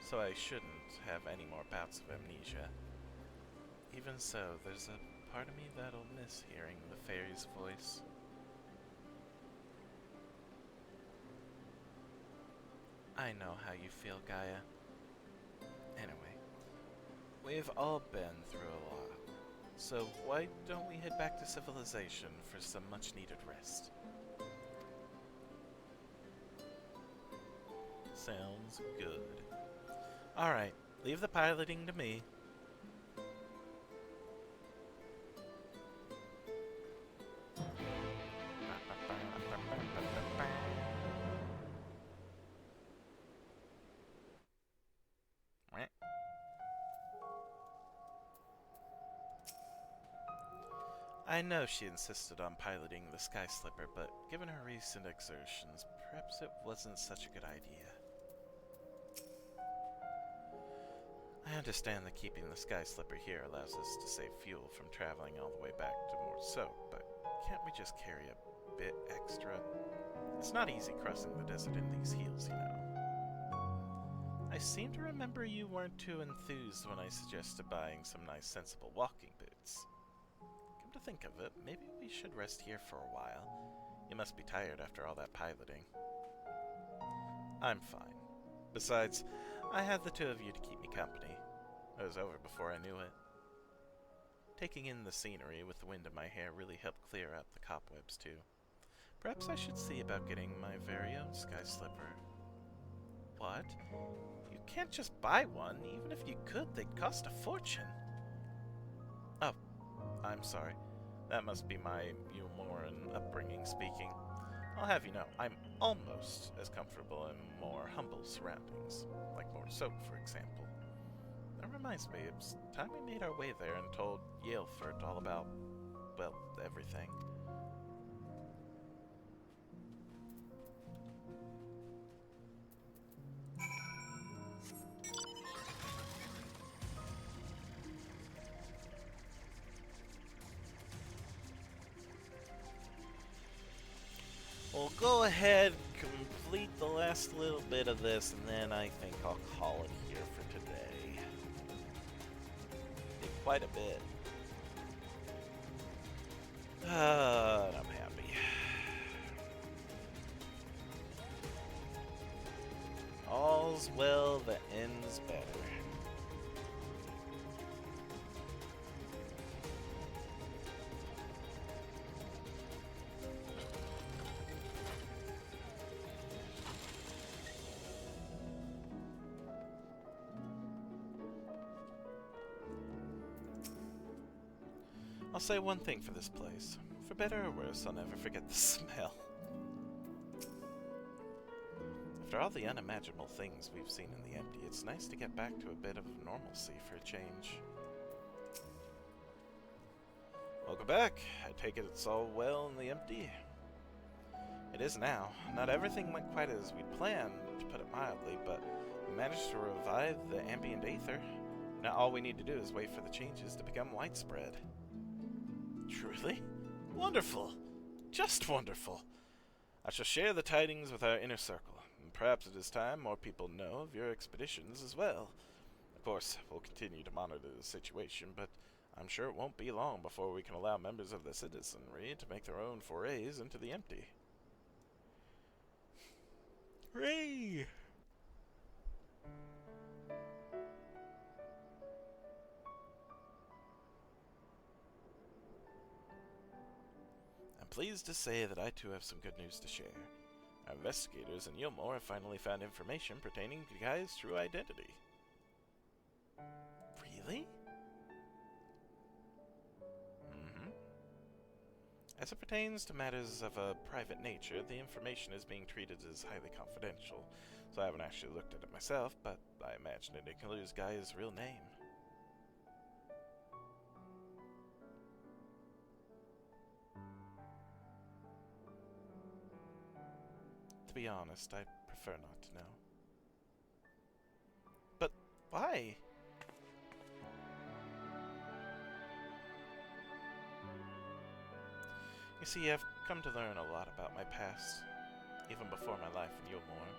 so I shouldn't have any more bouts of amnesia. Even so, there's a part of me that'll miss hearing the fairy's voice. I know how you feel, Gaia. Anyway, we've all been through a lot, So why don't we head back to civilization for some much-needed rest? Sounds good. Alright, leave the piloting to me. I know she insisted on piloting the Sky Slipper, but given her recent exertions, perhaps it wasn't such a good idea. I understand that keeping the Sky Slipper here allows us to save fuel from traveling all the way back to Morso, but can't we just carry a bit extra? It's not easy crossing the desert in these heels, you know. I seem to remember you weren't too enthused when I suggested buying some nice sensible walking boots. Come to think of it, maybe we should rest here for a while. You must be tired after all that piloting. I'm fine. Besides, I had the two of you to keep me company. It was over before I knew it. Taking in the scenery with the wind in my hair really helped clear out the cobwebs too. Perhaps I should see about getting my very own Sky Slipper. What? You can't just buy one. Even if you could, they'd cost a fortune. Oh, I'm sorry. That must be my Umoran upbringing speaking. I'll have you know, I'm almost as comfortable in more humble surroundings, like Morso, for example. That reminds me, it's time we made our way there and told Yalefert all about, well, everything. We'll go ahead, complete the last little bit of this, and then I think I'll call it here for today. Did quite a bit. And I'm happy. All's well that ends better. I'll say one thing for this place. For better or worse, I'll never forget the smell. After all the unimaginable things we've seen in the empty, it's nice to get back to a bit of normalcy for a change. Welcome back. I take it it's all well in the empty? It is now. Not everything went quite as we'd planned, to put it mildly, but we managed to revive the ambient aether. Now all we need to do is wait for the changes to become widespread. Truly? Wonderful! Just wonderful! I shall share the tidings with our inner circle, and perhaps it is time more people know of your expeditions as well. Of course, we'll continue to monitor the situation, but I'm sure it won't be long before we can allow members of the citizenry to make their own forays into the empty. Hooray! Pleased to say that I too have some good news to share. Our investigators in Yilmore have finally found information pertaining to Gaia's true identity. Really? Mm-hmm. As it pertains to matters of a private nature, the information is being treated as highly confidential, so I haven't actually looked at it myself, but I imagine it includes Gaia's real name. To be honest, I prefer not to know. But why? You see, I've come to learn a lot about my past, even before my life in Yilmore.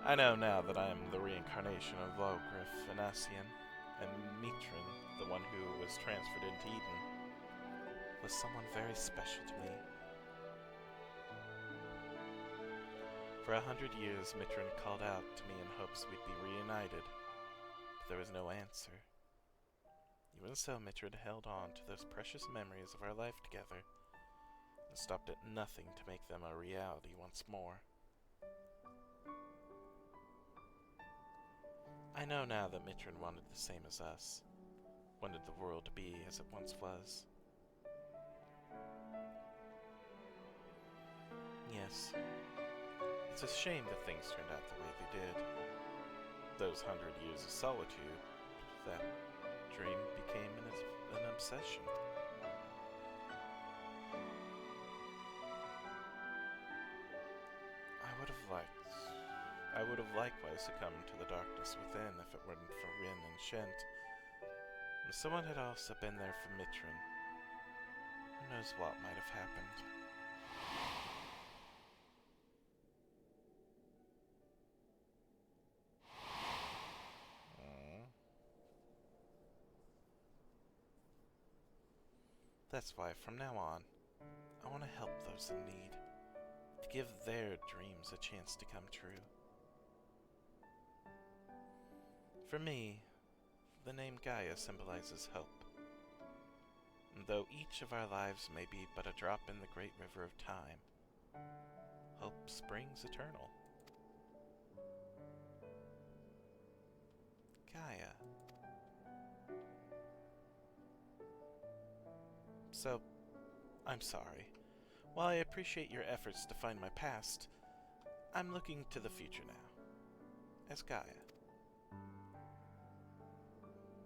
I know now that I am the reincarnation of Logriff and Ascian, and Mitrin, the one who was transferred into Eden, was someone very special to me. For 100 years, Mitrin called out to me in hopes we'd be reunited, but there was no answer. Even so, Mithrin held on to those precious memories of our life together, and stopped at nothing to make them a reality once more. I know now that Mithrin wanted the same as us, wanted the world to be as it once was. Yes, it's a shame that things turned out the way they did. Those 100 years of solitude, that dream became an obsession. I would have likewise succumbed to the darkness within if it weren't for Rin and Shent. And someone had also been there for Mithrin. Who knows what might have happened. That's why, from now on, I want to help those in need, to give their dreams a chance to come true. For me, the name Gaia symbolizes hope. And though each of our lives may be but a drop in the great river of time, hope springs eternal. Gaia. So, I'm sorry. While I appreciate your efforts to find my past, I'm looking to the future now, as Gaia.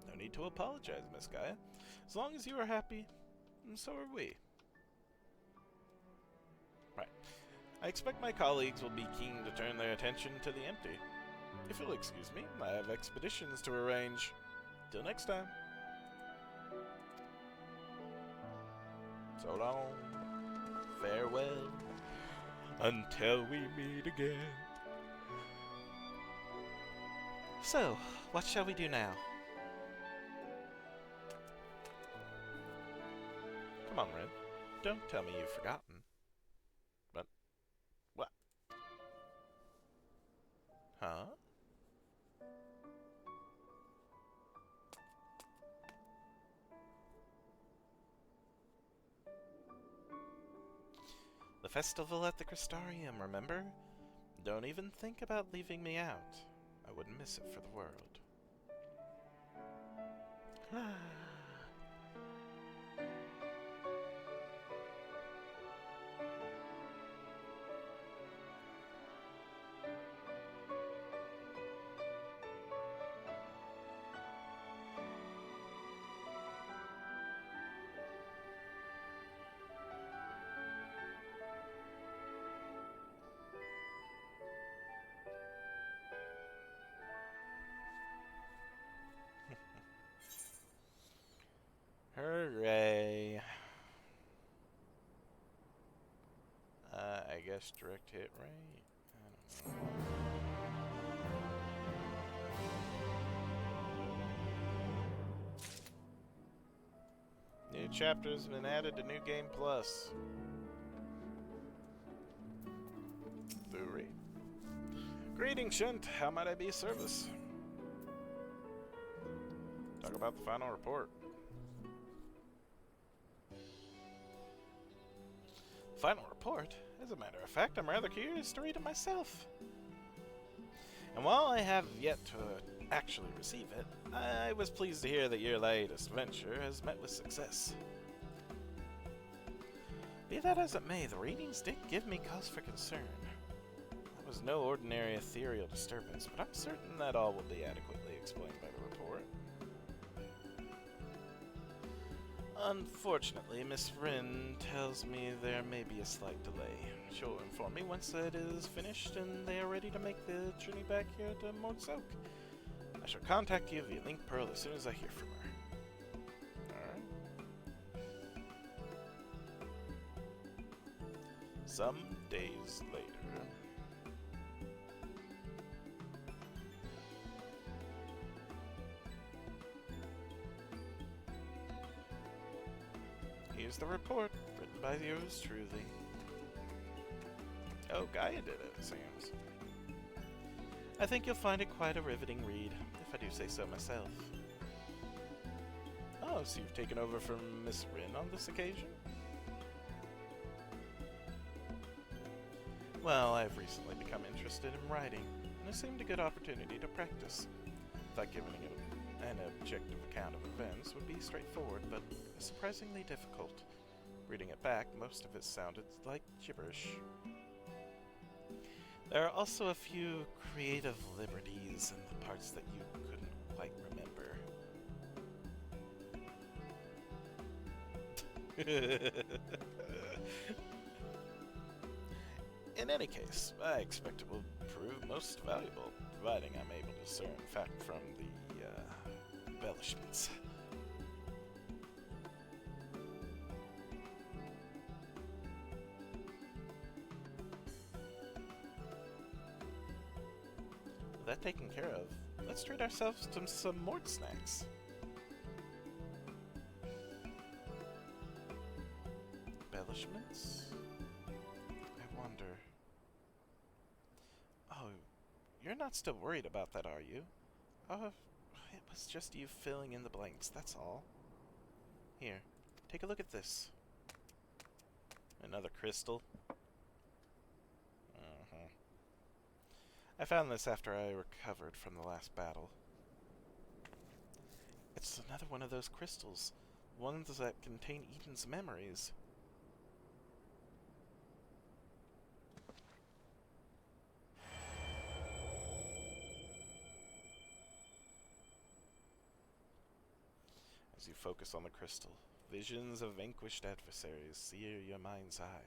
No need to apologize, Miss Gaia. As long as you are happy, and so are we. Right. I expect my colleagues will be keen to turn their attention to the empty. If you'll excuse me, I have expeditions to arrange. Till next time. So long. Farewell. Until we meet again. So, what shall we do now? Come on, Red. Don't tell me you've forgotten. But, what? Huh? The festival at the Crystarium, remember? Don't even think about leaving me out. I wouldn't miss it for the world. Hooray. I guess direct hit, right? I don't know. New chapters have been added to New Game Plus. Fooey. Greetings, Shunt. How might I be of service? Talk about the final report. Final report? As a matter of fact, I'm rather curious to read it myself. And while I have yet to actually receive it, I was pleased to hear that your latest venture has met with success. Be that as it may, the readings did give me cause for concern. That was no ordinary ethereal disturbance, but I'm certain that all will be adequately explained by the report. Unfortunately, Miss Rin tells me there may be a slight delay. She'll inform me once it is finished and they are ready to make the journey back here to Mortsoak. I shall contact you via Link Pearl as soon as I hear from her. Alright. Some days later. Here's the report, written by yours truly. Oh, Gaia did it, it seems. I think you'll find it quite a riveting read, if I do say so myself. Oh, Oh, so you've taken over from Miss Rin on this occasion? Well, I've recently become interested in writing, and it seemed a good opportunity to practice. Thought giving an objective account of events would be straightforward, but surprisingly difficult. Reading it back, most of it sounded like gibberish. There are also a few creative liberties in the parts that you couldn't quite remember. In any case, I expect it will prove most valuable, providing I'm able to discern fact from the embellishments. With that taken care of, let's treat ourselves to some mort snacks. Embellishments? I wonder... Oh, you're not still worried about that, are you? Oh, it was just you filling in the blanks, that's all. Here, take a look at this. Another crystal. I found this after I recovered from the last battle. It's another one of those crystals. Ones that contain Eden's memories. As you focus on the crystal, visions of vanquished adversaries sear your mind's eye,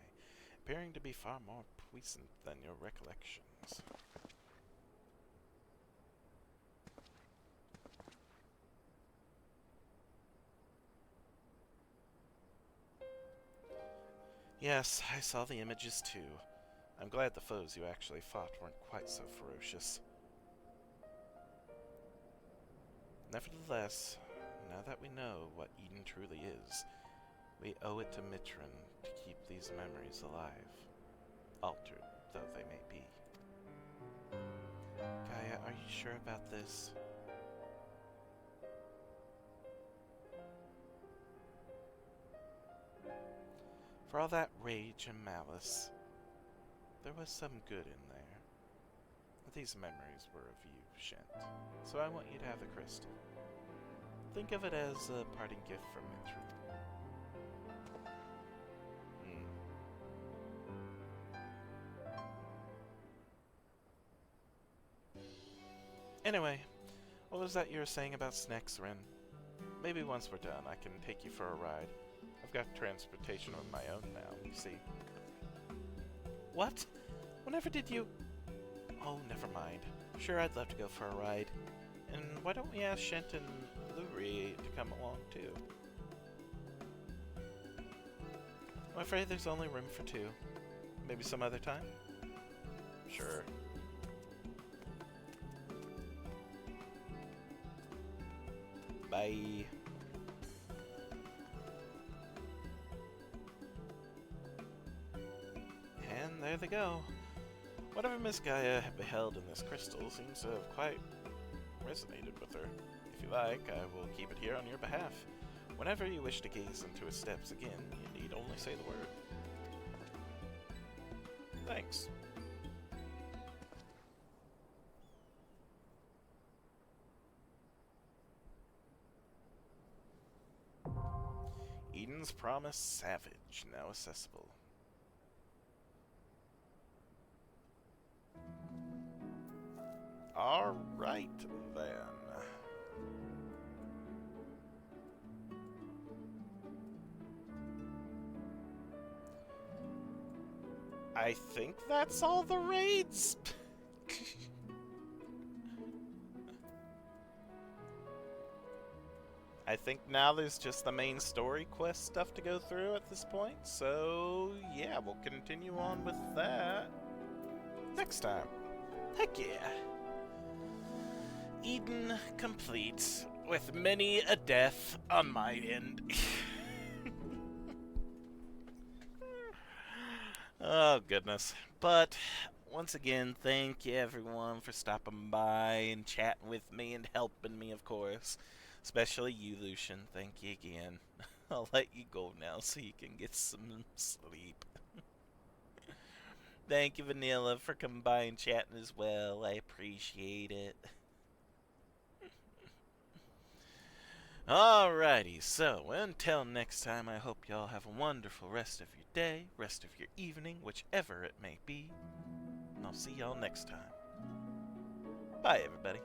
appearing to be far more puissant than your recollections. Yes, I saw the images too. I'm glad the foes you actually fought weren't quite so ferocious. Nevertheless, now that we know what Eden truly is, we owe it to Mitron to keep these memories alive, altered though they may be. Gaia, are you sure about this? For all that rage and malice, there was some good in there. These memories were of you, Shent, so I want you to have the crystal. Think of it as a parting gift from Mitron. Anyway, what was that you were saying about snacks, Ren? Maybe once we're done, I can take you for a ride. I've got transportation of my own now, you see. What? Whenever did you... Oh, never mind. Sure, I'd love to go for a ride. And why don't we ask Shent and Luri to come along, too? I'm afraid there's only room for two. Maybe some other time? Sure. Bye. And there they go. Whatever Miss Gaia beheld in this crystal seems to have quite resonated with her. If you like, I will keep it here on your behalf. Whenever you wish to gaze into its depths again, you need only say the word. Thanks. Eden's Promise Savage, now accessible. Alright, then. I think that's all the raids? I think now there's just the main story quest stuff to go through at this point, so yeah, we'll continue on with that next time. Heck yeah! Eden complete, with many a death on my end. Oh goodness. But once again, thank you everyone for stopping by and chatting with me and helping me, of course. Especially you, Lucian. Thank you again. I'll let you go now so you can get some sleep. Thank you, Vanilla, for coming by and chatting as well. I appreciate it. Alrighty, so until next time, I hope y'all have a wonderful rest of your day, rest of your evening, whichever it may be. And I'll see y'all next time. Bye, everybody.